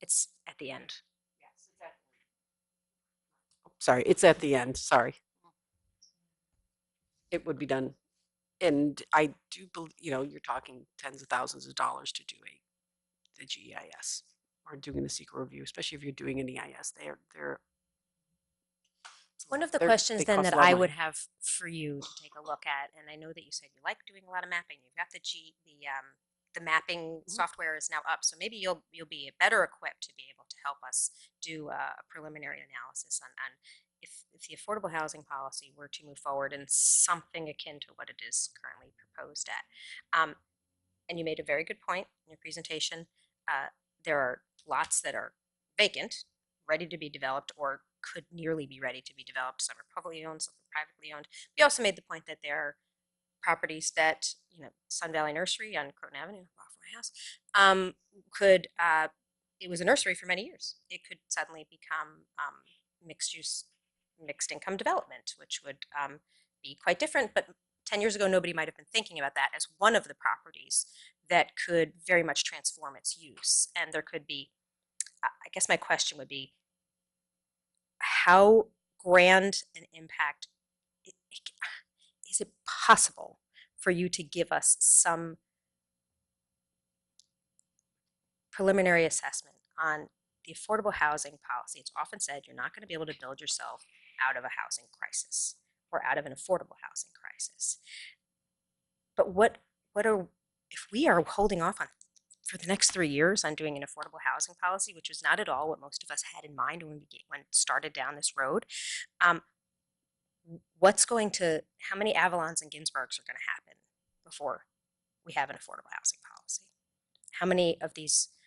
it's at the end. Sorry, it's at the end. Sorry. It would be done. And I do believe, you're talking tens of thousands of dollars to do the GEIS or doing the secret review, especially if you're doing an EIS. One of the They're- questions they then cost that a lot of I money. would have for you to take a look at, and I know that you said you like doing a lot of mapping. You've got the mapping software is now up, so maybe you'll be better equipped to be able to help us do a preliminary analysis on if the affordable housing policy were to move forward in something akin to what it is currently proposed at. And you made a very good point in your presentation. There are lots that are vacant, ready to be developed, or could nearly be ready to be developed. Some are publicly owned, some are privately owned. We also made the point that there are properties that, Sun Valley Nursery on Croton Avenue, off my house, it was a nursery for many years. It could suddenly become mixed use, mixed income development, which would be quite different. But 10 years ago, nobody might have been thinking about that as one of the properties that could very much transform its use. And there could be, I guess my question would be, how grand an impact is it possible for you to give us some preliminary assessment on the affordable housing policy. It's often said you're not going to be able to build yourself out of a housing crisis or out of an affordable housing crisis. But what are if we are holding off on for the next 3 years on doing an affordable housing policy, which was not at all what most of us had in mind when we started down this road? Um, how many Avalons and Ginsburgs are going to happen before we have an affordable housing policy?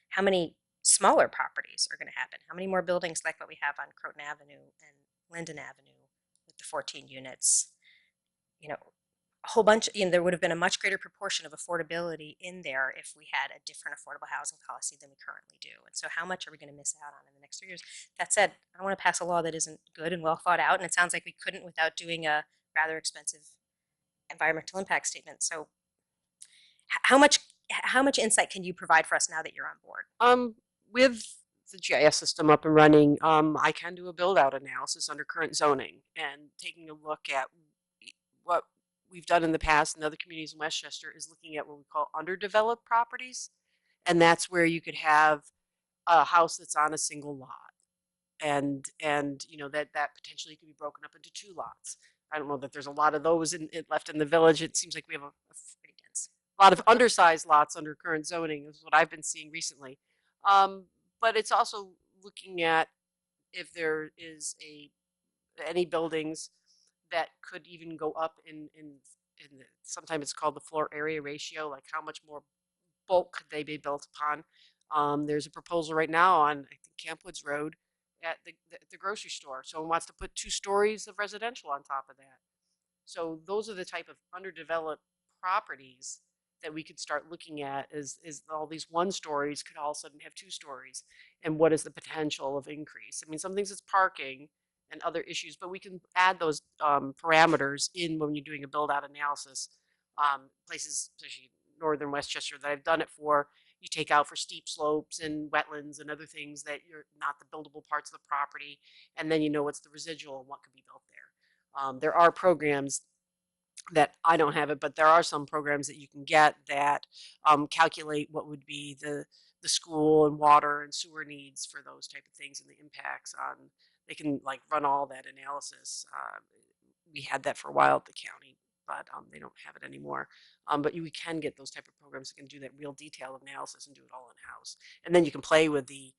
How many smaller properties are going to happen? How many more buildings like what we have on Croton Avenue and Linden Avenue with the 14 units? You know, a whole bunch, there would have been a much greater proportion of affordability in there if we had a different affordable housing policy than we currently do. And so how much are we going to miss out on in the next 3 years? That said, I don't want to pass a law that isn't good and well thought out, and it sounds like we couldn't without doing a rather expensive environmental impact statement. So how much insight can you provide for us now that you're on board? With the GIS system up and running, I can do a build out analysis under current zoning and taking a look at what we've done in the past in other communities in Westchester is looking at what we call underdeveloped properties. And that's where you could have a house that's on a single lot. And that potentially could be broken up into 2 lots. I don't know that there's a lot of those left in the village. It seems like we have a pretty dense, a lot of undersized lots under current zoning is what I've been seeing recently. But it's also looking at if there is any buildings that could even go up sometimes it's called the floor area ratio, like how much more bulk could they be built upon. There's a proposal right now on, I think, Camp Woods Road at the grocery store. Someone wants to put 2 stories of residential on top of that. So those are the type of underdeveloped properties that we could start looking at is all these 1 stories could all of a sudden have 2 stories. And what is the potential of increase? I mean, some things it's parking and other issues, but we can add those parameters in when you're doing a build out analysis. Places, especially northern Westchester that I've done it for, you take out for steep slopes and wetlands and other things that you're not the buildable parts of the property, and then you know what's the residual and what could be built there. There are programs that I don't have it, but there are some programs that you can get that calculate what would be the school and water and sewer needs for those type of things and the impacts on. They can like run all that analysis. We had that for a while at the county, but they don't have it anymore. But we can get those type of programs that can do that real detailed analysis and do it all in house. And then you can play with the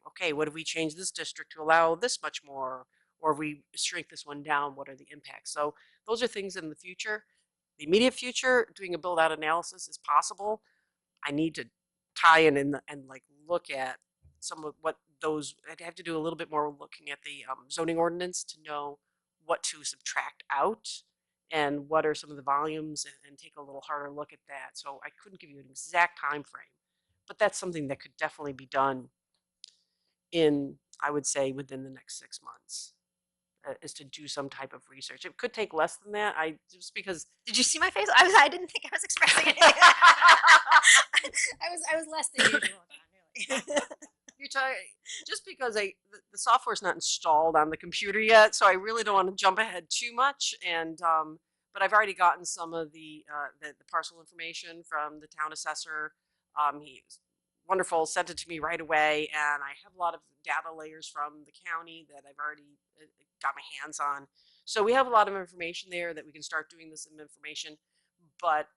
okay, what if we change this district to allow this much more, or if we shrink this one down? What are the impacts? So those are things in the future. The immediate future, doing a build out analysis is possible. I need to tie in and like look at some of what those. I'd have to do a little bit more looking at the zoning ordinance to know what to subtract out and what are some of the volumes, and take a little harder look at that. So I couldn't give you an exact time frame, but that's something that could definitely be done in, I would say, within the next 6 months. Is to do some type of research. It could take less than that. Just because. Did you see my face? I didn't think I was expressing anything. I was less than usual. Really. You're talking just because the software's not installed on the computer yet, so I really don't want to jump ahead too much. And but I've already gotten some of the parcel information from the town assessor. He's wonderful, sent it to me right away, and I have a lot of data layers from the county that I've already got my hands on. So we have a lot of information there that we can start doing this information. But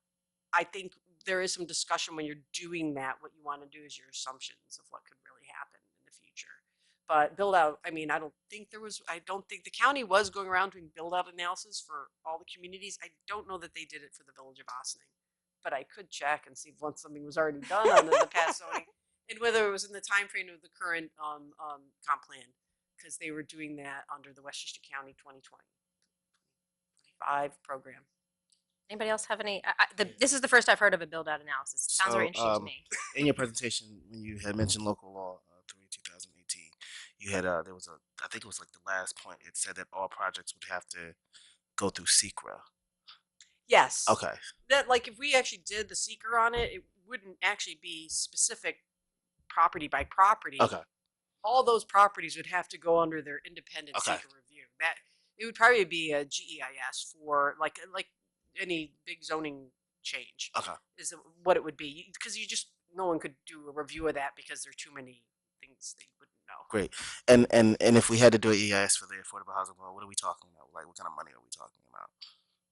I think there is some discussion when you're doing that. What you want to do is your assumptions of what could really happen in the future. But build out, I mean, I don't think the county was going around doing build out analysis for all the communities. I don't know that they did it for the village of Ossining, but I could check and see if once something was already done on the past zoning and whether it was in the time frame of the current comp plan, because they were doing that under the Westchester County 2020-25 program. Anybody else have any? This is the first I've heard of a build out analysis. It sounds very interesting to me. In your presentation, when you had mentioned local law 3/2018, you had there was I think it was like the last point. It said that all projects would have to go through SECRA. Yes. Okay. That, like, if we actually did the seeker on it, it wouldn't actually be specific property by property. Okay. All those properties would have to go under their independent seeker review. That it would probably be a GEIS for like any big zoning change. Okay. Is what it would be, because you just no one could do a review of that because there are too many things they wouldn't know. Great. And if we had to do an EIS for the affordable housing law, what are we talking about? Like, what kind of money are we talking about?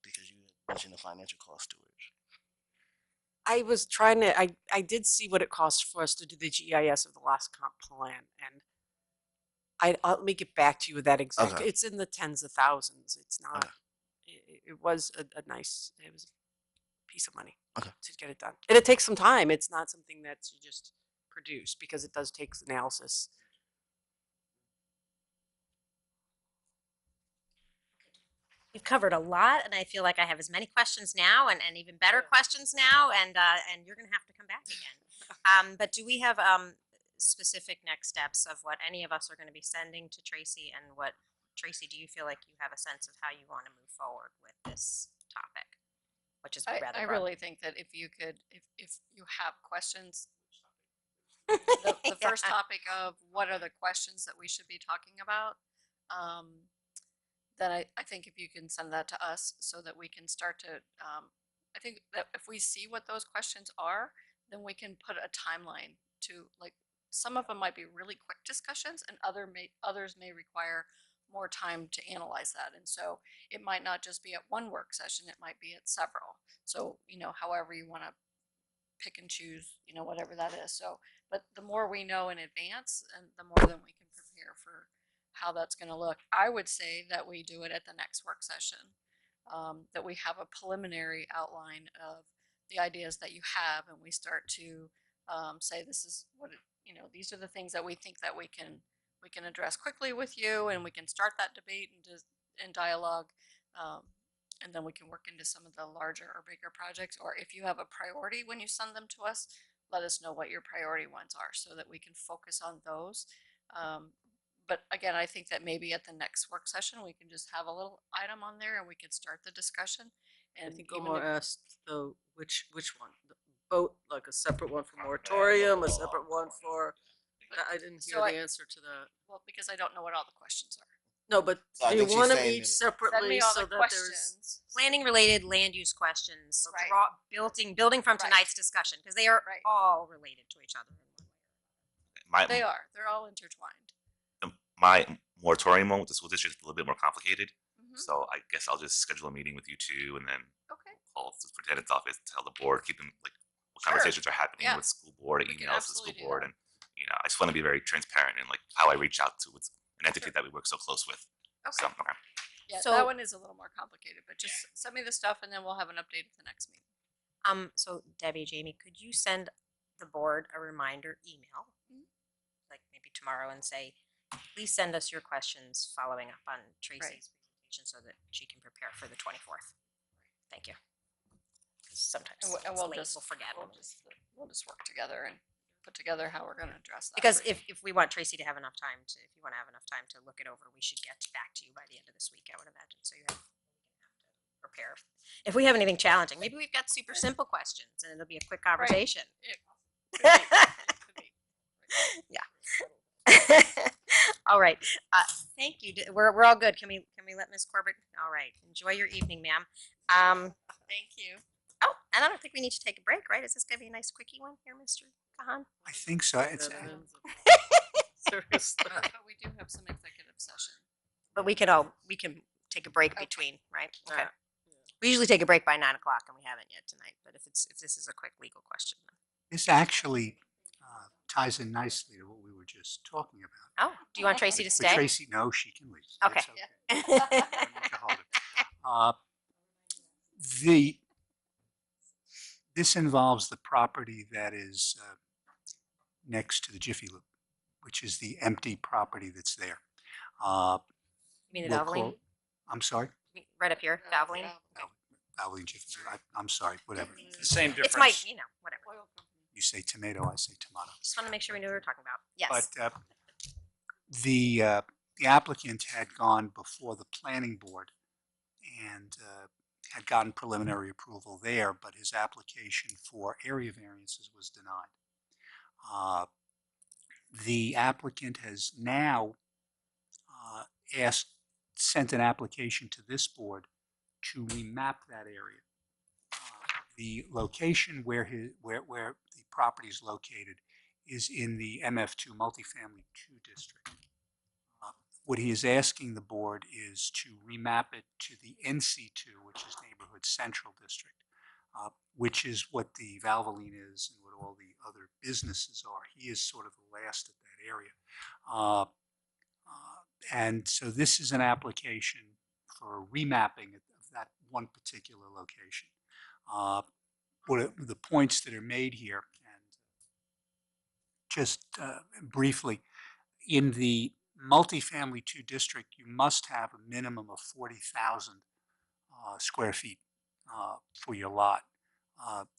Because you mentioned the financial cost to it. I was trying to, I did see what it cost for us to do the GIS of the last comp plan, and let me get back to you with that exact. Okay. It's in the tens of thousands. It's not. Okay. It was a nice. It was a piece of money Okay. to get it done, and it takes some time. It's not something that's you just produce because it does take analysis. We've covered a lot, and I feel like I have as many questions now, and even better questions now, and you're going to have to come back again. But do we have specific next steps of what any of us are going to be sending to Tracy, and what Tracy, do you feel like you have a sense of how you want to move forward with this topic, which is rather I broad? really think that if you could, if you have questions, the first topic of what are the questions that we should be talking about, then I think if you can send that to us so that we can start to, I think that if we see what those questions are, then we can put a timeline to, like, some of them might be really quick discussions and others may require more time to analyze that. And so it might not just be at one work session, it might be at several. So, however you want to pick and choose, whatever that is. So, but the more we know in advance, and the more that we can prepare for how that's going to look. I would say that we do it at the next work session, that we have a preliminary outline of the ideas that you have, and we start to say this is what these are the things that we think that we can address quickly with you, and we can start that debate and dialogue, and then we can work into some of the larger or bigger projects. Or if you have a priority when you send them to us, let us know what your priority ones are so that we can focus on those. But again, I think that maybe at the next work session, we can just have a little item on there and we could start the discussion. And I think Omar asked though, which one? Both, like a separate one for moratorium, a separate one for, I didn't hear the answer to that. Well, because I don't know what all the questions are. No, but So I do you think she's want them saying each that separately Send me all so the that there's, questions. Planning related land use questions, Right. building from Right. tonight's discussion, because they are Right. all related to each other. They are. They're all intertwined. My moratorium one with the school district is a little bit more complicated. Mhm. So I guess I'll just schedule a meeting with you two, and then Okay. call the superintendent's office, tell the board, keep them like what Sure. conversations are happening Yeah. with school board, We can emails to the absolutely school do board, that. and I just want to be very transparent in like how I reach out to an entity that we work so close with. Okay. So okay. Yeah, So- that one is a little more complicated, but just send me the stuff and then we'll have an update at the next meeting. So Debbie, Jamie, could you send the board a reminder email, like maybe tomorrow, and say, please send us your questions following up on Tracy's presentation so that she can prepare for the 24th. Thank you. 'Cause sometimes And it's we'll late, just we'll forget. we'll just work together and put together how we're going to address that. Because if we want Tracy to have enough time to, if you want to have enough time to look it over, we should get back to you by the end of this week, I would imagine. So you have to prepare. If we have anything challenging, maybe we've got super simple questions and it'll be a quick conversation. It could be. It could be. All right. Thank you. We're all good. Can we let Ms. Corbett? All right. Enjoy your evening, ma'am. Thank you. Oh, and I don't think we need to take a break, right? Is this going to be a nice quickie one here, Mr. Kahan? I think so. It's, seriously. But we do have some executive session. But we can take a break between, right? Okay. Yeah. We usually take a break by 9 o'clock, and we haven't yet tonight. But if this is a quick legal question, this actually ties in nicely to what we were just talking about. oh, do you want Tracy to But stay? Tracy, no, she can leave. Okay. It's I need to hold it. This involves the property that is next to the Jiffy Lube, which is the empty property that's there. You mean the We'll Valvoline? call- I'm sorry? Right up here, Valvoline? Valvoline Jiffy Lube. I'm sorry, whatever. Same difference. It's my, whatever. You say tomato, I say tomato. Just want to make sure we know what we're talking about. Yes. But the applicant had gone before the planning board and had gotten preliminary approval there, but his application for area variances was denied. The applicant has now sent an application to this board to remap that area. The location where the property is located is in the MF2 multifamily 2 district. What he is asking the board is to remap it to the NC2, which is Neighborhood Central District, which is what the Valvoline is and what all the other businesses are. He is sort of the last of that area. And so this is an application for a remapping of that one particular location. The points that are made here, and just briefly, in the multifamily 2 district, you must have a minimum of 40,000 square feet for your lot.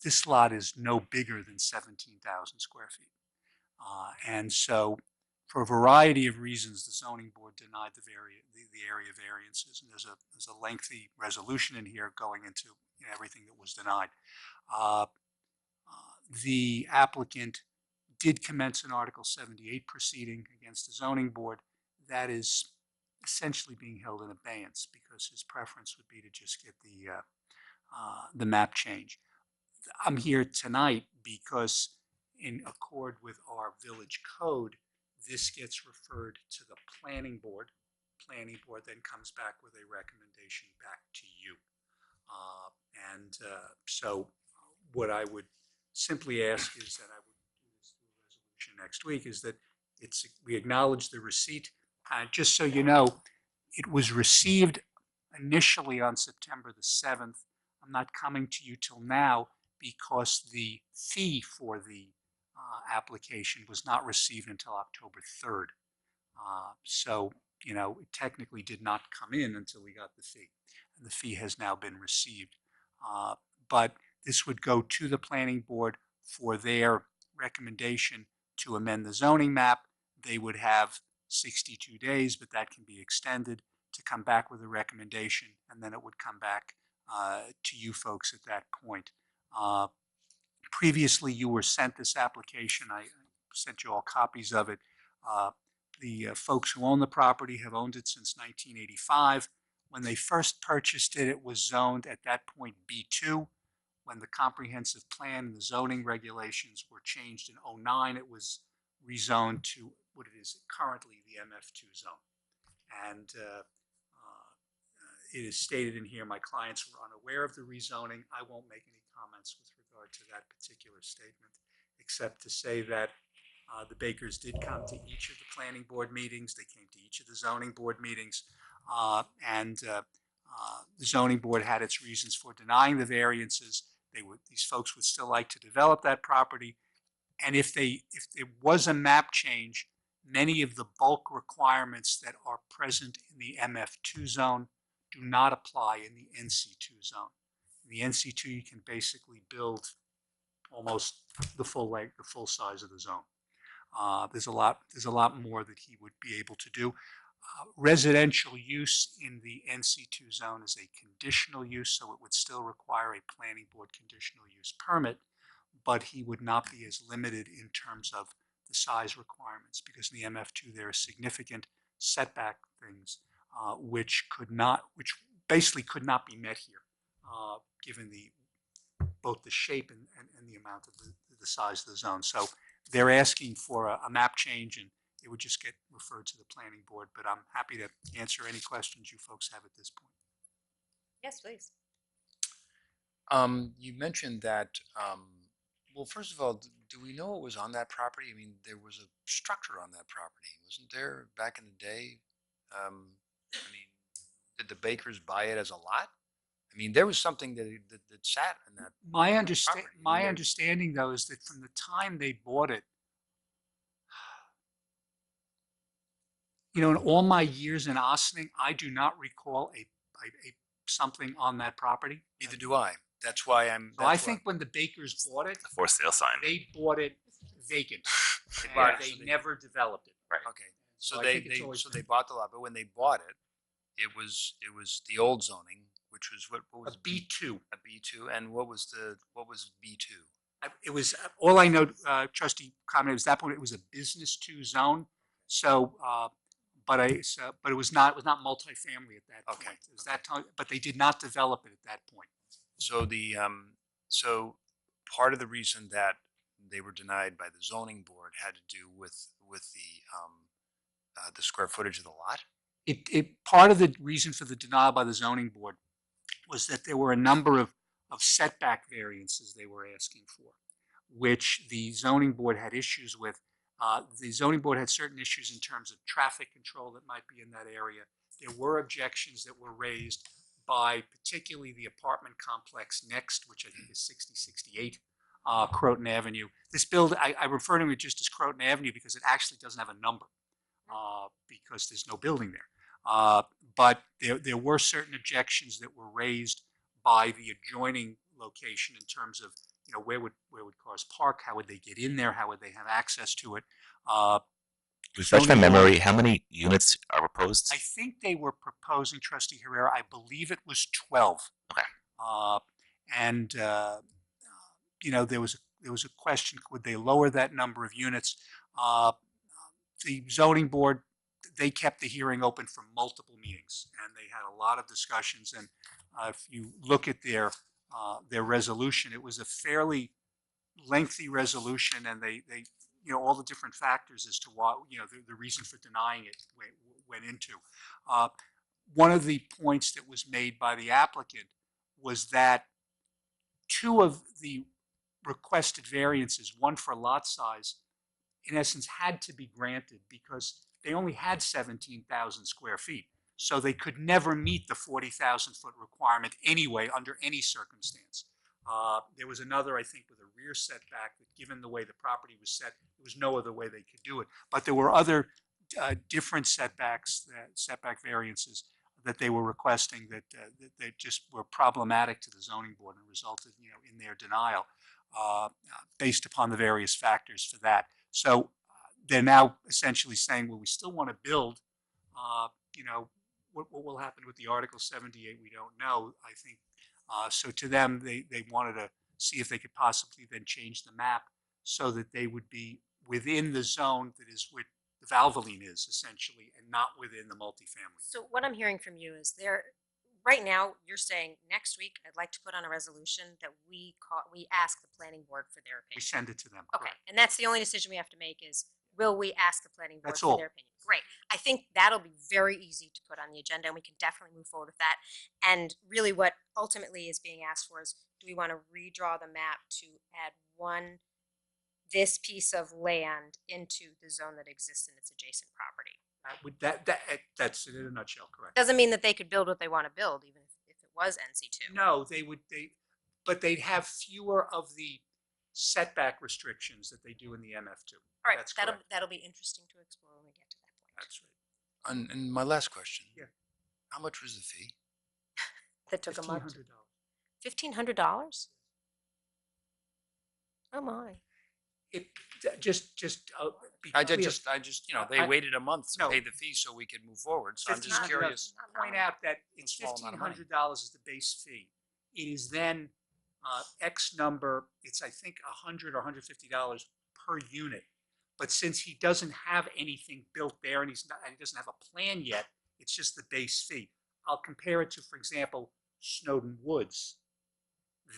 This lot is no bigger than 17,000 square feet. And so for a variety of reasons, the zoning board denied the area variances. And there's a lengthy resolution in here going into everything that was denied. The applicant did commence an Article 78 proceeding against the zoning board. That is essentially being held in abeyance because his preference would be to just get the map change. I'm here tonight because in accord with our village code, this gets referred to the planning board. Planning board then comes back with a recommendation back to you. So what I would simply ask is that I would do this through a resolution next week is that we acknowledge the receipt. Just so you know, it was received initially on September the 7th. I'm not coming to you till now because the fee for the application was not received until October 3rd. So, it technically did not come in until we got the fee. And the fee has now been received. But this would go to the planning board for their recommendation to amend the zoning map. They would have 62 days, but that can be extended to come back with a recommendation, and then it would come back to you folks at that point. Previously, you were sent this application. I sent you all copies of it. The folks who own the property have owned it since 1985. When they first purchased it, it was zoned at that point B2. When the comprehensive plan and the zoning regulations were changed in 2009, it was rezoned to what it is currently, the MF2 zone. And it is stated in here, my clients were unaware of the rezoning. I won't make any comments with regard to that particular statement, except to say that the Bakers did come to each of the planning board meetings. They came to each of the zoning board meetings. The zoning board had its reasons for denying the variances. These folks would still like to develop that property. And if there was a map change, many of the bulk requirements that are present in the MF2 zone do not apply in the NC2 zone. In the NC2, you can basically build almost the full length, the full size of the zone. There's a lot more that he would be able to do. Residential use in the NC2 zone is a conditional use, so it would still require a planning board conditional use permit, but he would not be as limited in terms of the size requirements, because in the MF2 there are significant setback things which basically could not be met here, given both the shape and the amount of the size of the zone. So they're asking for a map change, and it would just get referred to the planning board. But I'm happy to answer any questions you folks have at this point. Yes, please. You mentioned that, well, first of all, do we know what was on that property? I mean, there was a structure on that property, wasn't there, back in the day? I mean, did the Bakers buy it as a lot? I mean, there was something that sat in that. My understanding, though, is that from the time they bought it, in all my years in Ossining, I do not recall something on that property. Neither do I. That's why I'm. So I think when the Bakers bought it, The for sale sign. they bought it vacant. They never developed it. Right. Okay. So I they think it's always they bought the lot, but when they bought it, it was the old zoning, which was what was a B2. A B2, and what was B2? It was all I know. Trustee commented was that point. It was a business 2 zone. So, but it was not multifamily at that point. Okay. It was that time, but they did not develop it at that point. So the So part of the reason that they were denied by the zoning board had to do with the square footage of the lot. It part of the reason for the denial by the zoning board was that there were a number of setback variances they were asking for, which the zoning board had issues with. The zoning board had certain issues in terms of traffic control that might be in that area. There were objections that were raised by particularly the apartment complex next, which I think is 6068 Croton Avenue. This building, I refer to it just as Croton Avenue because it actually doesn't have a number because there's no building there. But there were certain objections that were raised by the adjoining location in terms of, where would cars park? How would they get in there? How would they have access to it? Refresh my memory, how many units are proposed? I think they were proposing, Trustee Herrera, I believe it was 12. Okay. And there was a question, would they lower that number of units? The zoning board, they kept the hearing open for multiple meetings, and they had a lot of discussions. And if you look at their resolution, it was a fairly lengthy resolution, and they all the different factors as to why, the reason for denying it went into. One of the points that was made by the applicant was that two of the requested variances, one for lot size, in essence had to be granted because they only had 17,000 square feet. So they could never meet the 40,000 foot requirement anyway under any circumstance. There was another, I think, with a rear setback that, given the way the property was set, there was no other way they could do it. But there were other different setback variances that they were requesting that just were problematic to the zoning board and resulted, in their denial based upon the various factors for that. So they're now essentially saying, well, we still want to build. What will happen with the Article 78, we don't know. I think so. To them, they wanted to see if they could possibly then change the map so that they would be within the zone that is what the Valvoline is essentially, and not within the multifamily. So what I'm hearing from you is right now you're saying next week I'd like to put on a resolution that we ask the planning board for their opinion. We send it to them. Okay, Correct. and that's the only decision we have to make is, will we ask the planning board That's for all. their opinion? Great. I think that'll be very easy to put on the agenda, and we can definitely move forward with that. And really what ultimately is being asked for is, do we want to redraw the map to add this piece of land into the zone that exists in its adjacent property? That's it in a nutshell, correct. Doesn't mean that they could build what they want to build, even if it was NC2. No, but they'd have fewer of the setback restrictions that they do in the MF2. All right, That's that'll correct. be interesting to explore when we get to that point. That's right. And my last question. Yeah. How much was the fee? That took a month. $1,500. $1,500? Oh my. It just be I clear, just, they waited a month to No. pay the fee so we could move forward. So I'm just $1,500. curious. Point out that it's Small amount of money. $1,500 is the base fee. It is then X number. It's I think $100 or $150 per unit. But since he doesn't have anything built there and he doesn't have a plan yet, it's just the base fee. I'll compare it to, for example, Snowden Woods.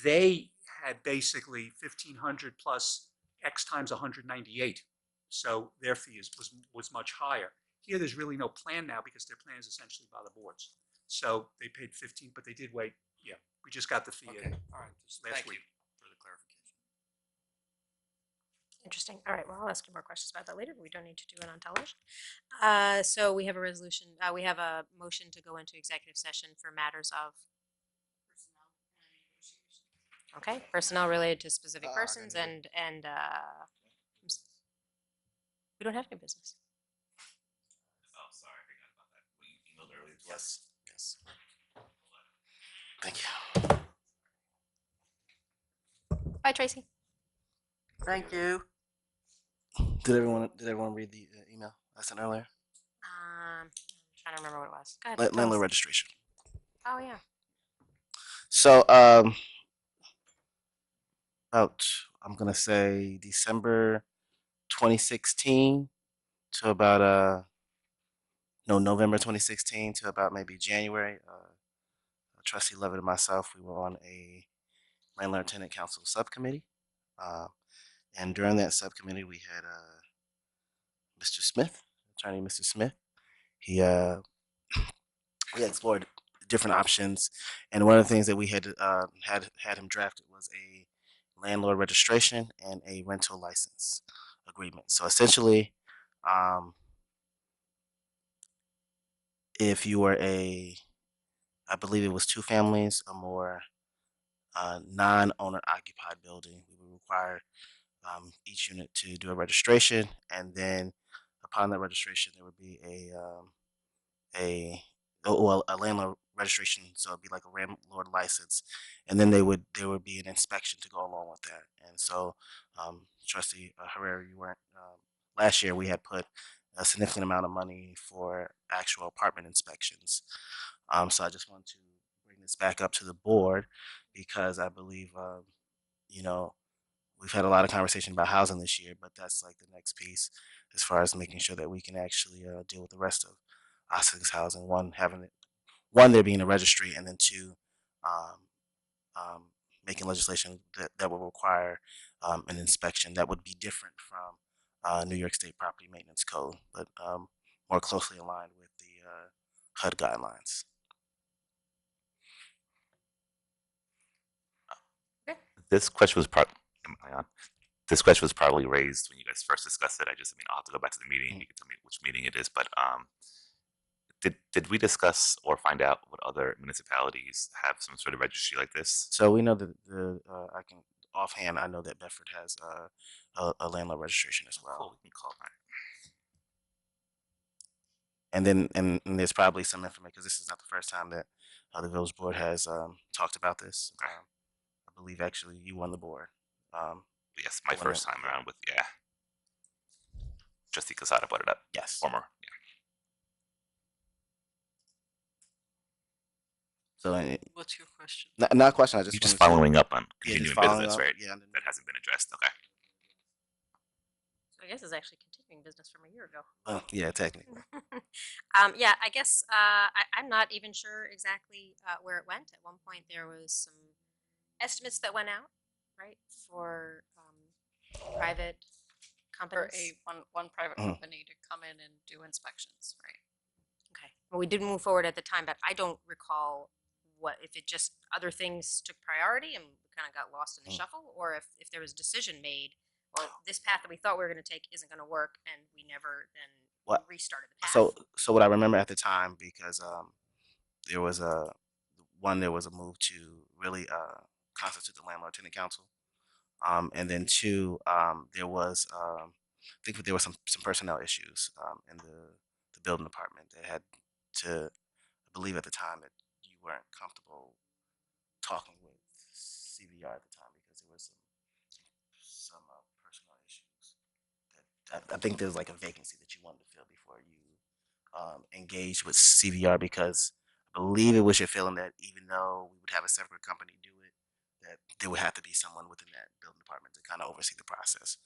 They had basically $1,500 plus X times 198. So their fee was much higher. Here, there's really no plan now because their plan is essentially by the boards. So they paid 15, but they did wait. Yeah, we just got the fee Okay. in All right. last Thank week. you for the clarification. Interesting. All right. Well, I'll ask you more questions about that later, but we don't need to do it on television. So we have a resolution. We have a motion to go into executive session for matters of personnel and negotiation. Okay, personnel related to specific persons and we don't have any business. Oh, sorry, I forgot about that. We emailed earlier. Yes. Yes. Thank you. Bye, Tracy. Thank you. Did everyone read the email I sent earlier? I'm trying to remember what it was. Go ahead. tell Landlord us. registration. Oh yeah. So about I'm gonna say December 2016 to about November 2016 to about maybe January. Trustee Levitt and myself, we were on a Landlord Tenant Council subcommittee. Uh, and during that subcommittee, we had Mr. Smith, attorney Mr. Smith. He we explored different options, and one of the things that we had him drafted was a landlord registration and a rental license agreement. So essentially, um, if you were I believe it was two families or more, non-owner occupied building, we would require each unit to do a registration, and then upon that registration, there would be a well, a landlord registration, so it'd be like a landlord license, and then there would be an inspection to go along with that. And so, Trustee Herrera, you weren't last year. We had put a significant amount of money for actual apartment inspections. So I just want to bring this back up to the board because I believe, you know, we've had a lot of conversation about housing this year, but that's like the next piece as far as making sure that we can actually deal with the rest of Austin's housing. One there being a registry, and then two, um, um, making legislation that will require an inspection that would be different from New York State Property Maintenance Code, but more closely aligned with the HUD guidelines. This question was am I on? This question was probably raised when you guys first discussed it. I mean, I'll have to go back to the meeting. You can tell me which meeting it is, but did we discuss or find out what other municipalities have some sort of registry like this? So we know that I can offhand I know that Bedford has a landlord registration as well. Cool, we can call that. And then there's probably some information because this is not the first time that the village board has talked about this. Okay. I believe actually you won the board. Yes, my first time around with Trustee Casada brought it up. Yes. Former. So What's your question? not a question. I just You're just wanted to- following up on Yeah, continuing just following business, up. right? Yeah. That hasn't been addressed. Okay. So I guess it's actually continuing business from a year ago. Yeah, technically. Yeah, I guess I'm not even sure exactly where it went. At one point, there was some estimates that went out, right, for private For companies. one private Mhm. company to come in and do inspections, right? Okay. Well, we did move forward at the time, but I don't recall if it just other things took priority and we kind of got lost in the shuffle, or if there was a decision made, well, this path that we thought we were going to take isn't going to work, and we never then What? restarted the path. So what I remember at the time, because there was there was a move to really constitute the landlord tenant council, and then two, there was I think there were some personnel issues in the building department that had to. I believe at the time that you weren't comfortable talking with CVR at the time because there was some personnel issues. I think there's like a vacancy that you wanted to fill before you engaged with CVR because I believe it was your feeling that even though we would have a separate company do it, that there would have to be someone within that building department to kind of oversee the process.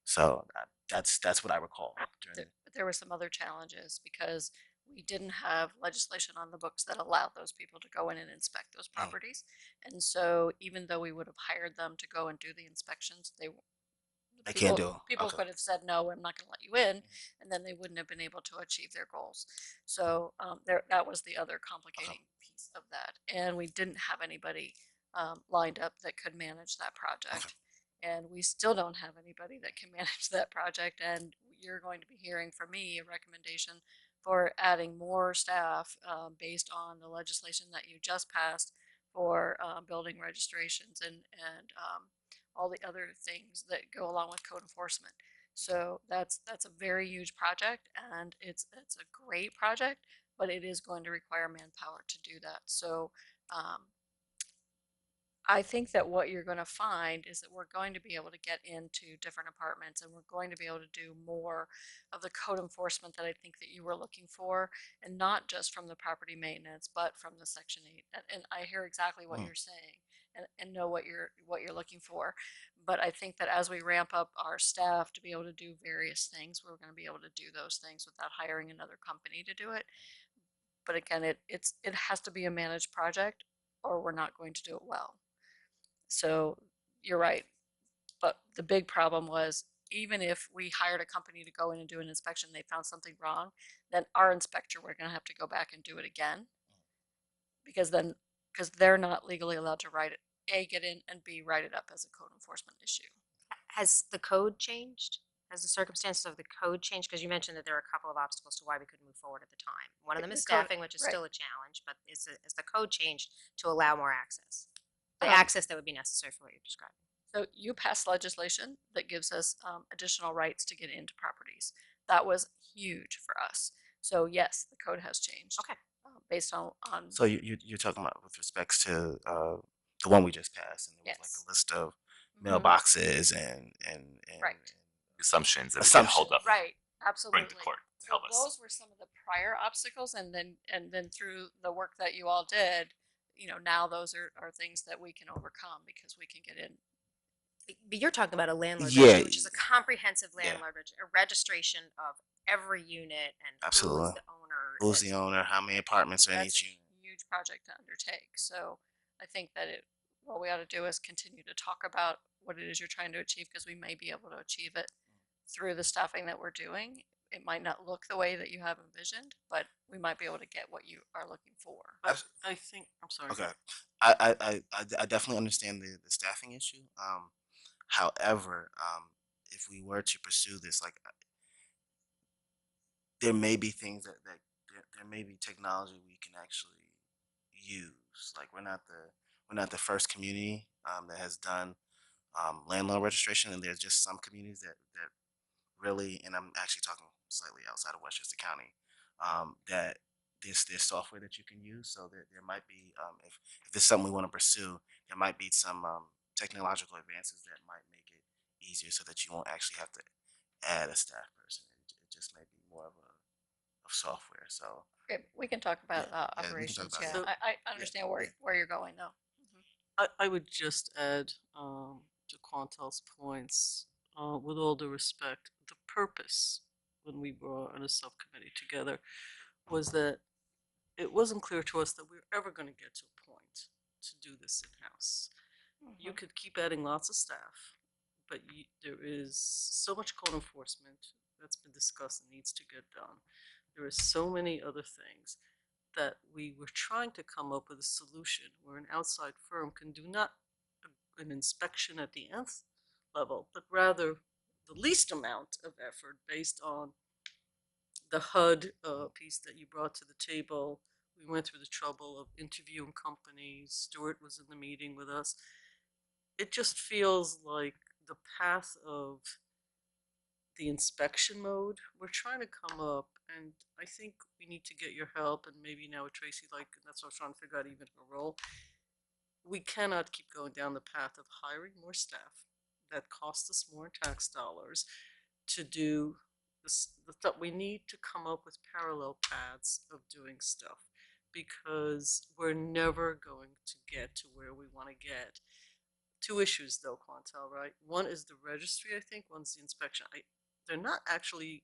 So that's what I recall. But there were some other challenges because we didn't have legislation on the books that allowed those people to go in and inspect those properties. And so even though we would have hired them to go and do the inspections, They can't do it. People Okay. could have said, no, I'm not going to let you in, and then they wouldn't have been able to achieve their goals. So that was the other complicating piece of that. And we didn't have anybody lined up that could manage that project. And we still don't have anybody that can manage that project. And you're going to be hearing from me a recommendation for adding more staff based on the legislation that you just passed for building registrations and all the other things that go along with code enforcement. So that's a very huge project, and it's a great project, but it is going to require manpower to do that. So I think that what you're going to find is that we're going to be able to get into different apartments, and we're going to be able to do more of the code enforcement that I think that you were looking for, and not just from the property maintenance, but from the Section 8. And I hear exactly what you're saying and know what you're looking for. But I think that as we ramp up our staff to be able to do various things, we're going to be able to do those things without hiring another company to do it. But again, it has to be a managed project, or we're not going to do it well. So you're right. But the big problem was even if we hired a company to go in and do an inspection, they found something wrong, then our inspector, we're going to have to go back and do it again because then, because they're not legally allowed to write it, A, get in, and B, write it up as a code enforcement issue. Has the code changed? Has the circumstances of the code changed? Because you mentioned that there are a couple of obstacles to why we couldn't move forward at the time. One of them is The code- staffing, which is right. still a challenge, but is the code changed to allow more access? The Um, access that would be necessary for what you're describing. So you passed legislation that gives us additional rights to get into properties. That was huge for us. So yes, the code has changed. Okay. Based on So you're talking about with respects to the one we just passed, and there was like yes. a list of Mhm. mailboxes and Right. Assumptions that we get Assumptions. hold up. Right, Bring absolutely. to court to So help us. those were some of the prior obstacles, and then through the work that you all did, now those are things that we can overcome because we can get in. But you're talking about a landlord Yeah. registry, which is a comprehensive Yeah. landlord a registration of every unit and who Absolutely. is the owner. Who's the owner? How many apartments are in That's each a unit? huge project to undertake. So I think that what we ought to do is continue to talk about what it is you're trying to achieve because we may be able to achieve it through the staffing that we're doing. It might not look the way that you have envisioned, but we might be able to get what you are looking for. I think, I'm sorry. Okay. I definitely understand the staffing issue. However, if we were to pursue this, like there may be things that there may be technology we can actually use. Like we're not the first community that has done landlord registration, and there's just some communities that really, and I'm actually talking slightly outside of Westchester County, that there's software that you can use. So there might be, if this is something we want to pursue, there might be some technological advances that might make it easier so that you won't actually have to add a staff person. It just may be more of software. So Okay, we can talk about yeah, we can talk operations. about Yeah, that. I understand where you're going though. I would just add to Quantel's points, with all due respect, the purpose when we were on a subcommittee together was that it wasn't clear to us that we were ever going to get to a point to do this in-house. You could keep adding lots of staff, but there is so much code enforcement that's been discussed and needs to get done. There are so many other things that we were trying to come up with a solution where an outside firm can do not an inspection at the nth level, but rather the least amount of effort based on the HUD piece that you brought to the table. We went through the trouble of interviewing companies. Stuart was in the meeting with us. It just feels like the path of the inspection mode we're trying to come up, and I think we need to get your help, and maybe now with Tracy, like that's what I was trying to figure out, even her role. We cannot keep going down the path of hiring more staff that cost us more tax dollars to do this. We need to come up with parallel paths of doing stuff because we're never going to get to where we want to get. Two issues though, Quantel, right? One is the registry, I think. One's the inspection. They're not actually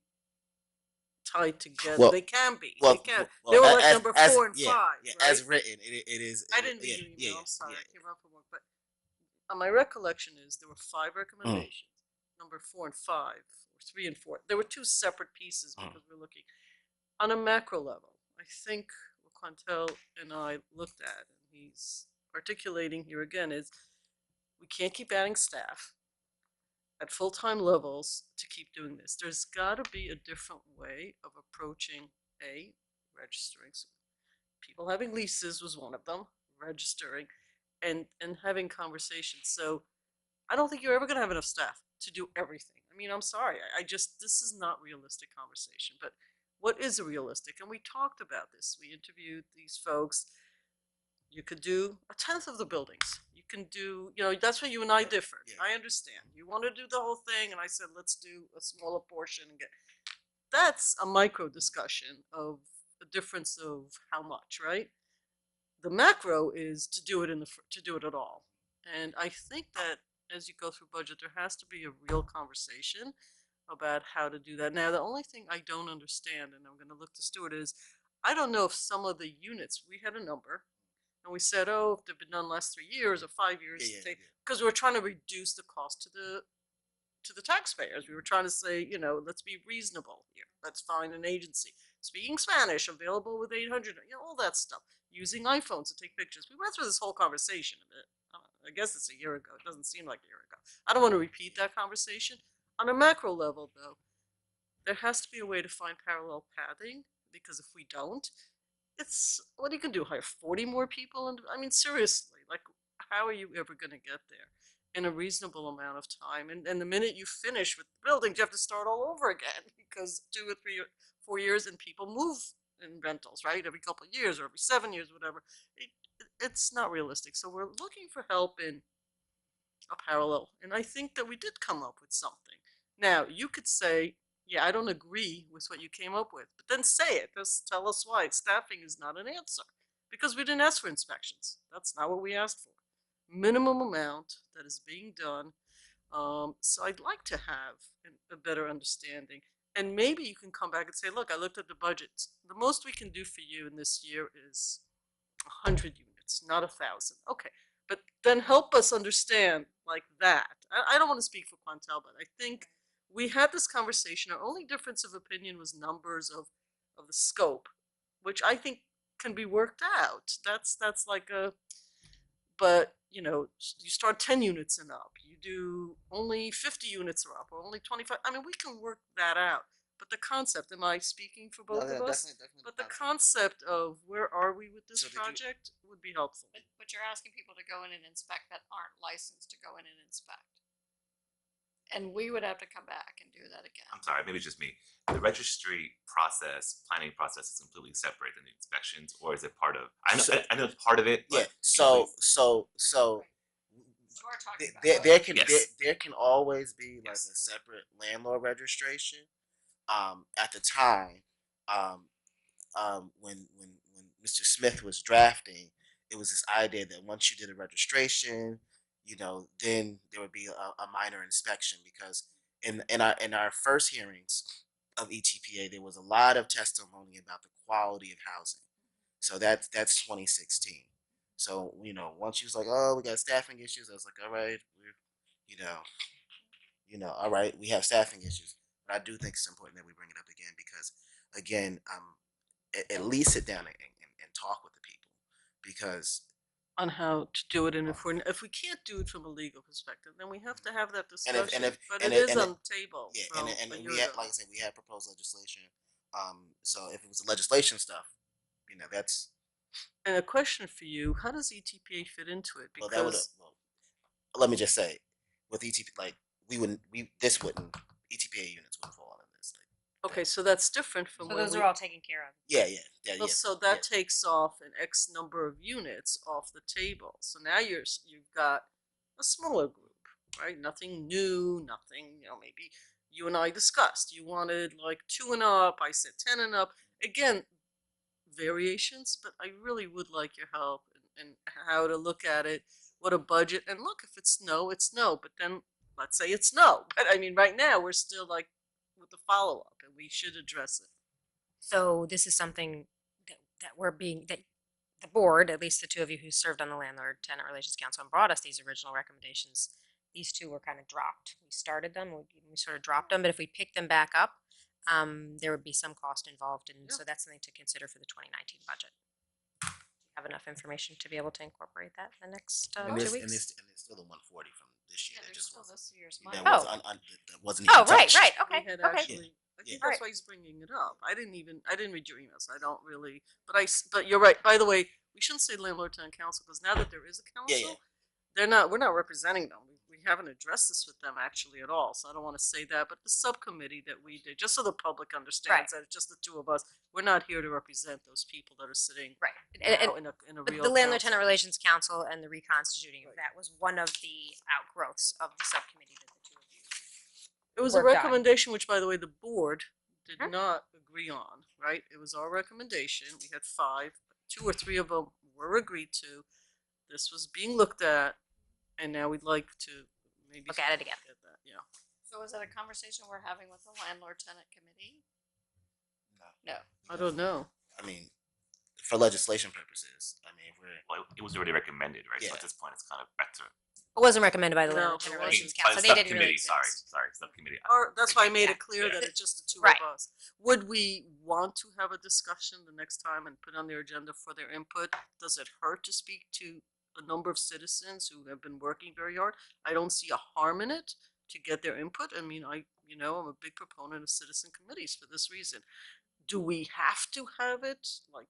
tied together. Well, they can be. Well, they can. well, They were like as, number as, 4 and yeah, 5. yeah, right? as written, it is. I didn't read yeah, your email. yeah, I'm sorry. yeah. I came out from work, but my recollection is there were 5 recommendations. Number 4 and 5, or 3 and 4. There were 2 separate pieces because we're looking on a macro level. I think what Quantel and I looked at, and he's articulating here again, is we can't keep adding staff at full-time levels to keep doing this. There's got to be a different way of approaching registering. So people having leases was one of them, registering, and having conversations. So I don't think you're ever going to have enough staff to do everything. I mean, I'm sorry. I just, this is not realistic conversation. But what is realistic? And we talked about this. We interviewed these folks. You could do a tenth of the buildings. You can do, that's where you and I differed. Yeah. I understand. You want to do the whole thing, and I said, let's do a smaller portion and get. That's a micro discussion of a difference of how much, right? The macro is to do it to do it at all. And I think that as you go through budget, there has to be a real conversation about how to do that. Now, the only thing I don't understand, and I'm going to look to Stuart, is I don't know if some of the units, we had a number, And we said, oh, if they've been done last 3 years or 5 years, because we were trying to reduce the cost to the taxpayers. We were trying to say, let's be reasonable here. Let's find an agency speaking Spanish, available with 800, all that stuff. Using iPhones to take pictures. We went through this whole conversation a bit. I guess it's a year ago. It doesn't seem like a year ago. I don't want to repeat that conversation. On a macro level, though, there has to be a way to find parallel pathing, because if we don't, what are you going to do? Hire 40 more people? And I mean, seriously, like, how are you ever going to get there in a reasonable amount of time? And the minute you finish with the building, you have to start all over again, because 2 or 3 or 4 years and people move in rentals, right? Every couple of years or every 7 years, whatever. It's not realistic. So we're looking for help in a parallel. And I think that we did come up with something. Now, you could say, yeah, I don't agree with what you came up with, but then say it. Just tell us why. Staffing is not an answer, because we didn't ask for inspections. That's not what we asked for. Minimum amount that is being done. So I'd like to have a better understanding. And maybe you can come back and say, look, I looked at the budget. The most we can do for you in this year is 100 units, not 1,000. Okay, but then help us understand like that. I don't want to speak for Quantel, but I think we had this conversation. Our only difference of opinion was numbers of the scope, which I think can be worked out. That's like but you start 10 units and up. You do only 50 units or up, or only 25. I mean, we can work that out. But the concept, am I speaking for both of us? Definitely But the concept of where are we with this So did you- project would be helpful. But you're asking people to go in and inspect that aren't licensed to go in and inspect. And we would have to come back and do that again. I'm sorry, maybe it's just me. The registry process, planning process, is completely separate than the inspections, or is it part of? I know it's part of it. Yeah. But So So we're talking about there can always be like a separate landlord registration. At the time, when Mr. Smith was drafting, it was this idea that once you did a registration, then there would be a minor inspection, because in our first hearings of ETPA, there was a lot of testimony about the quality of housing. So that's 2016. So once you was like, oh, we got staffing issues, I was like, all right, all right, we have staffing issues. But I do think it's important that we bring it up again, because, again, at least sit down and talk with the people, because On how to do it, and if we can't do it from a legal perspective, then we have to have that discussion. But it is on the table. yeah, from and a we year had, ago. like I said, we had proposed legislation. So if it was the legislation stuff, that's And a question for you: how does ETPA fit into it? well, that would let me just say, with ETP, like this wouldn't ETPA units wouldn't fall under this. Okay, so that's different from So when those we. are all taken care of. Well, so that takes off an X number of units off the table. So now you've got a smaller group, right? Nothing new, nothing. Maybe you and I discussed. You wanted like 2 and up. I said 10 and up. Again, variations, but I really would like your help and how to look at it. What a budget, and look, if it's no, it's no. But then let's say it's no. But I mean, right now we're still like with the follow up, and we should address it. So this is something that the board, at least the two of you who served on the Landlord Tenant Relations Council and brought us these original recommendations, these two were kind of dropped. We started them, we sort of dropped them, but if we pick them back up, there would be some cost involved, and so that's something to consider for the 2019 budget. Have enough information to be able to incorporate that in the next 2 weeks. And there's still the 140 from this year. That just still wasn't. this year's That money. wasn't even touched. Right. We Okay. had Okay. actually, I think that's why he's bringing it up. I didn't read your emails. I don't really, but you're right. By the way, we shouldn't say landlord tenant council, because now that there is a council, we're not representing them. We haven't addressed this with them actually at all. So I don't want to say that, but the subcommittee that we did, just so the public understands that it's just the two of us, we're not here to represent those people that are sitting Right. now in a But real the Landlord council. Tenant Relations Council and the reconstituting of that was one of the outgrowths of the subcommittee that the two of you. It was a worked on. recommendation, which, by the way, the board did Mhm. not agree on, right? It was our recommendation. We had 5, 2 or 3 of them were agreed to. This was being looked at, and now we'd like to maybe Look at it again. At that, So is that a conversation we're having with the landlord tenant committee? No. I don't know. I mean, for legislation purposes. I mean, Well, it was already recommended, right? So Yeah. at this point, it's kind of back to It wasn't recommended by the No, Limited it Generations wasn't. Council. They didn't really subcommittee. exist. Sorry, subcommittee. Or that's why I made Yeah. it clear Yeah. that it's just the two Right. of us. Would we want to have a discussion the next time and put on their agenda for their input? Does it hurt to speak to a number of citizens who have been working very hard? I don't see a harm in it to get their input. I mean, I'm a big proponent of citizen committees for this reason. Do we have to have it? Like,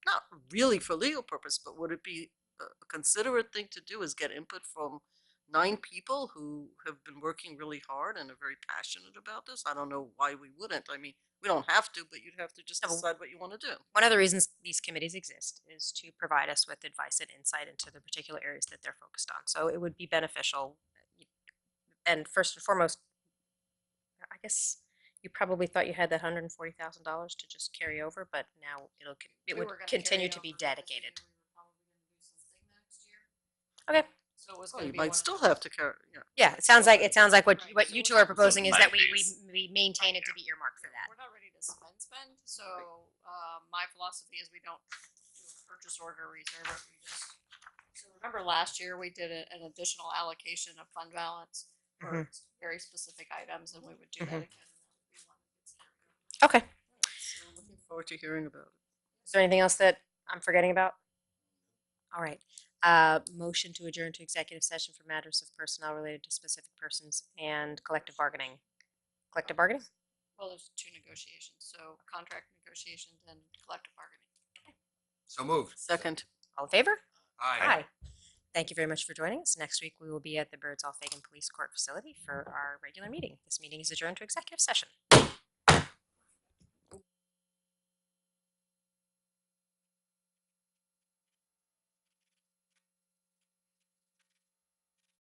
not really for legal purpose, but would it be a considerate thing to do is get input from 9 people who have been working really hard and are very passionate about this? I don't know why we wouldn't. I mean, we don't have to, but you'd have to just No, but- decide what you want to do. One of the reasons these committees exist is to provide us with advice and insight into the particular areas that they're focused on. So it would be beneficial. And first and foremost, I guess you probably thought you had that $140,000 to just carry over, but now it would continue to be dedicated. Okay. So it was Oh, going to you be might one still of those. have to carry. Yeah. Yeah, it sounds like what Right, what so you we're two are not- proposing is that phase. we maintain it to be earmarked for that. We're not ready to spend. So my philosophy is we don't do a purchase order reserve it. We just. So remember last year we did an additional allocation of fund balance for very specific items, and we would do that again. if we wanted to. Okay. So looking forward to hearing about it. Is there anything else that I'm forgetting about? All right. Motion to adjourn to executive session for matters of personnel related to specific persons and collective bargaining. Collective bargaining? Well, there's 2 negotiations, so contract negotiations and collective bargaining. So moved. Second. All in favor? Aye. Thank you very much for joining us. Next week, we will be at the Birdsall Fagan Police Court facility for our regular meeting. This meeting is adjourned to executive session.